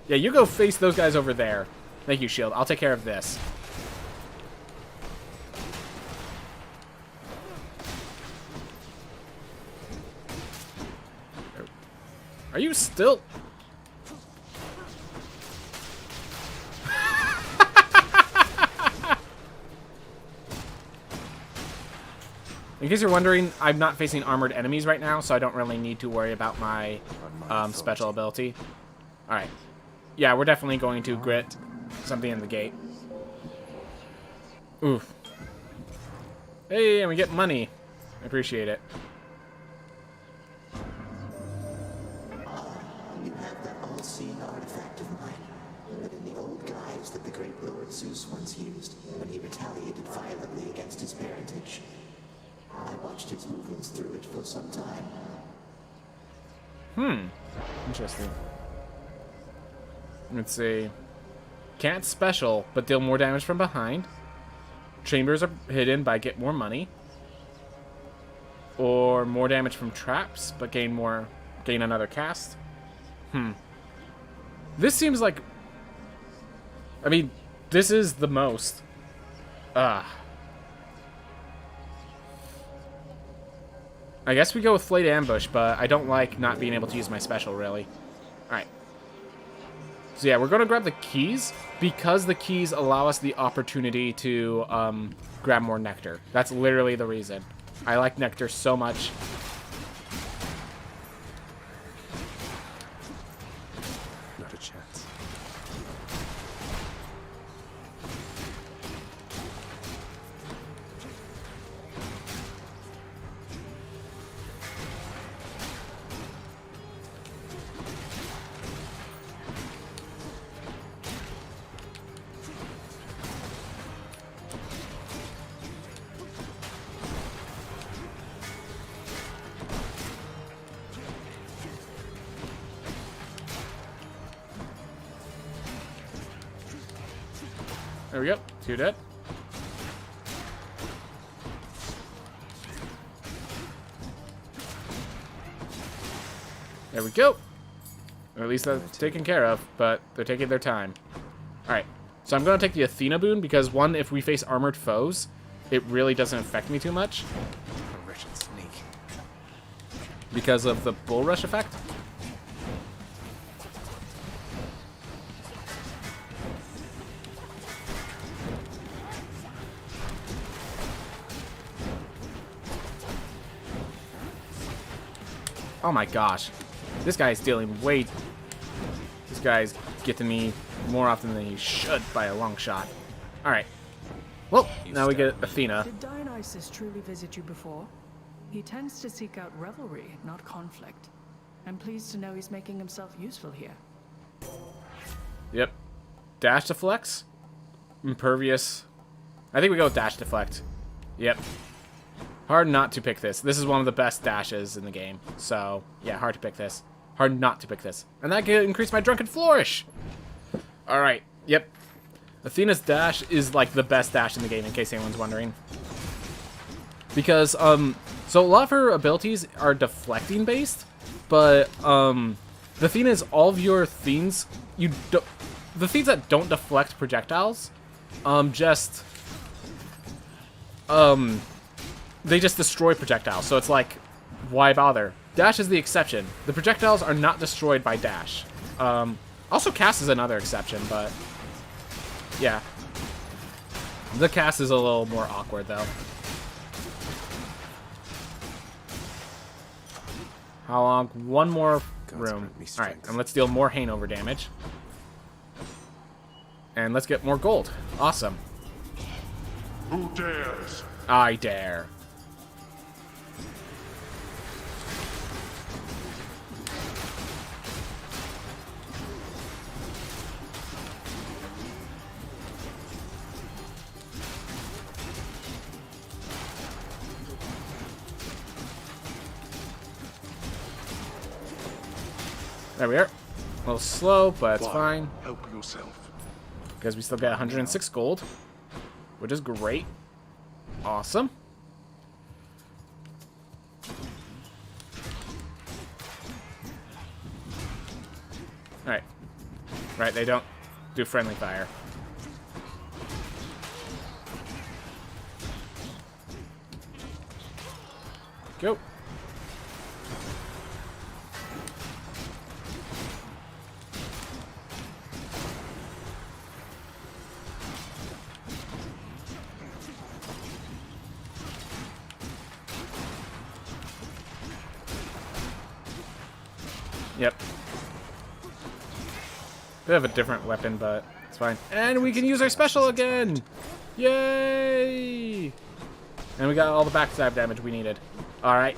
Yeah, you go face those guys over there. Thank you, Shield. I'll take care of this. Are you still... In case you're wondering, I'm not facing armored enemies right now, so I don't really need to worry about my special ability. Alright. Yeah, we're definitely going to grit something in the gate. Oof. Hey, and we get money. I appreciate it. You have that all-seeing artifact of mine, but in the old guise that the great Lord Zeus once used when he retaliated violently against his parentage. I watched his movements through it for some time. Interesting. Let's see. Can't special, but deal more damage from behind. Chambers are hidden, but I get more money. Or more damage from traps, but gain another cast. This seems like... I mean, this is the most. I guess we go with Flayed Ambush, but I don't like not being able to use my special, really. Alright. So yeah, we're going to grab the keys, because the keys allow us the opportunity to grab more nectar. That's literally the reason. I like nectar so much. Not a chance. There we go. 2 dead. There we go. Or at least that's taken care of, but they're taking their time. Alright. So I'm going to take the Athena boon because, one, if we face armored foes, it really doesn't affect me too much. A wretched sneak. Because of the Bull Rush effect. Oh my gosh. This guy is dealing way... This guy's getting me more often than he should by a long shot. Alright. Well, now we get Athena. Did Dionysus truly visit you before? He tends to seek out revelry, not conflict. I'm pleased to know he's making himself useful here. Yep. Dash deflects? Impervious. I think we go with dash deflect. Yep. Hard not to pick this. This is one of the best dashes in the game. So, yeah, hard to pick this. Hard not to pick this. And that could increase my Drunken Flourish! Alright, yep. Athena's dash is, like, the best dash in the game, in case anyone's wondering. Because, so a lot of her abilities are deflecting based, but, the thing is, all of your things, the things that don't deflect projectiles, they just destroy projectiles. So it's like, why bother? Dash is the exception. The projectiles are not destroyed by dash. Also, cast is another exception, but yeah. The cast is a little more awkward, though. How long? One more room. Alright, and let's deal more Hanover damage. And let's get more gold. Awesome. Who dares? I dare. There we are. A little slow, but it's fine. Help yourself. Because we still get 106 gold, which is great. Awesome. Alright. Right, they don't do friendly fire. Go. Yep. Bit of a different weapon, but it's fine. And we can use our special again! Yay! And we got all the backstab damage we needed. Alright.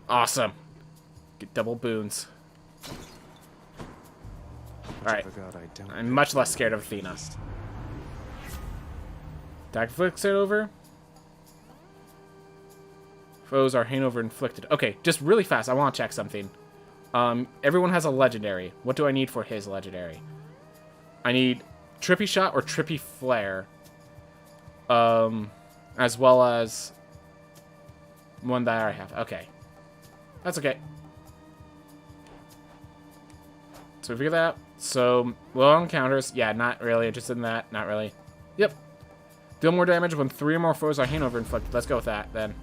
Awesome. Get double boons. Alright. I'm much less scared of Athena. Attack flicks it over. Foes are Hanover inflicted. Okay, just really fast. I want to check something. Everyone has a legendary. What do I need for his legendary? I need Trippy Shot or Trippy Flare. As well as one that I have. Okay. That's okay. So we figure that out. So, long encounters. Yeah, not really interested in that. Not really. Yep. Deal more damage when 3 or more foes are Hanover inflicted. Let's go with that, then.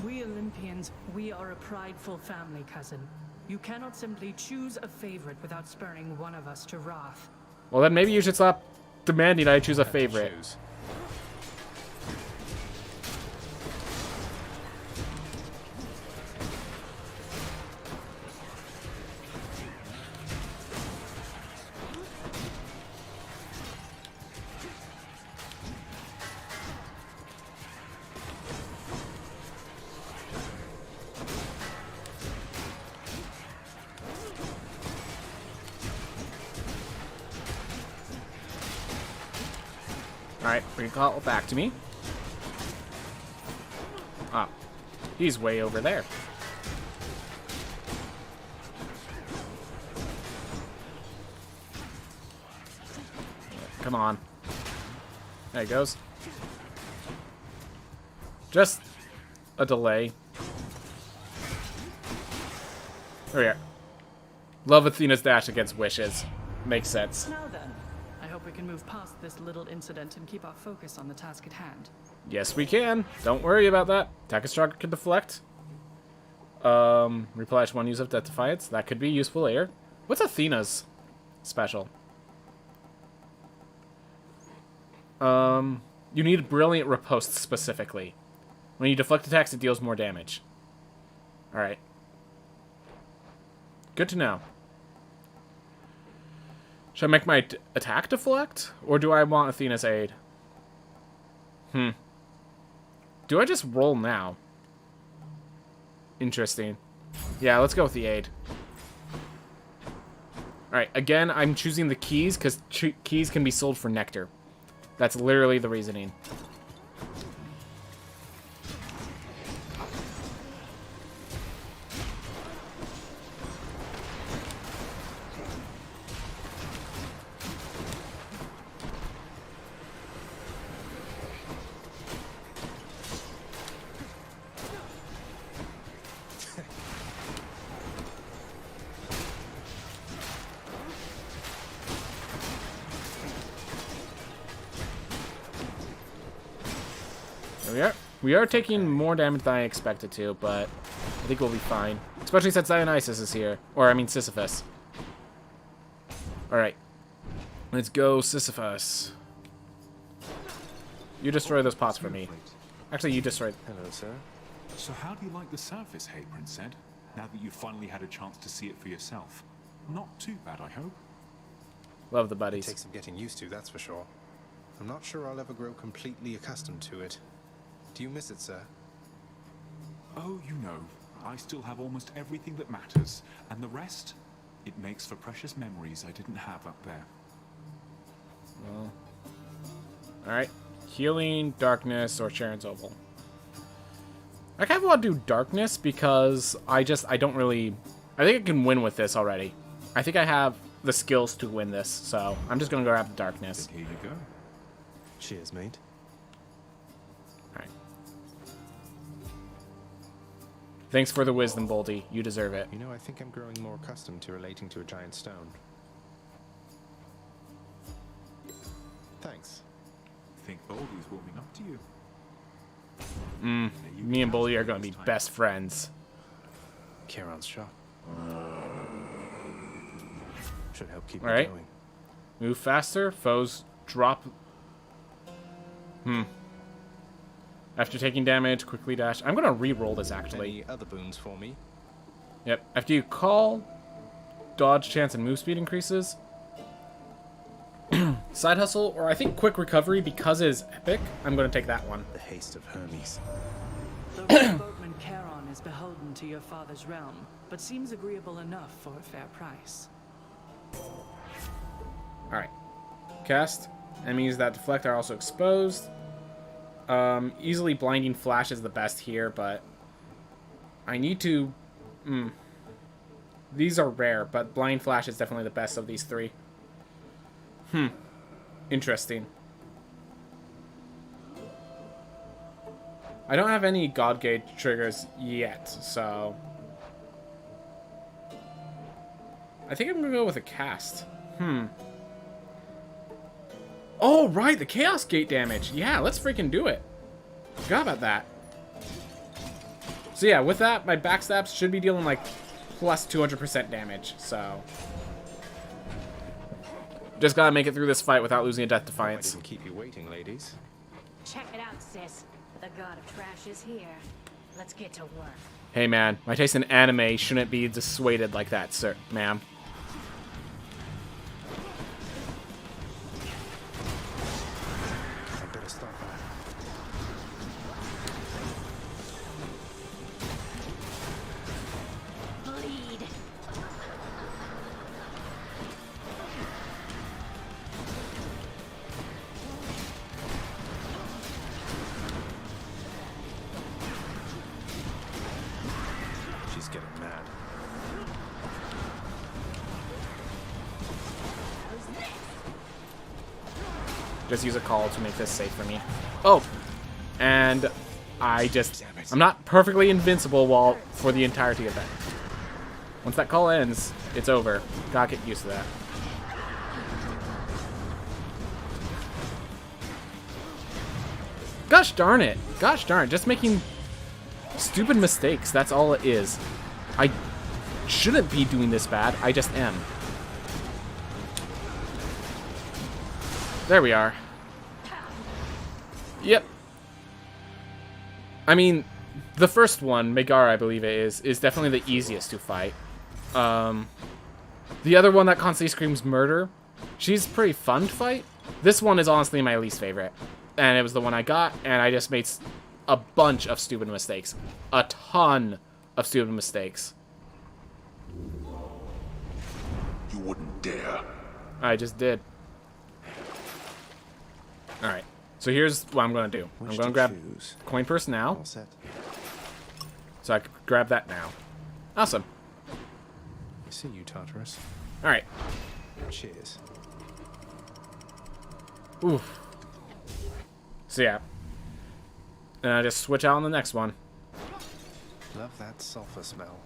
We Olympians, we are a prideful family, cousin. You cannot simply choose a favorite without spurning one of us to wrath. Well, then maybe you should stop demanding I choose a favorite. Alright, recall back to me. Ah, he's way over there. Come on. There he goes. Just a delay. There we are. Love Athena's dash against wishes. Makes sense. Now then, I hope we can move past this little incident and keep our focus on the task at hand. Yes, we can. Don't worry about that. Takastra can deflect. Replenish one use of Death Defiance. That could be useful later. What's Athena's special? You need Brilliant Riposte specifically. When you deflect attacks, it deals more damage. Alright. Good to know. Should I make my attack deflect? Or do I want Athena's aid? Do I just roll now? Interesting. Yeah, let's go with the aid. Alright, again, I'm choosing the keys because keys can be sold for nectar. That's literally the reasoning. We are taking more damage than I expected to, but I think we'll be fine. Especially since Dionysus is here. Or, I mean, Sisyphus. Alright. Let's go, Sisyphus. You destroy those pots for me. Actually, you destroy... Hello, sir. So how do you like the surface, hey, Prince Ed? Now that you've finally had a chance to see it for yourself. Not too bad, I hope. Love the buddies. Takes some getting used to, that's for sure. I'm not sure I'll ever grow completely accustomed to it. Do you miss it, sir? Oh, you know, I still have almost everything that matters, and the rest, it makes for precious memories I didn't have up there. Well, alright. Healing, darkness, or Sharon's Opal. I kind of want to do darkness because I don't really... I think I can win with this already. I think I have the skills to win this, so I'm just going to go grab the darkness. Here you go. Cheers, mate. Alright. Thanks for the wisdom, Boldy. You deserve it. You know, I think I'm growing more accustomed to relating to a giant stone. Thanks. Think Baldy's warming up to you. Me and Boldy are going to be best friends. Kieran's shot. Should help keep Alright. me going. Move faster. Foes drop... After taking damage, quickly dash. I'm going to re-roll this, actually. Any other boons for me? Yep. After you call, dodge chance and move speed increases. Side hustle, or I think quick recovery because it is epic. I'm going to take that one. The haste of Hermes. The Red boatman Charon is beholden to your father's realm, but seems agreeable enough for a fair price. Alright. Cast. Enemies that deflect are also exposed. Easily blinding flash is the best here, but I need to... These are rare, but blind flash is definitely the best of these three. Interesting. I don't have any God Gauge triggers yet, so... I think I'm gonna go with a cast. Oh, right, the Chaos Gate damage. Yeah, let's freaking do it. Forgot about that. So yeah, with that, my backstabs should be dealing like plus 200% damage, so... Just gotta make it through this fight without losing a Death I Defiance. didn't keep you waiting, ladies. Check it out, sis. The god of trash is here. Let's get to work. Hey man, my taste in anime shouldn't be dissuaded like that, sir, ma'am. I better stop that. Bleed. She's getting mad. Just use a call to make this safe for me. Oh! And I'm not perfectly invincible for the entirety of that. Once that call ends, it's over. Gotta get used to that. Gosh darn it! Gosh darn it! Just making stupid mistakes. That's all it is. I shouldn't be doing this bad. I just am. There we are. Yep. I mean, the first one, Megara, I believe it is definitely the easiest to fight. The other one that constantly screams murder, she's pretty fun to fight. This one is honestly my least favorite. And it was the one I got, and I just made a bunch of stupid mistakes. A ton of stupid mistakes. You wouldn't dare. I just did. Alright, so here's what I'm going to do. I'm going to grab coin purse now. All set. So I can grab that now. Awesome. I see you, Tartarus. Alright. Cheers. Oof. So yeah. And I just switch out on the next one. Love that sulfur smell.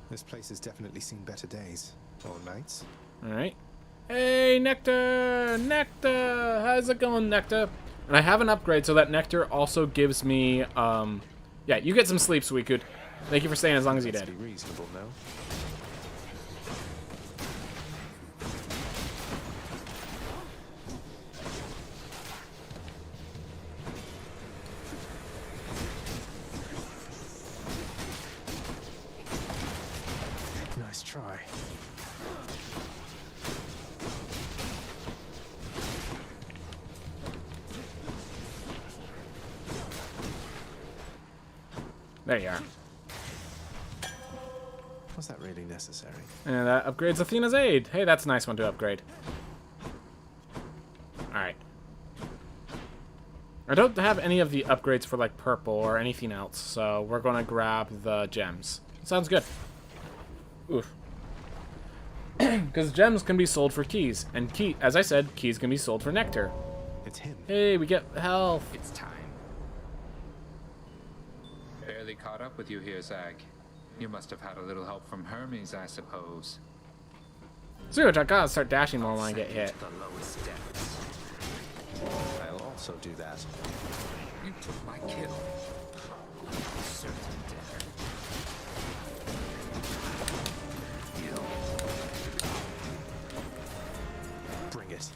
This place has definitely seen better days. Or nights. Alright. Hey, Nectar! Nectar! How's it going, Nectar? And I have an upgrade, so that Nectar also gives me, yeah, you get some sleep, Suicune. Thank you for staying as long as you Let's did. be reasonable, no? Nice try. There you are. Was that really necessary? And that upgrades Athena's aid. Hey, that's a nice one to upgrade. Alright. I don't have any of the upgrades for, like, purple or anything else, so we're gonna grab the gems. Sounds good. Oof. Because gems can be sold for keys, and as I said, keys can be sold for nectar. It's him. Hey, we get health. It's time. Barely caught up with you here, Zag. You must have had a little help from Hermes, I suppose. Seriously, I gotta start dashing more when I get hit. The lowest depths. I'll also do that. You took my kill. Certain death. Bring it.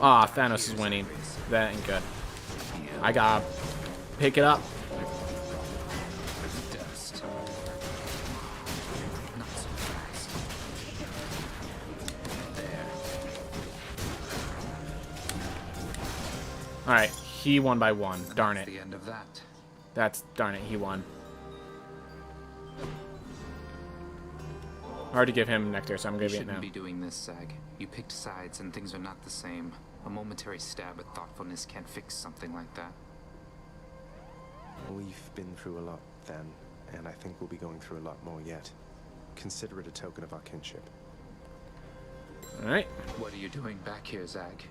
Ah, Thanos is winning. That ain't good. I gotta pick it up. Dust. Not so fast. There. Alright, he won by 1. Darn That's it. the end of that. Darn it, he won. Hard to give him nectar, so I'm You giving it shouldn't now. be doing this, Zag. You picked sides and things are not the same. A momentary stab at thoughtfulness can't fix something like that. We've been through a lot then, and I think we'll be going through a lot more yet. Consider it a token of our kinship. Alright. What are you doing back here, Zag?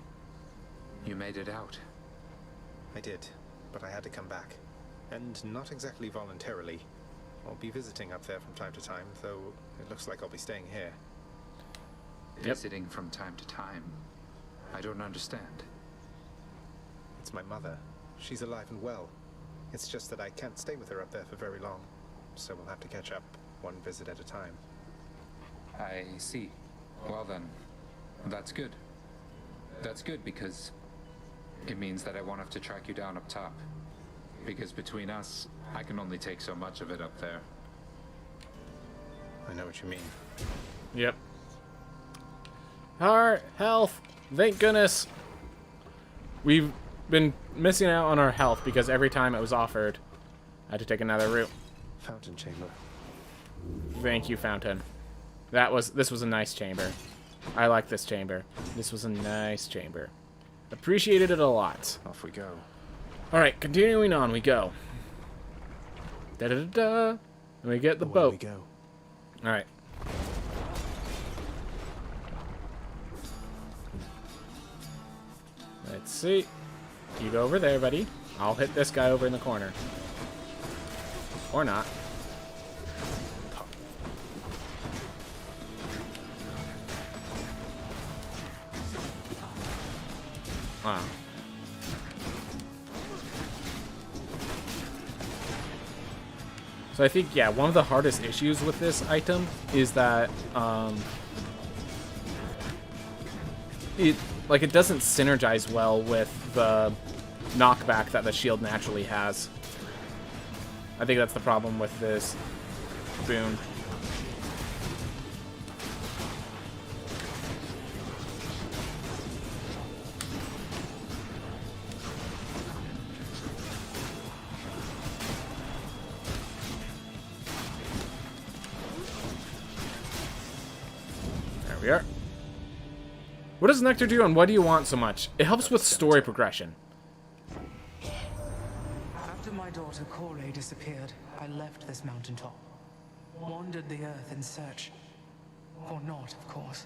You made it out. I did, but I had to come back. And not exactly voluntarily. I'll be visiting up there from time to time, though it looks like I'll be staying here. Yep. Visiting from time to time. I don't understand. It's my mother. She's alive and well. It's just that I can't stay with her up there for very long, so we'll have to catch up one visit at a time. I see. Well then, that's good. That's good because it means that I won't have to track you down up top. Because between us, I can only take so much of it up there. I know what you mean. Yep. Heart, health. Thank goodness. We've been missing out on our health because every time it was offered, I had to take another route. Fountain chamber. Thank you, Fountain. This was a nice chamber. I like this chamber. This was a nice chamber. Appreciated it a lot. Off we go. Alright, continuing on, we go. Da-da-da-da. And we get the Away boat. we go. Alright. Let's see. You go over there, buddy. I'll hit this guy over in the corner. Or not. Wow. So I think, yeah, one of the hardest issues with this item is that it doesn't synergize well with the knockback that the shield naturally has. I think that's the problem with this boon. There we are. What does Nectar do and what do you want so much? It helps with story progression. After my daughter Corey disappeared, I left this mountaintop. Wandered the earth in search. Or not, of course.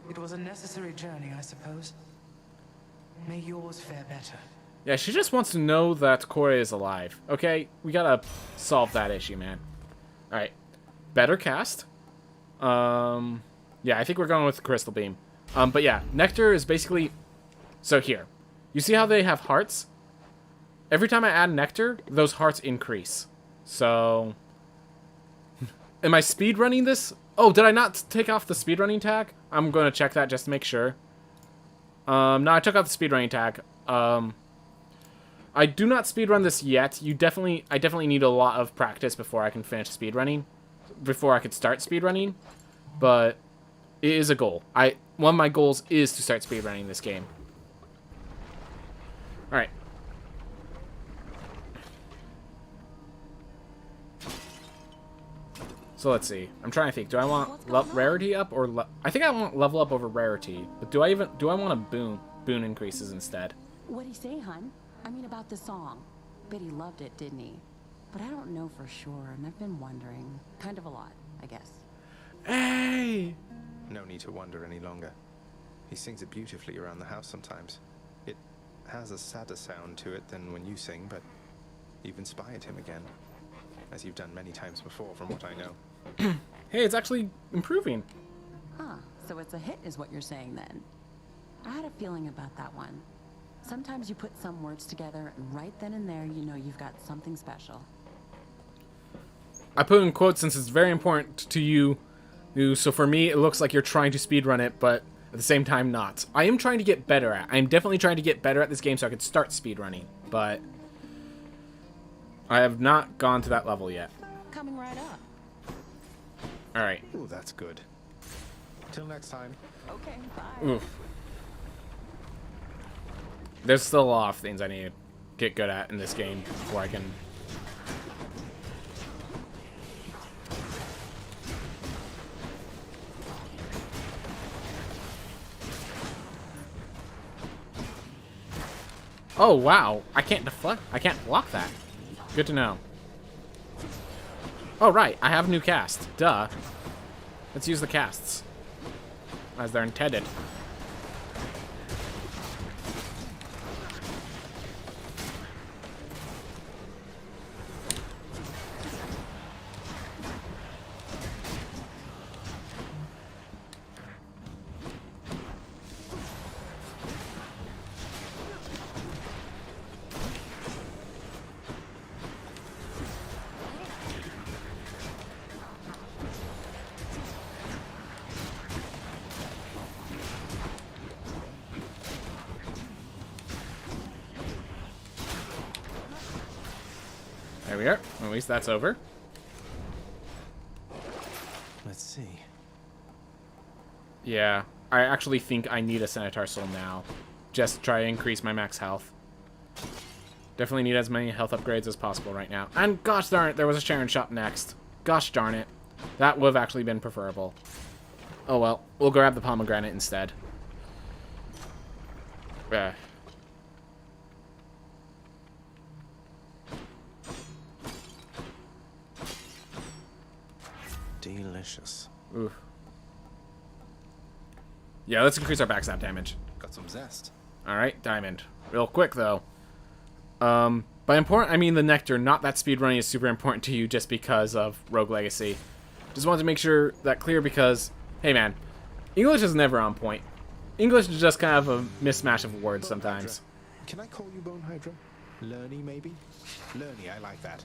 It was a necessary journey, I suppose. May yours fare better. Yeah, she just wants to know that Corey is alive. Okay, we gotta solve that issue, man. Alright. Better cast. Yeah, I think we're going with Crystal Beam. But yeah, Nectar is basically... So here. You see how they have hearts? Every time I add Nectar, those hearts increase. So... Am I speedrunning this? Oh, did I not take off the speedrunning tag? I'm going to check that just to make sure. No, I took off the speedrunning tag. I do not speedrun this yet. I definitely need a lot of practice before I can finish speedrunning. Before I could start speedrunning. But it is a goal. One of my goals is to start speedrunning this game. Alright. So let's see. I'm trying to think. Do I want rarity up or I think I want level up over rarity. But do I want a boon increases instead? What'd he say, hun? I mean about the song. Bet he loved it, didn't he? But I don't know for sure, and I've been wondering. Kind of a lot, I guess. Hey! No need to wonder any longer. He sings it beautifully around the house sometimes. It has a sadder sound to it than when you sing, but you've inspired him again. As you've done many times before, from what I know. Hey, it's actually improving. Huh, so it's a hit is what you're saying then. I had a feeling about that one. Sometimes you put some words together, and right then and there, you know you've got something special. I put in quotes since it's very important to you. So for me, it looks like you're trying to speedrun it, but at the same time, not. I am trying to get better at. I'm definitely trying to get better at this game so I can start speedrunning, but I have not gone to that level yet. Coming right up. All right. Oh, that's good. Till next time. Okay, bye. Oof. There's still a lot of things I need to get good at in this game before I can... Oh, wow. I can't deflect. I can't block that. Good to know. Oh, right. I have a new cast. Duh. Let's use the casts as they're intended. There we are. At least that's over. Let's see. Yeah, I actually think I need a Centaur Soul now. Just to try to increase my max health. Definitely need as many health upgrades as possible right now. And gosh darn it, there was a Sharon shop next. Gosh darn it. That would have actually been preferable. Oh well, we'll grab the pomegranate instead. Delicious. Oof. Yeah, let's increase our backstab damage. Got some zest. Alright, diamond. Real quick, though. By important, I mean the nectar, not that speedrunning is super important to you just because of Rogue Legacy. Just wanted to make sure that clear because, hey man, English is never on point. English is just kind of a mismatch of words sometimes. Can I call you Bone Hydra? Lerny, maybe? Lerny, I like that.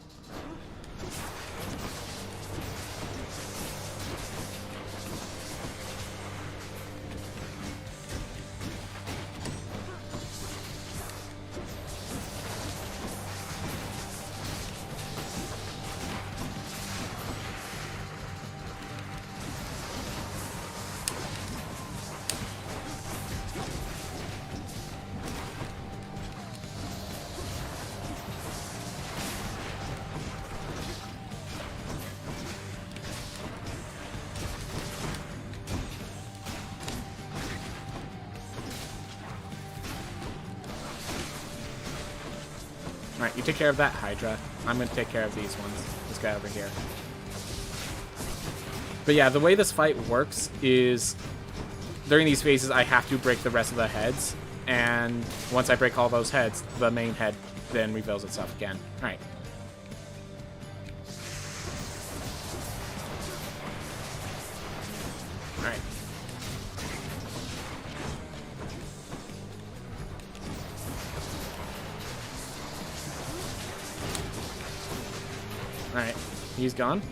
Alright, you take care of that Hydra. I'm gonna take care of these ones. This guy over here. But yeah, the way this fight works is during these phases I have to break the rest of the heads, and once I break all those heads, the main head then reveals itself again. Alright. Alright. Alright, he's gone.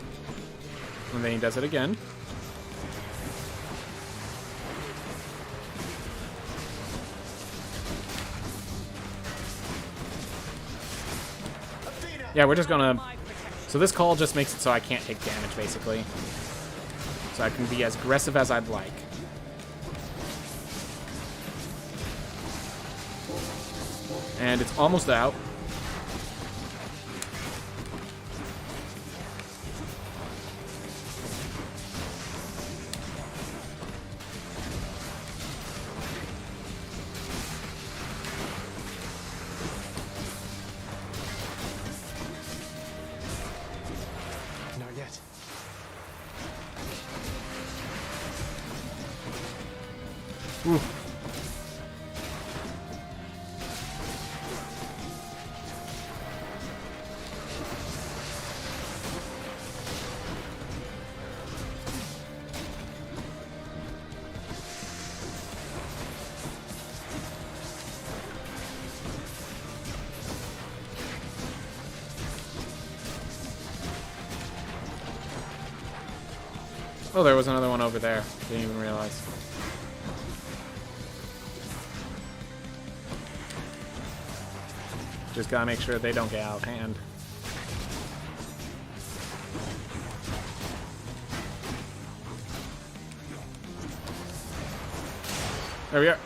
And then he does it again. Yeah, we're just gonna... So this call just makes it so I can't take damage, basically. So I can be as aggressive as I'd like. And it's almost out. Not yet. Ooh. Oh, there was another one over there. Didn't even realize. Just gotta make sure they don't get out of hand. There we are.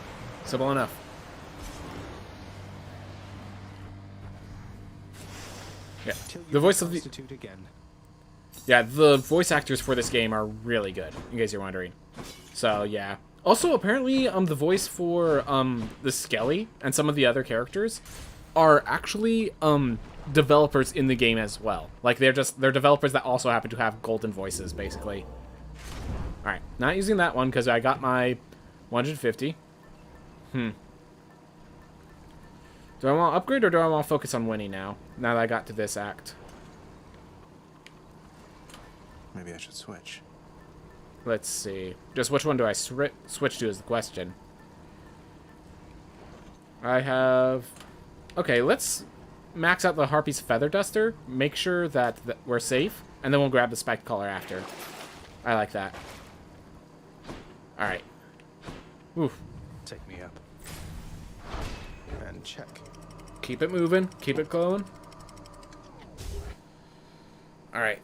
Simple enough. Yeah. The voice of the... again. Yeah, the voice actors for this game are really good, in case you're wondering. So, yeah. Also, apparently, the voice for, the Skelly and some of the other characters are actually, developers in the game as well. Like, they're developers that also happen to have golden voices, basically. Alright, not using that one, because I got my 150. Do I want to upgrade, or do I want to focus on winning now that I got to this act? Maybe I should switch. Let's see. Just which one do I switch to is the question. I have... Okay, let's max out the Harpy's Feather Duster. Make sure that we're safe. And then we'll grab the Spiked Collar after. I like that. Alright. Oof. Take me up. And check. Keep it moving. Keep it going. Alright.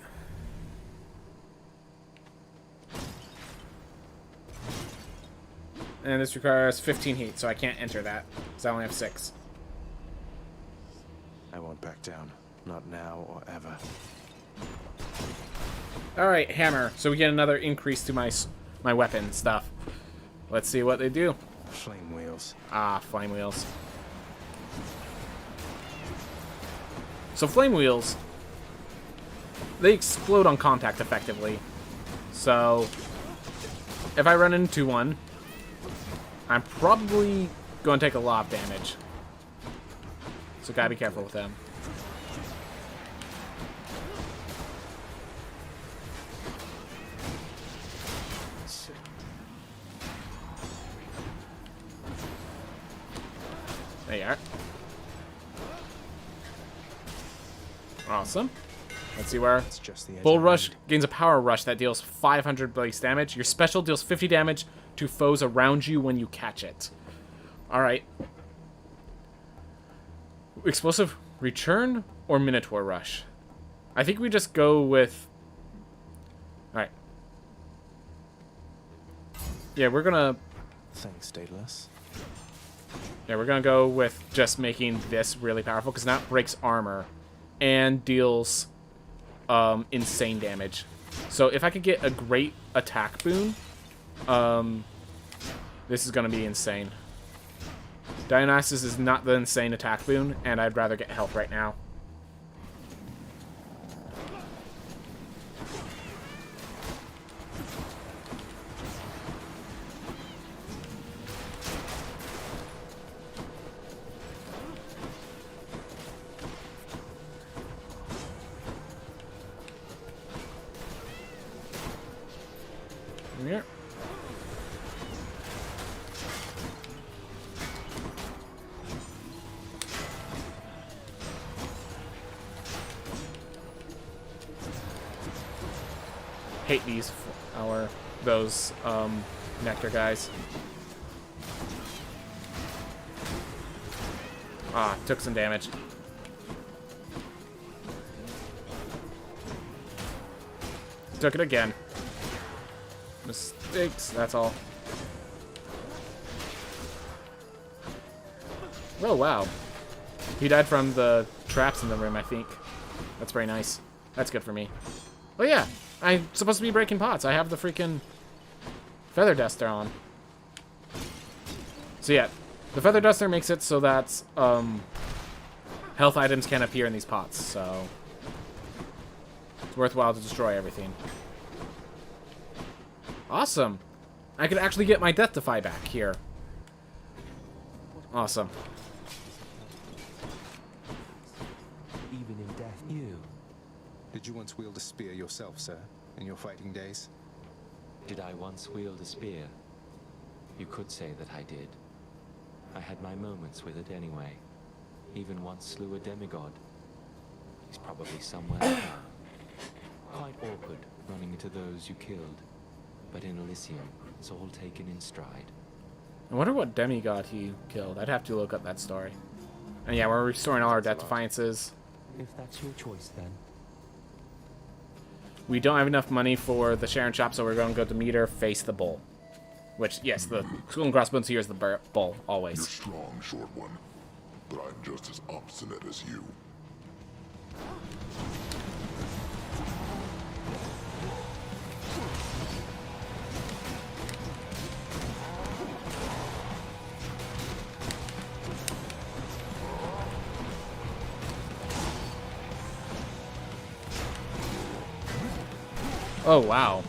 And this requires 15 heat, so I can't enter that, because I only have 6. I won't back down. Not now or ever. Alright, hammer. So we get another increase to my weapon stuff. Let's see what they do. Flame wheels. Ah, flame wheels. So flame wheels, they explode on contact effectively. So if I run into one, I'm probably going to take a lot of damage. So gotta be careful with them. There you are. Awesome. Let's see where. It's just the edge Bull I Rush need. gains a power rush that deals 500 base damage. Your special deals 50 damage to foes around you when you catch it. Alright. Explosive Return or Minotaur Rush? I think we just go with... Alright. Yeah, we're gonna... Thanks, Daedalus. Yeah, we're gonna go with just making this really powerful, because now it breaks armor and deals insane damage. So if I could get a great attack boon, this is gonna be insane. Dionysus is not the insane attack boon, and I'd rather get health right now. Here. Hate those nectar guys. Ah, took some damage. Took it again. Mistakes, that's all. Oh, wow. He died from the traps in the room, I think. That's very nice. That's good for me. Oh, yeah. I'm supposed to be breaking pots. I have the freaking Feather Duster on. So, yeah. The Feather Duster makes it so that health items can appear in these pots, so it's worthwhile to destroy everything. Awesome. I could actually get my Death Defy back here. Awesome. Even in death, you. Did you once wield a spear yourself, sir, in your fighting days? Did I once wield a spear? You could say that I did. I had my moments with it anyway. Even once slew a demigod. He's probably somewhere now. Quite awkward running into those you killed. But in Elysium, it's all taken in stride. I wonder what demigod he killed. I'd have to look up that story. And yeah, we're restoring all our Death Defiances. If that's your choice, then. We don't have enough money for the Sharon shop, so we're going to go to Meter, face the bull. Which, yes, the Skull and Crossbones here is the bull, always. You're strong, short one, but I'm just as obstinate as you. Oh, wow.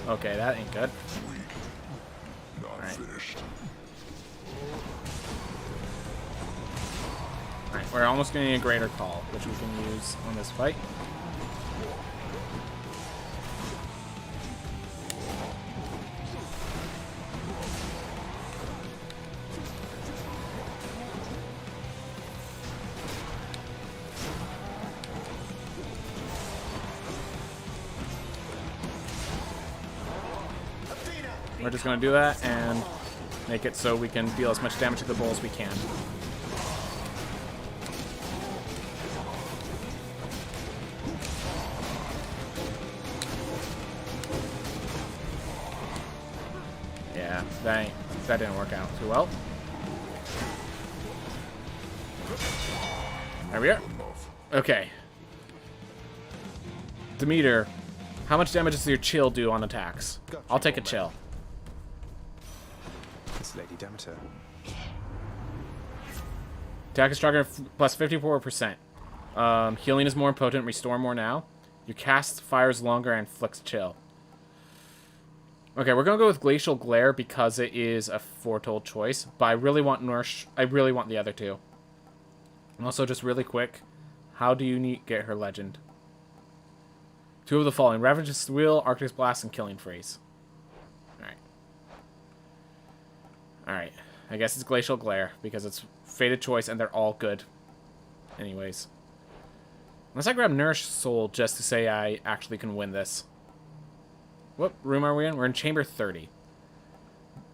Okay, that ain't good. Not finished. Alright, we're almost getting a greater call, which we can use on this fight. We're just going to do that and make it so we can deal as much damage to the bull as we can. Yeah, that didn't work out too well. There we are. Okay. Demeter How much damage does your chill do on attacks? I'll take a chill. It's Lady Demeter. Attack is stronger plus 54%. Healing is more potent. Restore more now. Your cast fires longer and flicks chill. Okay, we're gonna go with Glacial Glare because it is a foretold choice. But I really want Nourish. I really want the other two. And also, just really quick, how do you get her legend? Two of the following: Ravageous Wheel, Arctic Blast, and Killing Freeze. Alright. Alright. I guess it's Glacial Glare, because it's fated choice, and they're all good. Anyways. Unless I grab Nourish Soul just to say I actually can win this. What room are we in? We're in Chamber 30.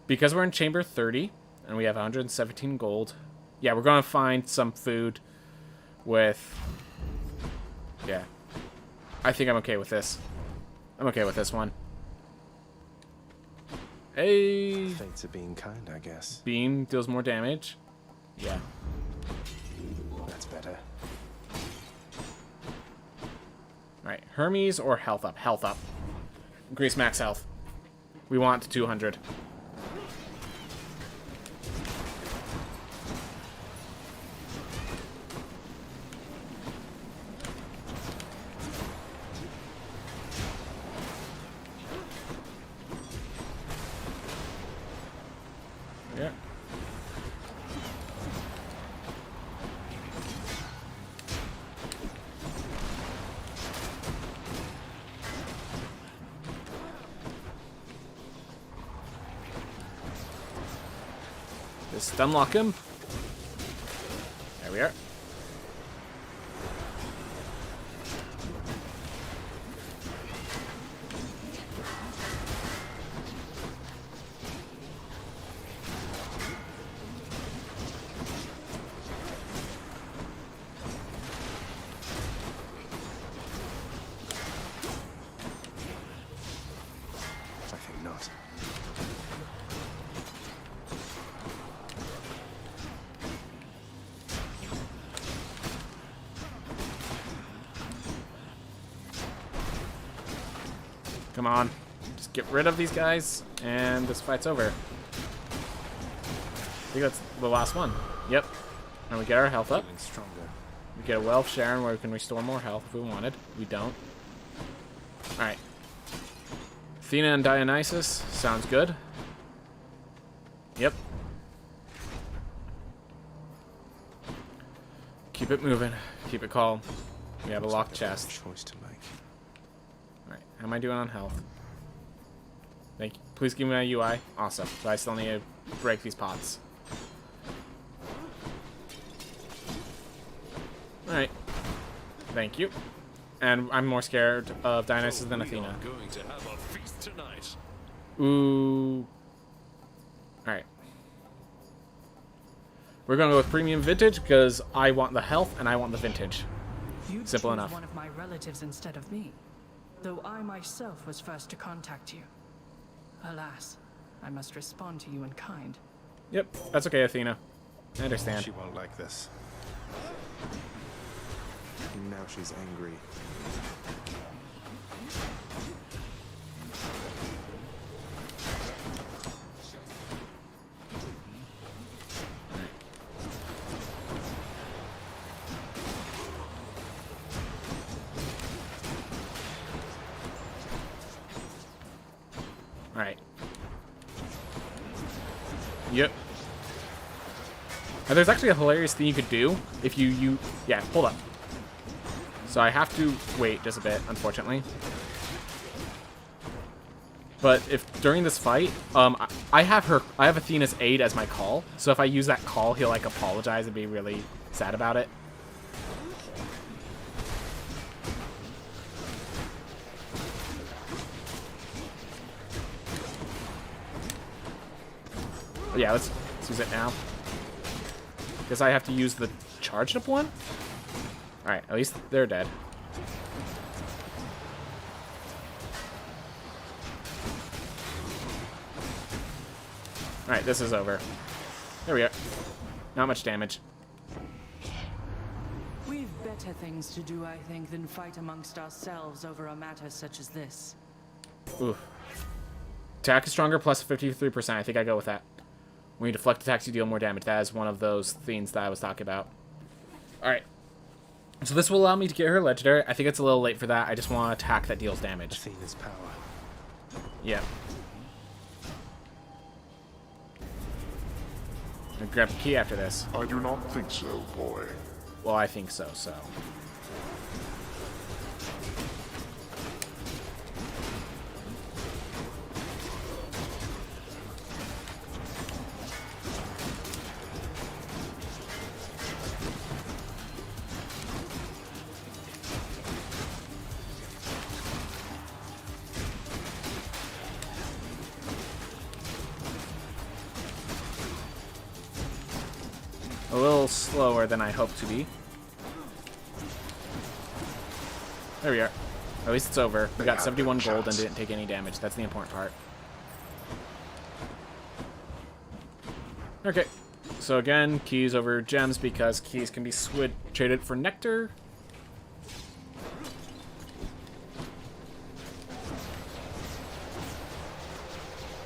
Because we're in Chamber 30, and we have 117 gold. Yeah, we're going to find some food with... Yeah. I think I'm okay with this. I'm okay with this one. Hey! Fates are being kind, I guess. Beam deals more damage. Yeah. That's better. Alright, Hermes or health up? Health up. Increase max health. We want 200. Yeah. Just stunlock him. There we are. I think not. Come on. Just get rid of these guys, and this fight's over. I think that's the last one. Yep. And we get our health up. Feeling stronger. We get a Well of Sharon where we can restore more health if we wanted. We don't. Alright. Athena and Dionysus. Sounds good. Yep. Keep it moving. Keep it calm. We have a locked chest. Choice to make. Alright, how am I doing on health? Thank you. Please give me my UI. Awesome. So I still need to break these pots. Alright. Thank you. And I'm more scared of Dionysus than Athena. Going to have a feast tonight. Ooh. Alright. We're gonna go with Premium Vintage because I want the health and I want the vintage. You'd Simple choose enough. one of my relatives instead of me, though I myself was first to contact you. Alas, I must respond to you in kind. Yep, that's okay, Athena. I understand. She won't like this. Now she's angry. Alright. Yep. And there's actually a hilarious thing you could do if you... Yeah, hold up. So I have to wait just a bit, unfortunately. But if during this fight, I have Athena's aid as my call. So if I use that call, he'll like apologize and be really sad about it. But yeah, let's use it now. Guess I have to use the charged up one? Alright, at least they're dead. Alright, this is over. There we are. Not much damage. We've better things to do, I think, than fight amongst ourselves over a matter such as this. Oof. Attack is stronger, plus 53%. I think I go with that. When you deflect attacks, you deal more damage. That is one of those things that I was talking about. Alright. So this will allow me to get her legendary. I think it's a little late for that. I just want to attack that deals damage. Athena's power. Yeah. I'm gonna grab the key after this. I do not think so, boy. Well, I think so, so. A little slower than I hoped to be. There we are. At least it's over. We got 71 gold and didn't take any damage. That's the important part. Okay. So again, keys over gems because keys can be traded for nectar.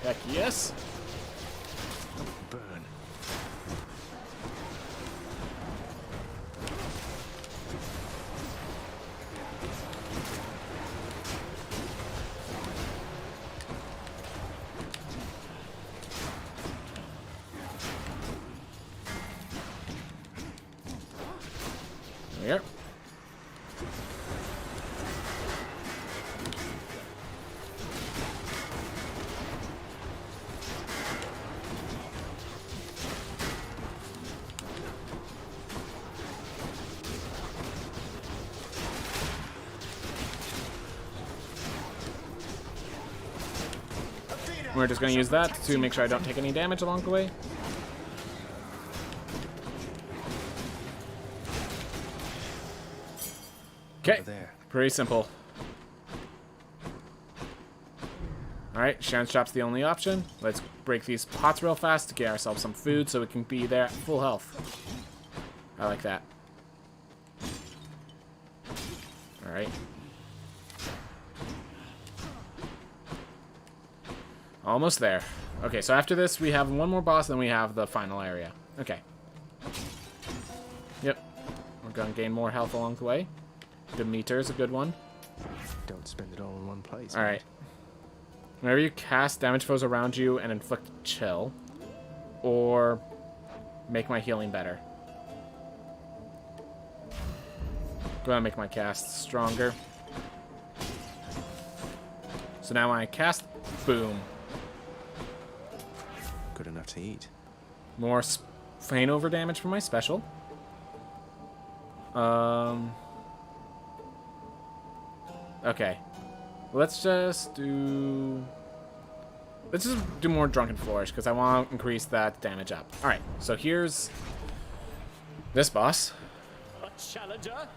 Heck yes. Burn. There we are. We're just going to use that to make sure I don't take any damage along the way. Okay, pretty simple. Alright, Sharon's Shop's the only option. Let's break these pots real fast to get ourselves some food so we can be there at full health. I like that. Alright. Almost there. Okay, so after this, we have one more boss, then we have the final area. Okay. Yep. We're going to gain more health along the way. Demeter's a good one. Don't spend it all in one place. Alright. Whenever you cast, damage foes around you and inflict chill. Or make my healing better. Go ahead and make my cast stronger. So now when I cast, boom. Good enough to eat. More faint over damage for my special. Okay. Let's just do more Drunken Flourish, because I want to increase that damage up. Alright, so here's this boss. A challenger?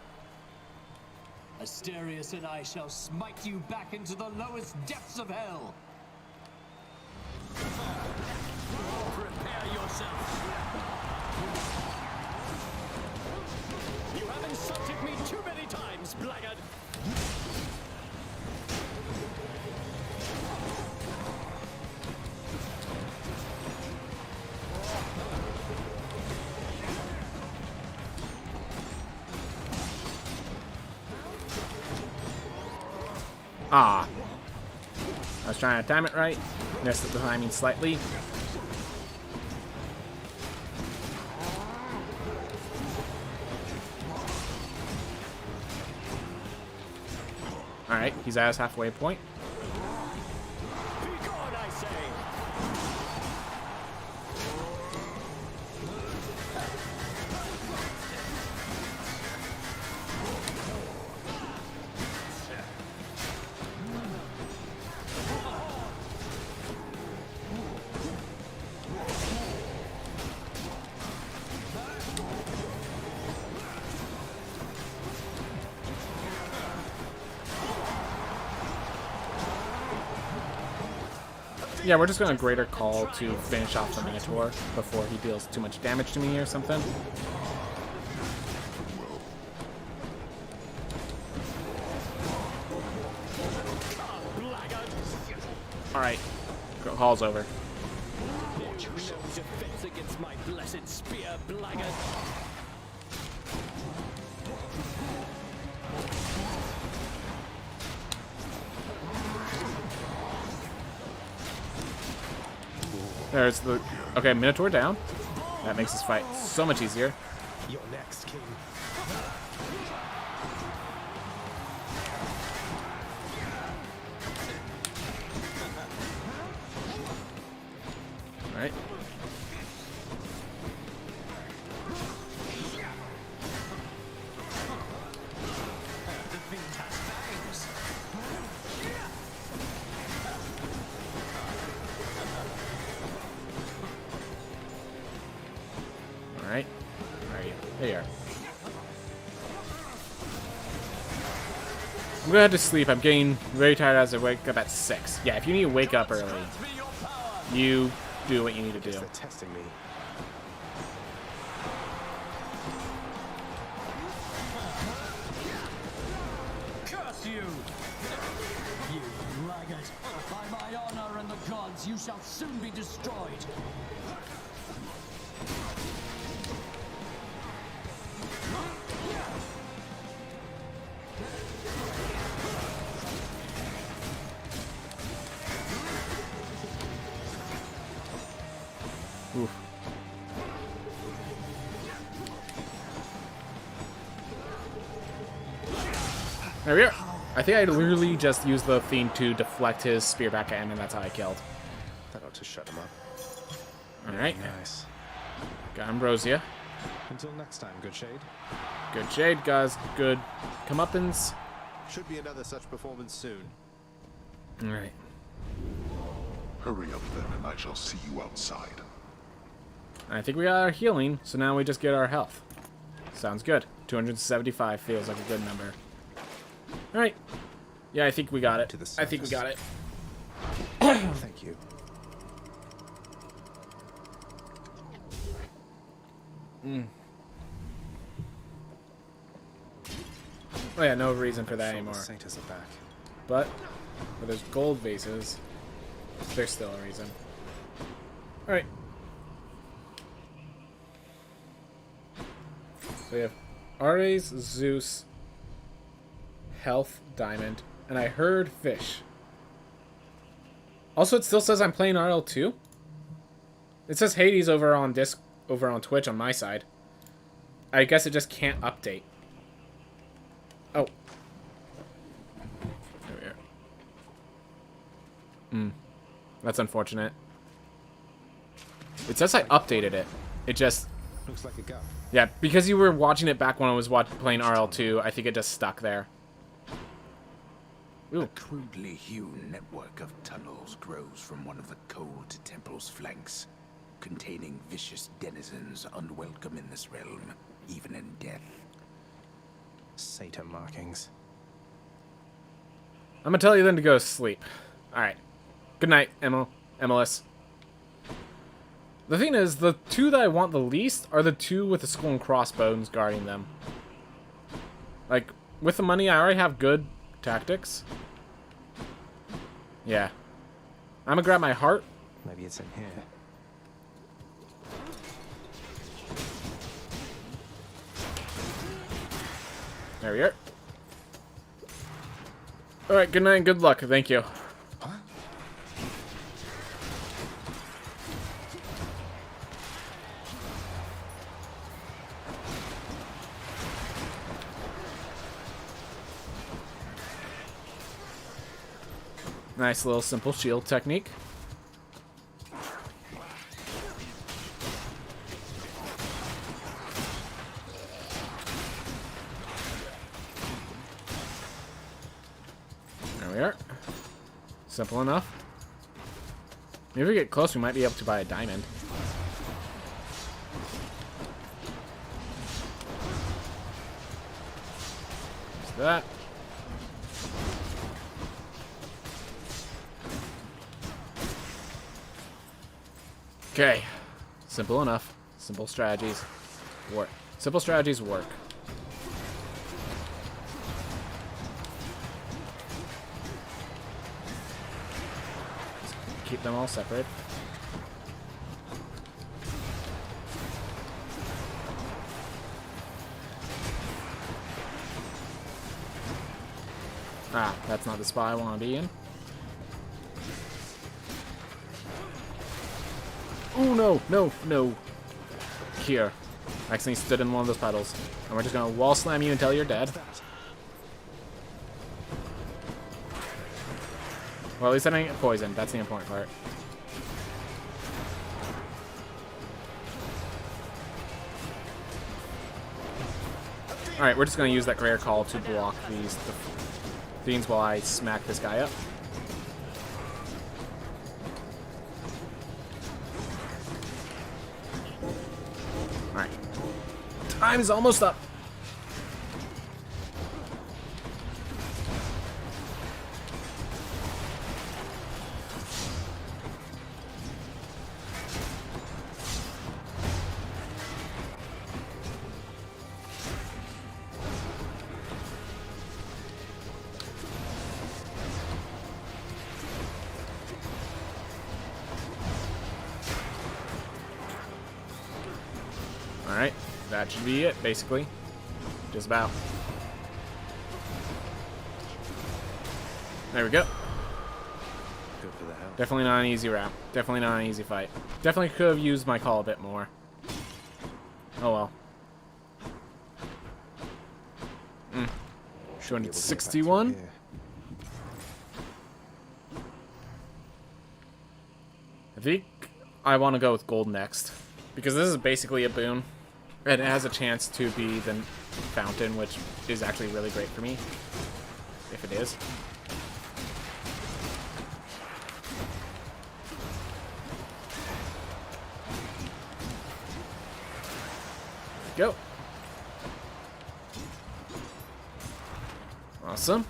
Asterius and I shall smite you back into the lowest depths of hell. Prepare yourself. You have insulted me too many times, blackguard. Ah. I was trying to time it right. Missed the timing slightly. Alright, he's at his halfway point. Be gone, I say. Yeah, we're just going to Greater Call to finish off the Minotaur before he deals too much damage to me or something. Alright. Hall's over. No defense against my blessed spear, blackguard. There's the... Okay, Minotaur down. That makes this fight so much easier. You're next, King. Alright. Alright. Where are you? There you are. I'm gonna have to sleep. I'm getting very tired as I wake up at 6. Yeah, if you need to wake up early, you do what you need to do. They're testing me. Curse you! You blackguard! By my honor and the gods, you shall soon be destroyed. Oof. There we are. I think I literally just used the theme to deflect his spear back at him, and that's how I killed. That ought to shut him up. Alright. Nice. Got Ambrosia. Until next time, good shade. Good shade, guys. Good comeuppance. Should be another such performance soon. Alright. Hurry up then, and I shall see you outside. I think we got our healing, so now we just get our health. Sounds good. 275 feels like a good number. Alright. Yeah, I think we got it. I think we got it. Thank you. Oh yeah, no reason for that Sure, anymore. the Satyrs are back. But where there's gold vases, there's still a reason. Alright. So we have Ares, Zeus, Health, Diamond, and I heard Fish. Also, it still says I'm playing RL2. It says Hades over on Twitch on my side. I guess it just can't update. Oh. There we are. That's unfortunate. It says I updated it. It just... Looks like a gap. Yeah, because you were watching it back when I was playing RL2, I think it just stuck there. Ooh. A crudely hewn network of tunnels grows from one of the cold temple's flanks, containing vicious denizens unwelcome in this realm, even in death. Satyr markings. I'm gonna tell you then to go to sleep. Alright. Good night, MLS. The thing is, the two that I want the least are the two with the skull and crossbones guarding them. Like, with the money, I already have good tactics. Yeah. I'm gonna grab my heart. Maybe it's in here. There we are. Alright, good night and good luck. Thank you. Nice little simple shield technique. There we are. Simple enough. Maybe if we get close, we might be able to buy a diamond. Just that. Okay. Simple enough. Simple strategies work. Simple strategies work. keep them all separate. Ah, that's not the spot I want to be in. Oh no, no, no. Here. I accidentally stood in one of those puddles. And we're just gonna wall slam you until you're dead. Well, at least I didn't get poisoned. That's the important part. Alright, we're just gonna use that rare call to block these fiends while I smack this guy up. Alright. Time is almost up. Alright, that should be it, basically. Just about. There we go. Good for the health. Definitely not an easy route. Definitely not an easy fight. Definitely could have used my call a bit more. Oh well. 261? I think I want to go with gold next. Because this is basically a boon. And it has a chance to be the fountain, which is actually really great for me. If it is. Go. Awesome.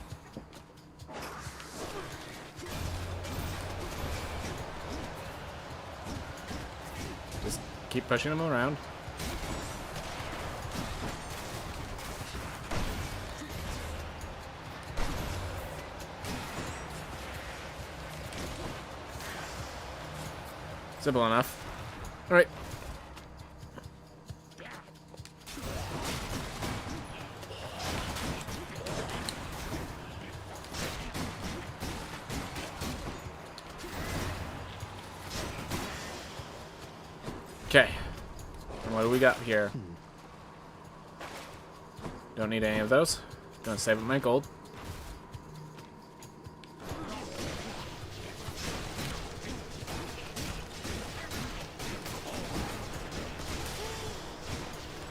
Just keep pushing them around. Simple enough. All right. Okay. And what do we got here? Don't need any of those. Gonna save up my gold.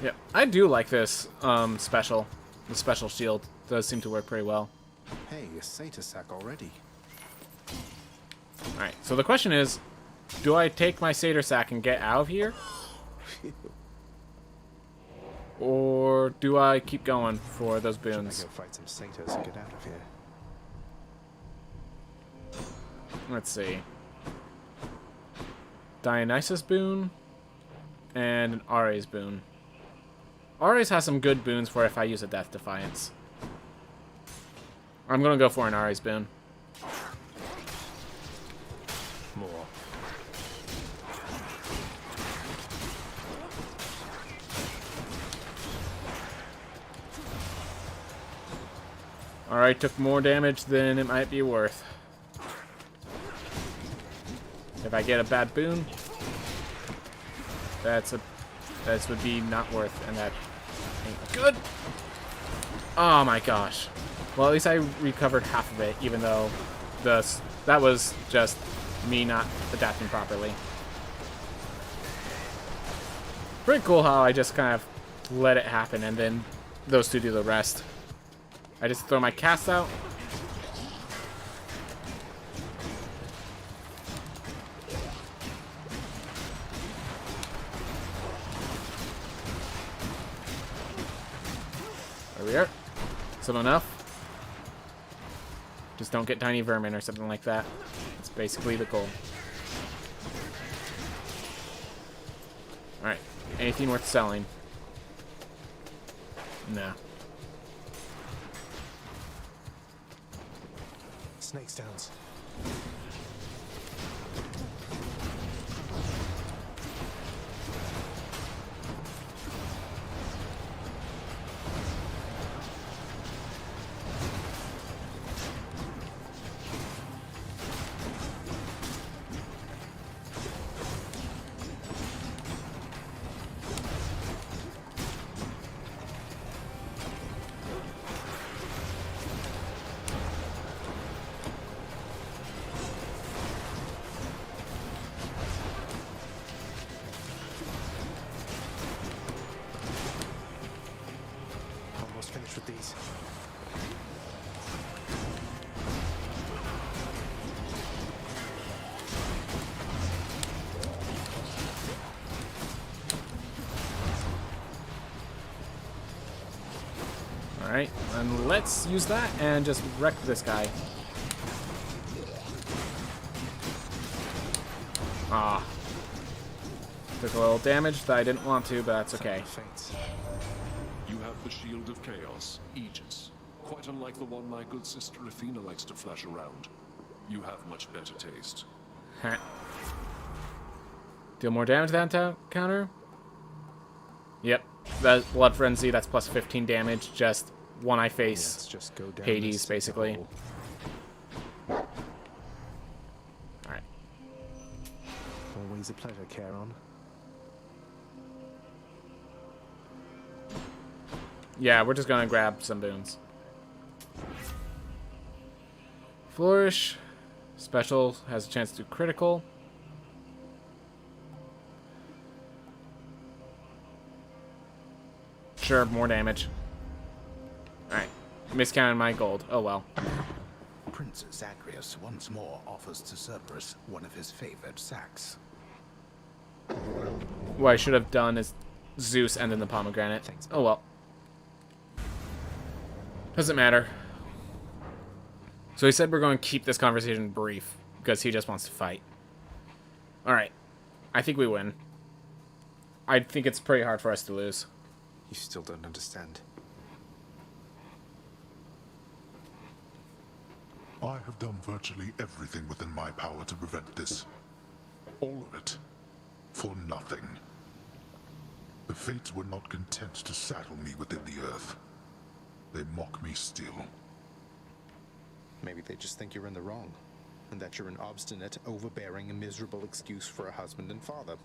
Yeah, I do like this special. The special shield does seem to work pretty well. Hey, a satyr sack already. Alright, so the question is, do I take my satyr sack and get out of here? Or do I keep going for those boons? Should I go fight some satyrs and get out of here? Let's see. Dionysus boon and an Ares boon. Ares has some good boons for if I use a Death Defiance. I'm gonna go for an Ares boon. More. Alright, took more damage than it might be worth. If I get a bad boon, that would be not worth, and that ain't good. Oh my gosh. Well, at least I recovered half of it, even though that was just me not adapting properly. Pretty cool how I just kind of let it happen, and then those two do the rest. I just throw my cast out. There we are. Simple enough. Just don't get tiny vermin or something like that. That's basically the goal. Alright. Anything worth selling? No. Snake stones. much with these. Alright, and let's use that and just wreck this guy. Ah. Took a little damage that I didn't want to, but that's okay. You have the Shield of Chaos, Aegis. Quite unlike the one my good sister Athena likes to flash around. You have much better taste. Huh. Deal more damage to that counter? Yep. That Blood Frenzy, that's plus 15 damage. Just one I face. Yes, just go down Hades, basically. Alright. Always a pleasure, Charon. Yeah, we're just gonna grab some boons. Flourish. Special has a chance to do critical. Sure, more damage. Alright. Miscounted my gold. Oh well. Prince Zagreus once more offers to Cerberus one of his favored sacks. What I should have done is Zeus and then the pomegranate. Oh well. Doesn't matter. So he said we're going to keep this conversation brief because he just wants to fight. Alright. I think we win. I think it's pretty hard for us to lose. You still don't understand. I have done virtually everything within my power to prevent this. All of it. For nothing. The Fates were not content to saddle me within the earth. They mock me still. Maybe they just think you're in the wrong, and that you're an obstinate, overbearing, and miserable excuse for a husband and father.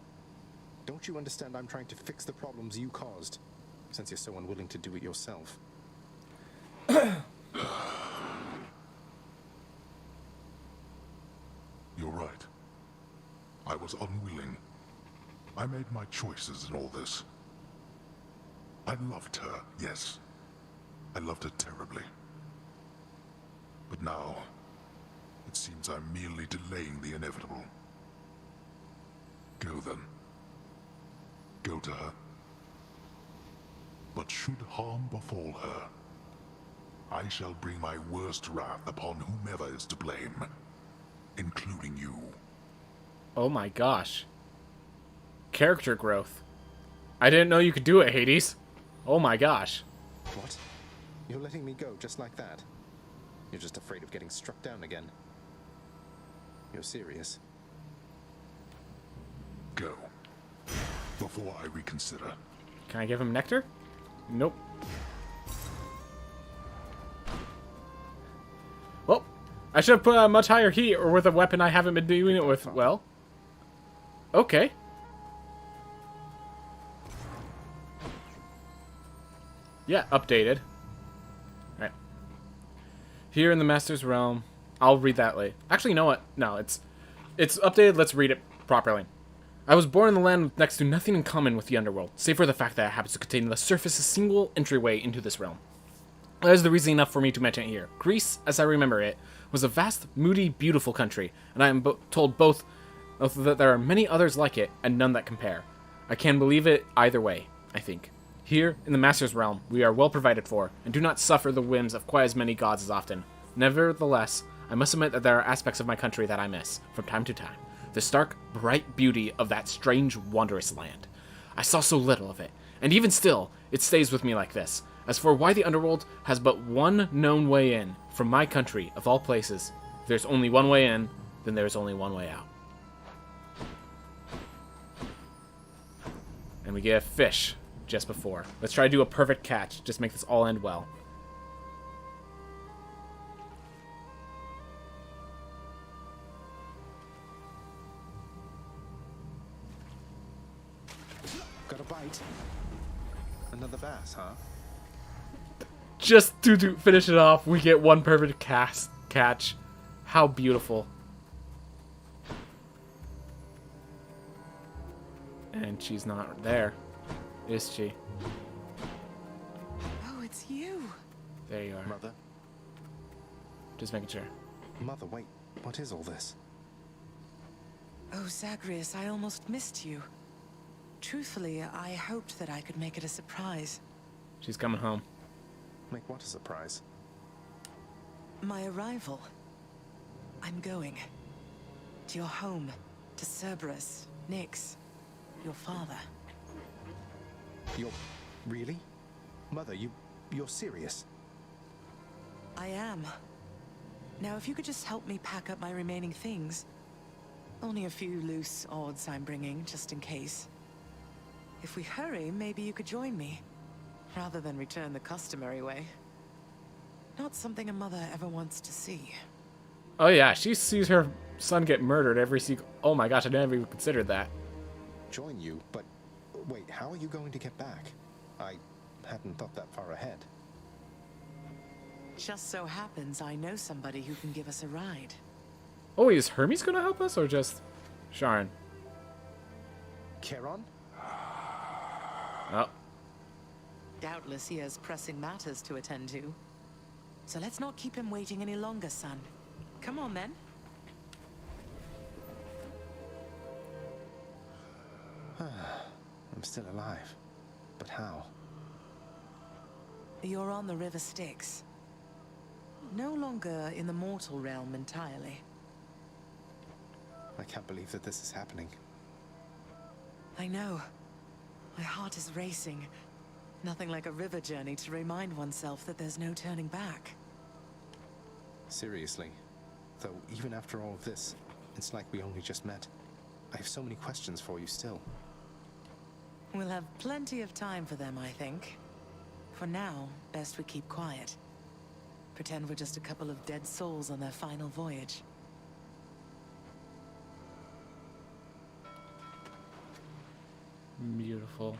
Don't you understand I'm trying to fix the problems you caused, since you're so unwilling to do it yourself? You're right. I was unwilling. I made my choices in all this. I loved her, yes. I loved her terribly. But now, it seems I'm merely delaying the inevitable. Go then. Go to her. But should harm befall her, I shall bring my worst wrath upon whomever is to blame, including you. Oh my gosh. Character growth. I didn't know you could do it, Hades. Oh my gosh. What? You're letting me go just like that? You're just afraid of getting struck down again. You're serious. Go. Before I reconsider. Can I give him nectar? Nope. Well, I should have put a much higher heat or with a weapon I haven't been doing it with. Well. Okay. Yeah, updated. Alright. Here in the Master's Realm. I'll read that later. Actually, you know what? No, it's updated. Let's read it properly. I was born in the land with next to nothing in common with the underworld, save for the fact that it happens to contain the surface a single entryway into this realm. That is the reason enough for me to mention it here. Greece, as I remember it, was a vast, moody, beautiful country, and I am told both that there are many others like it, and none that compare. I can believe it either way, I think. Here, in the Master's Realm, we are well provided for, and do not suffer the whims of quite as many gods as often. Nevertheless, I must admit that there are aspects of my country that I miss, from time to time. The stark, bright beauty of that strange, wondrous land. I saw so little of it, and even still, it stays with me like this. As for why the underworld has but one known way in, from my country, of all places, if there's only one way in, then there's only one way out. And we get a fish just before. Let's try to do a perfect catch. Just make this all end well. Got a bite? Another bass, huh? Just to finish it off, we get one perfect catch. How beautiful. And she's not there, is she? Oh, it's you. There you are. Mother? Just making sure. Mother, wait. What is all this? Oh, Zagreus, I almost missed you. Truthfully, I hoped that I could make it a surprise. She's coming home. Make what a surprise? My arrival. I'm going. To your home. To Cerberus, Nyx, your father. You're... really? Mother, you're serious? I am. Now, if you could just help me pack up my remaining things. Only a few loose odds I'm bringing, just in case. If we hurry, maybe you could join me, rather than return the customary way. Not something a mother ever wants to see. Oh yeah, she sees her son get murdered every single... Oh my gosh, I never even considered that. Join you? But wait, how are you going to get back? I hadn't thought that far ahead. Just so happens I know somebody who can give us a ride. Oh, is Hermes gonna help us, or just Sharon? Charon? Oh. Doubtless he has pressing matters to attend to. So let's not keep him waiting any longer, son. Come on, then. I'm still alive. But how? You're on the River Styx. No longer in the mortal realm entirely. I can't believe that this is happening. I know. My heart is racing. Nothing like a river journey to remind oneself that there's no turning back. Seriously. Though, even after all of this, it's like we only just met. I have so many questions for you still. We'll have plenty of time for them, I think. For now, best we keep quiet. Pretend we're just a couple of dead souls on their final voyage. Beautiful.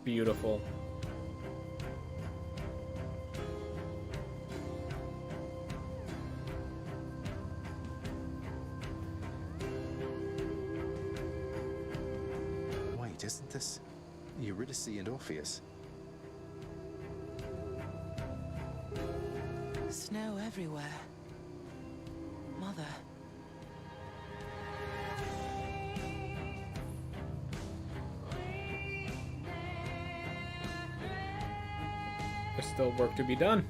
Beautiful. Wait, isn't this Eurydice and Orpheus? Snow everywhere. Mother. There's still work to be done.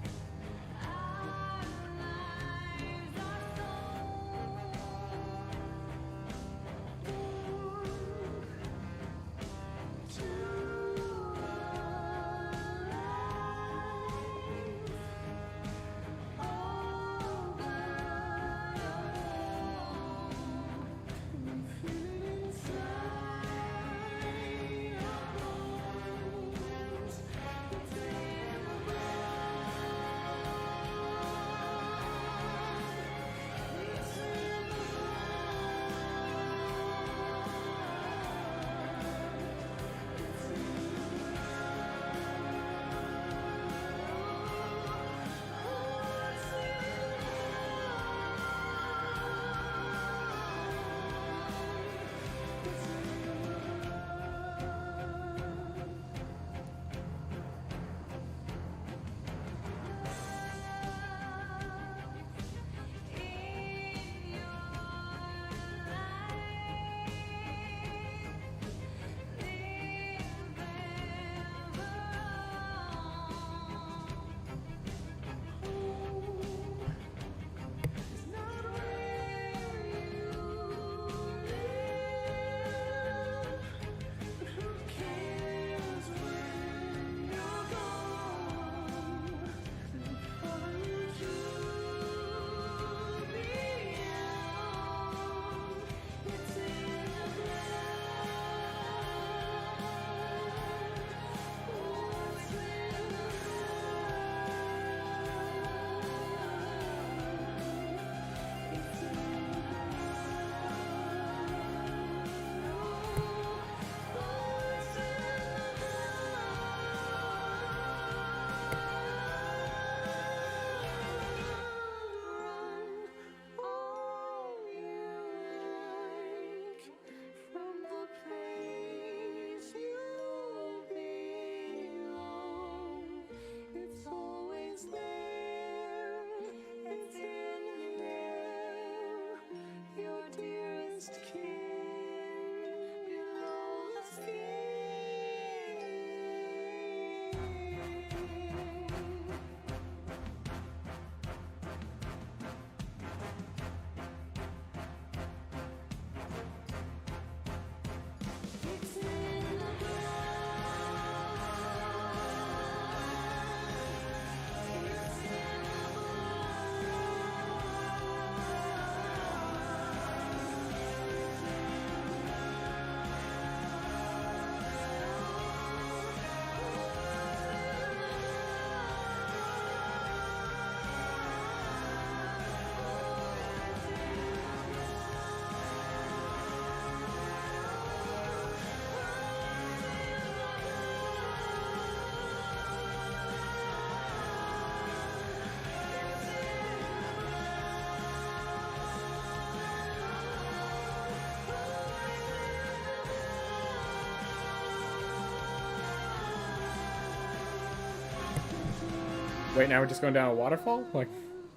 Wait, now we're just going down a waterfall? Like,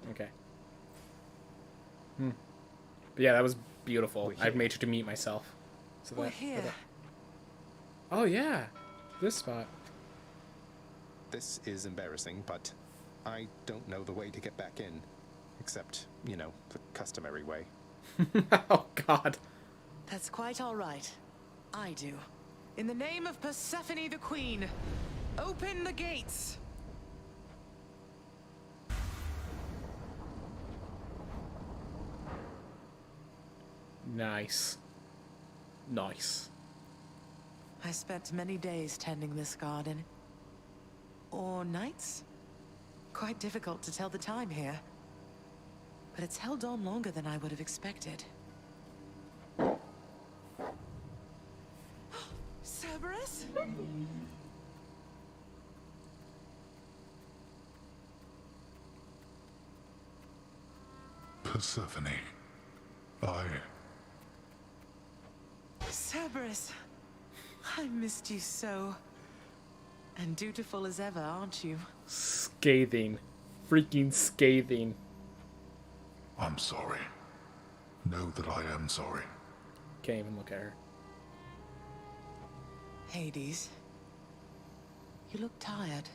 okay. But yeah, that was beautiful. I've made sure to mute myself. So We're here. Oh yeah, this spot. This is embarrassing, but I don't know the way to get back in. Except, you know, the customary way. Oh god. That's quite all right. I do. In the name of Persephone the Queen, open the gates! Nice. Nice. I spent many days tending this garden. Or nights? Quite difficult to tell the time here. But it's held on longer than I would have expected. Cerberus? Persephone. Cerberus, I missed you so. And dutiful as ever, aren't you? Scathing. Freaking scathing. I'm sorry. Know that I am sorry. Can't even look at her. Hades, you look tired.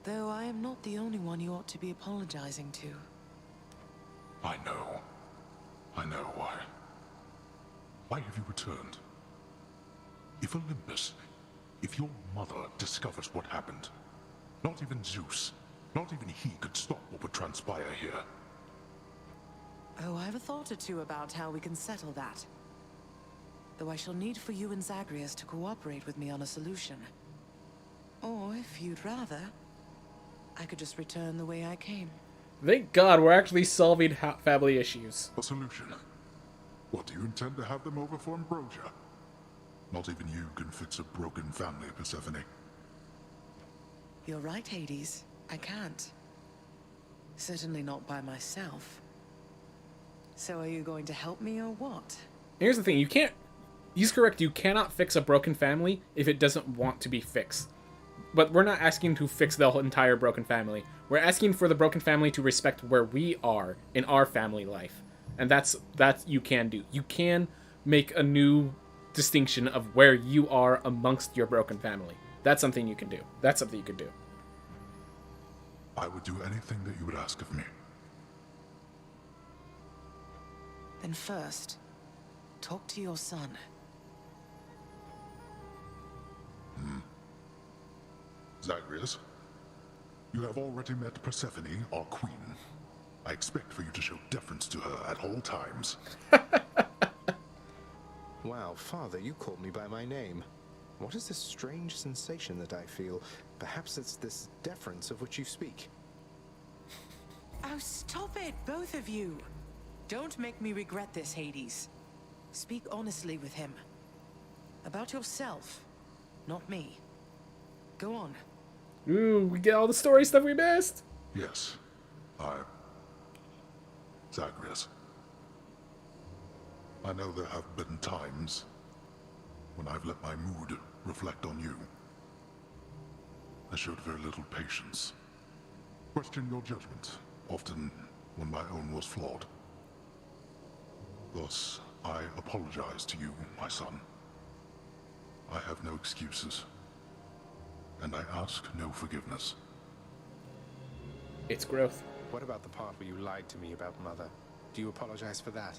Though I am not the only one you ought to be apologizing to. I know. I know why. Why have you returned? If Olympus, if your mother discovers what happened, not even Zeus, not even he could stop what would transpire here. Oh, I have a thought or two about how we can settle that. Though I shall need for you and Zagreus to cooperate with me on a solution. Or, if you'd rather, I could just return the way I came. Thank God we're actually solving family issues. A solution? What, do you intend to have them over for ambrosia? Not even you can fix a broken family, Persephone. You're right, Hades. I can't. Certainly not by myself. So are you going to help me or what? Here's the thing, you can't... He's correct, you cannot fix a broken family if it doesn't want to be fixed. But we're not asking to fix the whole entire broken family. We're asking for the broken family to respect where we are in our family life. And that's you can do. You can make a new distinction of where you are amongst your broken family. That's something you can do. That's something you could do. I would do anything that you would ask of me. Then first, talk to your son. Zagreus, you have already met Persephone, our queen. I expect for you to show deference to her at all times. Wow, Father, you called me by my name. What is this strange sensation that I feel? Perhaps it's this deference of which you speak. Oh, stop it, both of you! Don't make me regret this, Hades. Speak honestly with him. About yourself, not me. Go on. Ooh, we get all the story stuff we missed! Yes, Zagreus. I know there have been times when I've let my mood reflect on you. I showed very little patience. Questioned your judgment, often when my own was flawed. Thus, I apologize to you, my son. I have no excuses, and I ask no forgiveness. It's growth. What about the part where you lied to me about Mother? Do you apologize for that?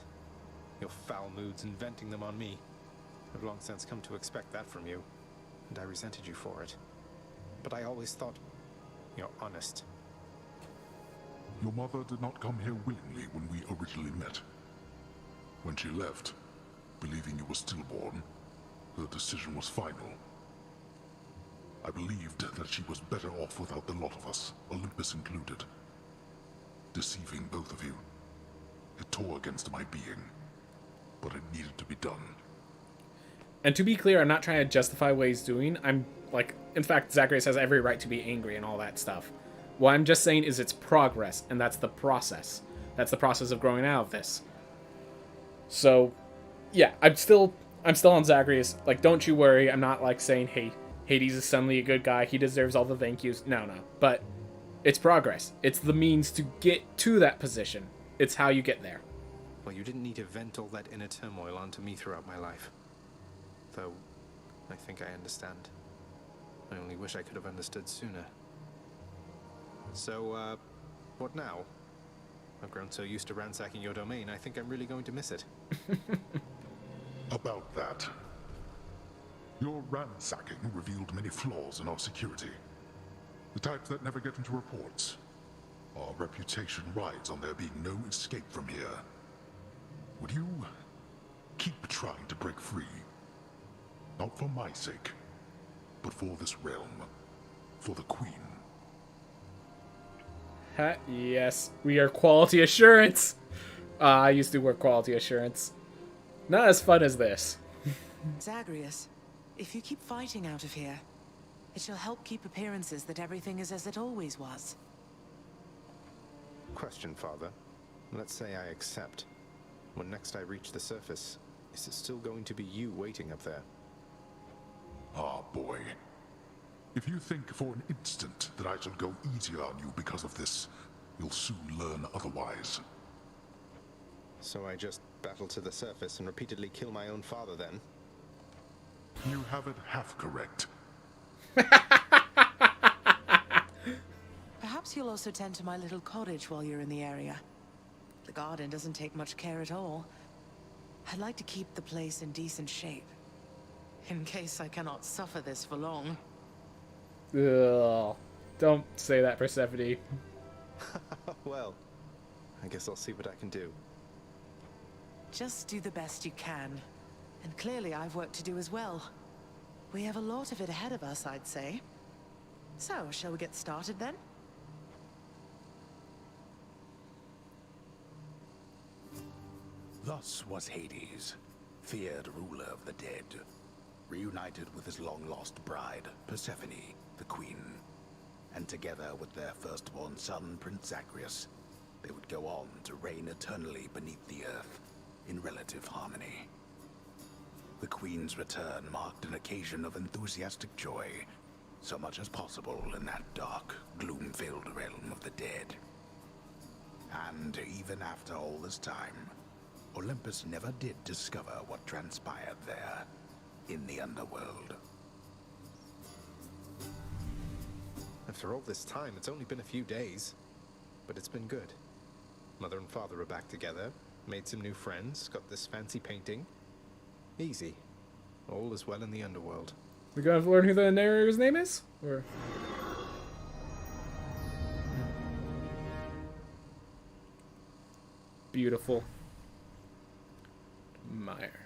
Your foul moods and venting them on me. I've long since come to expect that from you, and I resented you for it. But I always thought you're honest. Your mother did not come here willingly when we originally met. When she left, believing you were stillborn, her decision was final. I believed that she was better off without the lot of us, Olympus included. Deceiving both of you. It tore against my being, but it needed to be done. And to be clear, I'm not trying to justify what he's doing. I'm like, in fact, Zagreus has every right to be angry and all that stuff. What I'm just saying is it's progress, and that's the process. That's the process of growing out of this. So, yeah, I'm still on Zagreus. Like, don't you worry. I'm not like saying, hey, Hades is suddenly a good guy. He deserves all the thank yous. No. But It's progress. It's the means to get to that position. It's how you get there. Well, you didn't need to vent all that inner turmoil onto me throughout my life. Though, I think I understand. I only wish I could have understood sooner. So, what now? I've grown so used to ransacking your domain, I think I'm really going to miss it. About that. Your ransacking revealed many flaws in our security. The types that never get into reports. Our reputation rides on there being no escape from here. Would you keep trying to break free? Not for my sake, but for this realm. For the Queen. Yes, we are quality assurance. I used to work quality assurance. Not as fun as this. Zagreus, if you keep fighting out of here, it shall help keep appearances that everything is as it always was. Question, Father. Let's say I accept. When next I reach the surface, is it still going to be you waiting up there? Ah, boy. If you think for an instant that I shall go easier on you because of this, you'll soon learn otherwise. So I just battle to the surface and repeatedly kill my own father then? You have it half correct. Perhaps you'll also tend to my little cottage while you're in the area. The garden doesn't take much care at all. I'd like to keep the place in decent shape, in case I cannot suffer this for long. Ugh. Don't say that, Persephone. Well, I guess I'll see what I can do. Just do the best you can. And clearly I've work to do as well. We have a lot of it ahead of us, I'd say. So, shall we get started then? Thus was Hades, feared ruler of the dead, reunited with his long-lost bride, Persephone, the queen. And together with their firstborn son, Prince Zagreus, they would go on to reign eternally beneath the earth, in relative harmony. The queen's return marked an occasion of enthusiastic joy, so much as possible in that dark, gloom-filled realm of the dead. And even after all this time, Olympus never did discover what transpired there, in the underworld. After all this time, it's only been a few days. But it's been good. Mother and father are back together, made some new friends, got this fancy painting. Easy. All is well in the underworld. We gonna learn who the narrator's name is? Or... Beautiful. Meyer.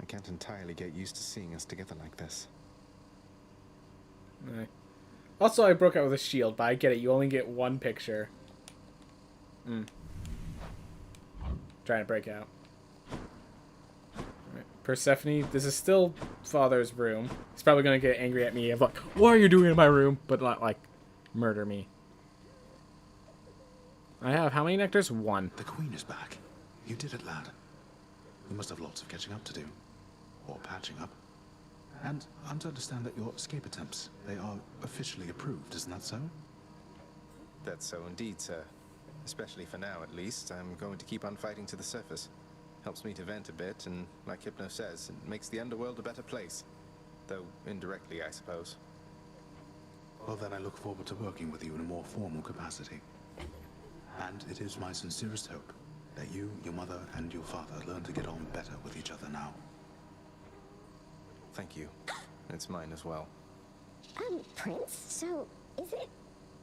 I can't entirely get used to seeing us together like this. Right. Also, I broke out with a shield, but I get it. You only get one picture. Trying to break out. Right. Persephone, this is still Father's room. He's probably going to get angry at me of like, what are you doing in my room? But not like, murder me. I have how many nectars? 1. The Queen is back. You did it, lad. You must have lots of catching up to do. Or patching up. And I'm to understand that your escape attempts, they are officially approved, isn't that so? That's so indeed, sir. Especially for now, at least. I'm going to keep on fighting to the surface. Helps me to vent a bit, and like Hypno says, it makes the underworld a better place. Though indirectly, I suppose. Well, then I look forward to working with you in a more formal capacity. And it is my sincerest hope that you, your mother, and your father learn to get on better with each other now. Thank you. It's mine as well. Prince, so is it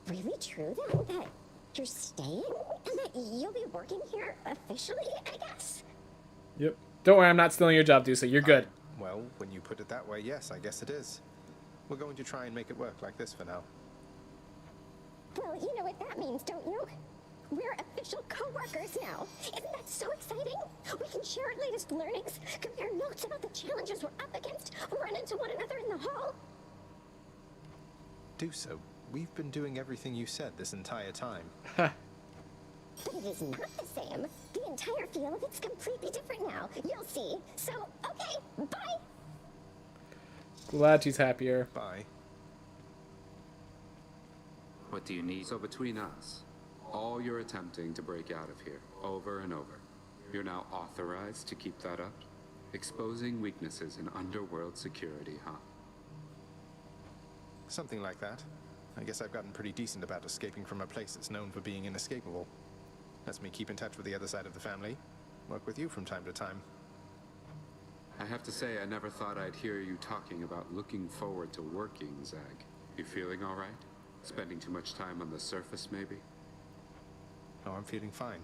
really true then that you're staying? And that you'll be working here officially, I guess? Yep. Don't worry, I'm not stealing your job, Dusa. You're good. Well, when you put it that way, yes, I guess it is. We're going to try and make it work like this for now. Well, you know what that means, don't you? We're official co-workers now. Isn't that so exciting? We can share our latest learnings, compare notes about the challenges we're up against, run into one another in the hall. Do so. We've been doing everything you said this entire time. But it is not the same. The entire feel of it's completely different now. You'll see. So, okay, bye. Glad she's happier. Bye. What do you need? So between us, all you're attempting to break out of here, over and over, you're now authorized to keep that up? Exposing weaknesses in underworld security, huh? Something like that. I guess I've gotten pretty decent about escaping from a place that's known for being inescapable. Lets me keep in touch with the other side of the family. Work with you from time to time. I have to say, I never thought I'd hear you talking about looking forward to working, Zag. You feeling all right? Spending too much time on the surface, maybe? Oh, I'm feeling fine.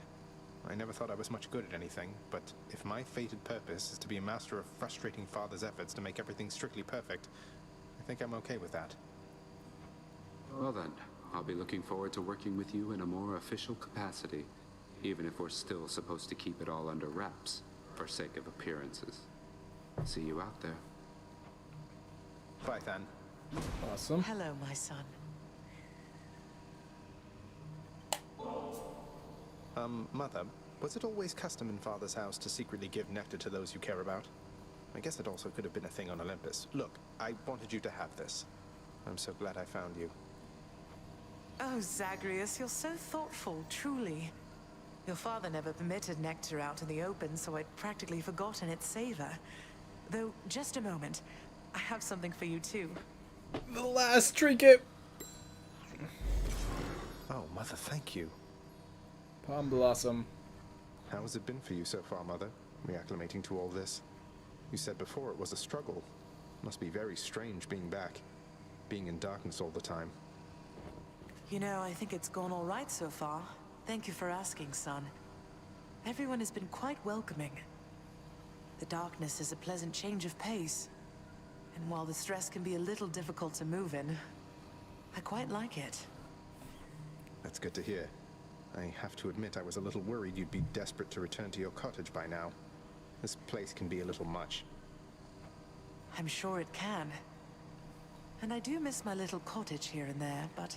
I never thought I was much good at anything, but if my fated purpose is to be a master of frustrating father's efforts to make everything strictly perfect, I think I'm okay with that. Well then, I'll be looking forward to working with you in a more official capacity, even if we're still supposed to keep it all under wraps, for sake of appearances. See you out there. Bye, Than. Awesome. Hello, my son. Mother, was it always custom in Father's house to secretly give nectar to those you care about? I guess it also could have been a thing on Olympus. Look, I wanted you to have this. I'm so glad I found you. Oh, Zagreus, you're so thoughtful, truly. Your father never permitted nectar out in the open, so I'd practically forgotten its savor. Though, just a moment. I have something for you, too. The last trinket! Oh, Mother, thank you. Palm Blossom. How has it been for you so far, Mother? Reacclimating to all this? You said before it was a struggle. Must be very strange being back. Being in darkness all the time. You know, I think it's gone all right so far. Thank you for asking, son. Everyone has been quite welcoming. The darkness is a pleasant change of pace. And while the stress can be a little difficult to move in, I quite like it. That's good to hear. I have to admit I was a little worried you'd be desperate to return to your cottage by now. This place can be a little much. I'm sure it can. And I do miss my little cottage here and there, but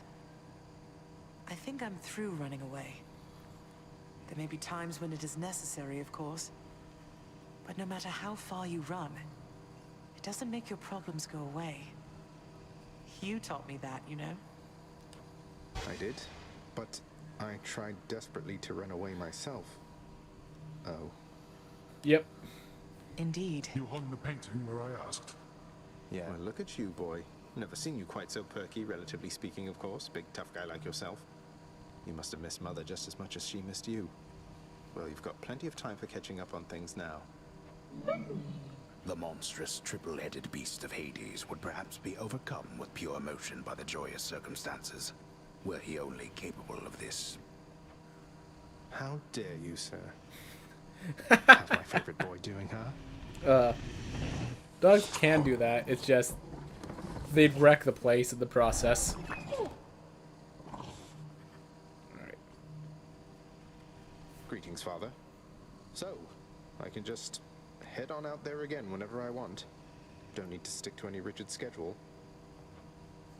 I think I'm through running away. There may be times when it is necessary, of course. But no matter how far you run, it doesn't make your problems go away. You taught me that, you know? I did, but I tried desperately to run away myself. Oh. Yep. Indeed. You hung the painting where I asked. Yeah. Well, look at you, boy. Never seen you quite so perky, relatively speaking, of course. Big, tough guy like yourself. You must have missed Mother just as much as she missed you. Well, you've got plenty of time for catching up on things now. The monstrous triple-headed beast of Hades would perhaps be overcome with pure emotion by the joyous circumstances, were he only capable of this. How dare you, sir? How's my favorite boy doing, huh? Dogs can do that. It's just they'd wreck the place in the process. Alright. Greetings, Father. So, I can just head on out there again whenever I want. Don't need to stick to any rigid schedule.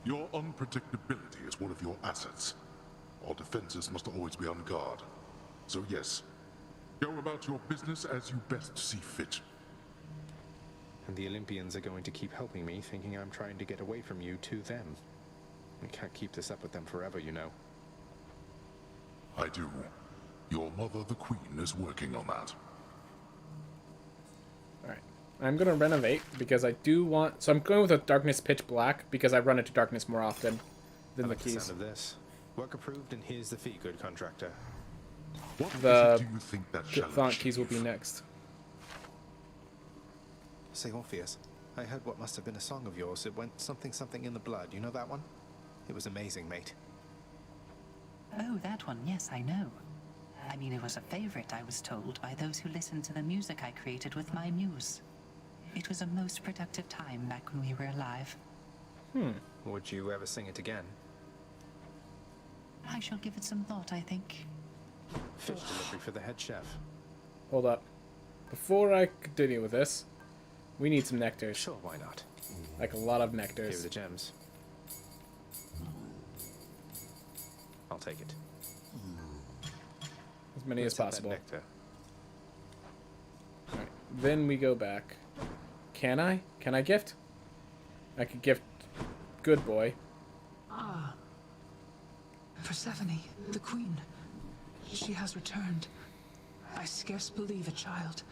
Your unpredictability is one of your assets. Our defenses must always be on guard. So yes, go about your business as you best see fit. And the Olympians are going to keep helping me, thinking I'm trying to get away from you to them. We can't keep this up with them forever, you know. I do. Your mother, the Queen, is working on that. Alright. I'm going to renovate because I do want... So I'm going with a darkness pitch black because I run into darkness more often than I the like the keys. sound of this. Work approved, and here's the fee, good contractor. What The do you think that font keys will be next. Say, Orpheus, I heard what must have been a song of yours. It went something something in the blood. You know that one? It was amazing, mate. Oh, that one, yes, I know. I mean, it was a favorite, I was told, by those who listened to the music I created with my muse. It was a most productive time back when we were alive. Would you ever sing it again? I shall give it some thought, I think. Fish delivery for the head chef. Hold up. Before I continue with this, we need some nectars. Sure, why not? Like a lot of Here nectars. are the gems. I'll take it. As many Let's as have that possible. nectar. Alright. Then we go back. Can I? Can I gift? I could gift Good Boy. Persephone, the queen. She has returned. I scarce believe it, child.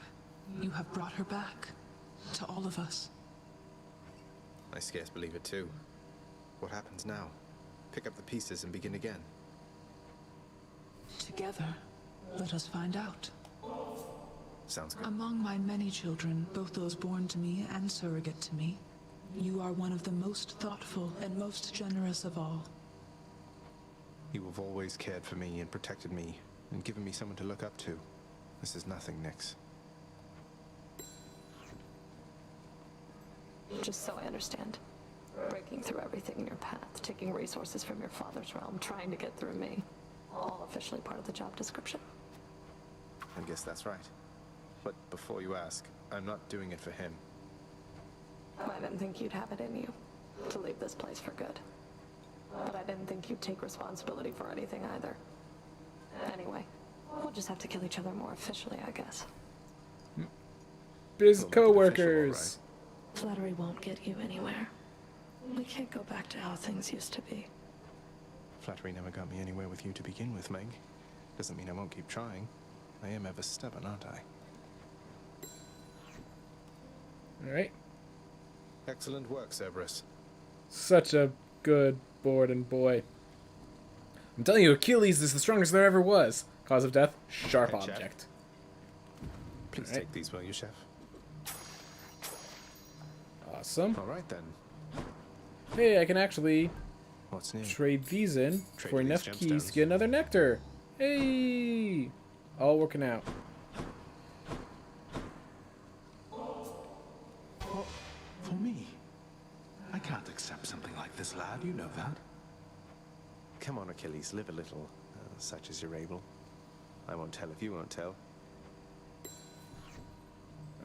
You have brought her back. To all of us. I scarce believe it too. What happens now? Pick up the pieces and begin again. Together, let us find out. Sounds good. Among my many children, both those born to me and surrogate to me, you are one of the most thoughtful and most generous of all. You have always cared for me and protected me, and given me someone to look up to. This is nothing, Nyx. Just so I understand. Breaking through everything in your path, taking resources from your father's realm, trying to get through me. All officially part of the job description. I guess that's right. But before you ask, I'm not doing it for him. I didn't think you'd have it in you to leave this place for good. But I didn't think you'd take responsibility for anything either. Anyway, we'll just have to kill each other more officially, I guess. Biz co-workers. Flattery won't get you anywhere. We can't go back to how things used to be. Flattery never got me anywhere with you to begin with, Meg. Doesn't mean I won't keep trying. I am ever stubborn, aren't I? Alright. Excellent work, Cerberus. Such a good Borden boy. I'm telling you, Achilles is the strongest there ever was. Cause of death, sharp Hey, Chef. object. Please take these, will you, Chef? Awesome. Alright then. Hey, I can actually What's new? trade these in Trade for these enough keys gemstones. to get another nectar. Hey! All working out. For me? I can't accept something like this, lad. You know that. Come on, Achilles, live a little, such as you're able. I won't tell if you won't tell.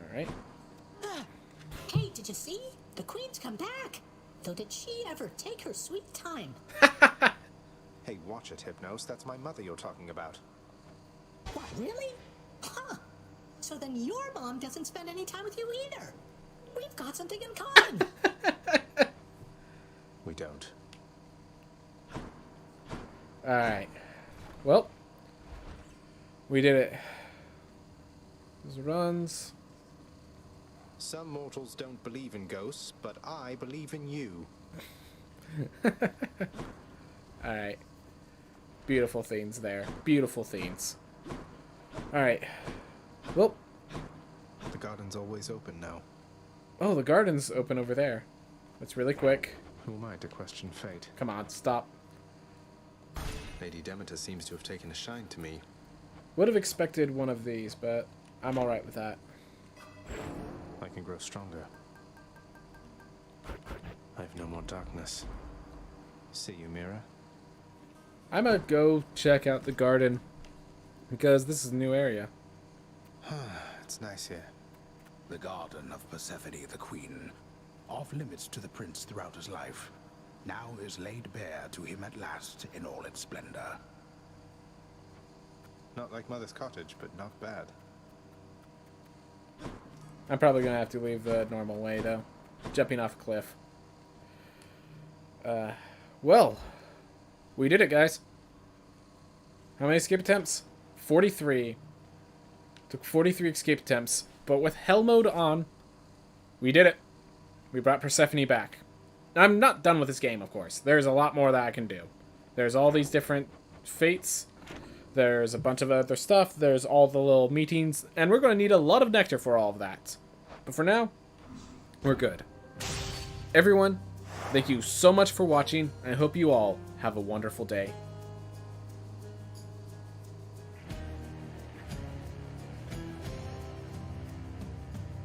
Alright. Hey, did you see? The Queen's come back. Though did she ever take her sweet time? Hey, watch it, Hypnos. That's my mother you're talking about. What, really? Huh. So then your mom doesn't spend any time with you either. We've got something in common. We don't. Alright. Well. We did it. Those runs. Some mortals don't believe in ghosts, but I believe in you. Alright. Beautiful themes there. Beautiful themes. Alright. Well. The garden's always open now. Oh, the garden's open over there. That's really quick. Who am I to question fate? Come on, stop. Lady Demeter seems to have taken a shine to me. Would have expected one of these, but I'm alright with that. I can grow stronger. I have no more darkness. See you, Mira. I'm gonna go check out the garden because this is a new area. It's nice here. The garden of Persephone, the queen, off limits to the prince throughout his life, now is laid bare to him at last in all its splendor. Not like Mother's cottage, but not bad. I'm probably gonna have to leave the normal way though. Jumping off a cliff. Well, we did it, guys. How many escape attempts? 43. Took 43 escape attempts, but with hell mode on, we did it. We brought Persephone back. I'm not done with this game, of course. There's a lot more that I can do. There's all these different fates. There's a bunch of other stuff. There's all the little meetings. And we're going to need a lot of nectar for all of that. But for now, we're good. Everyone, thank you so much for watching. I hope you all have a wonderful day.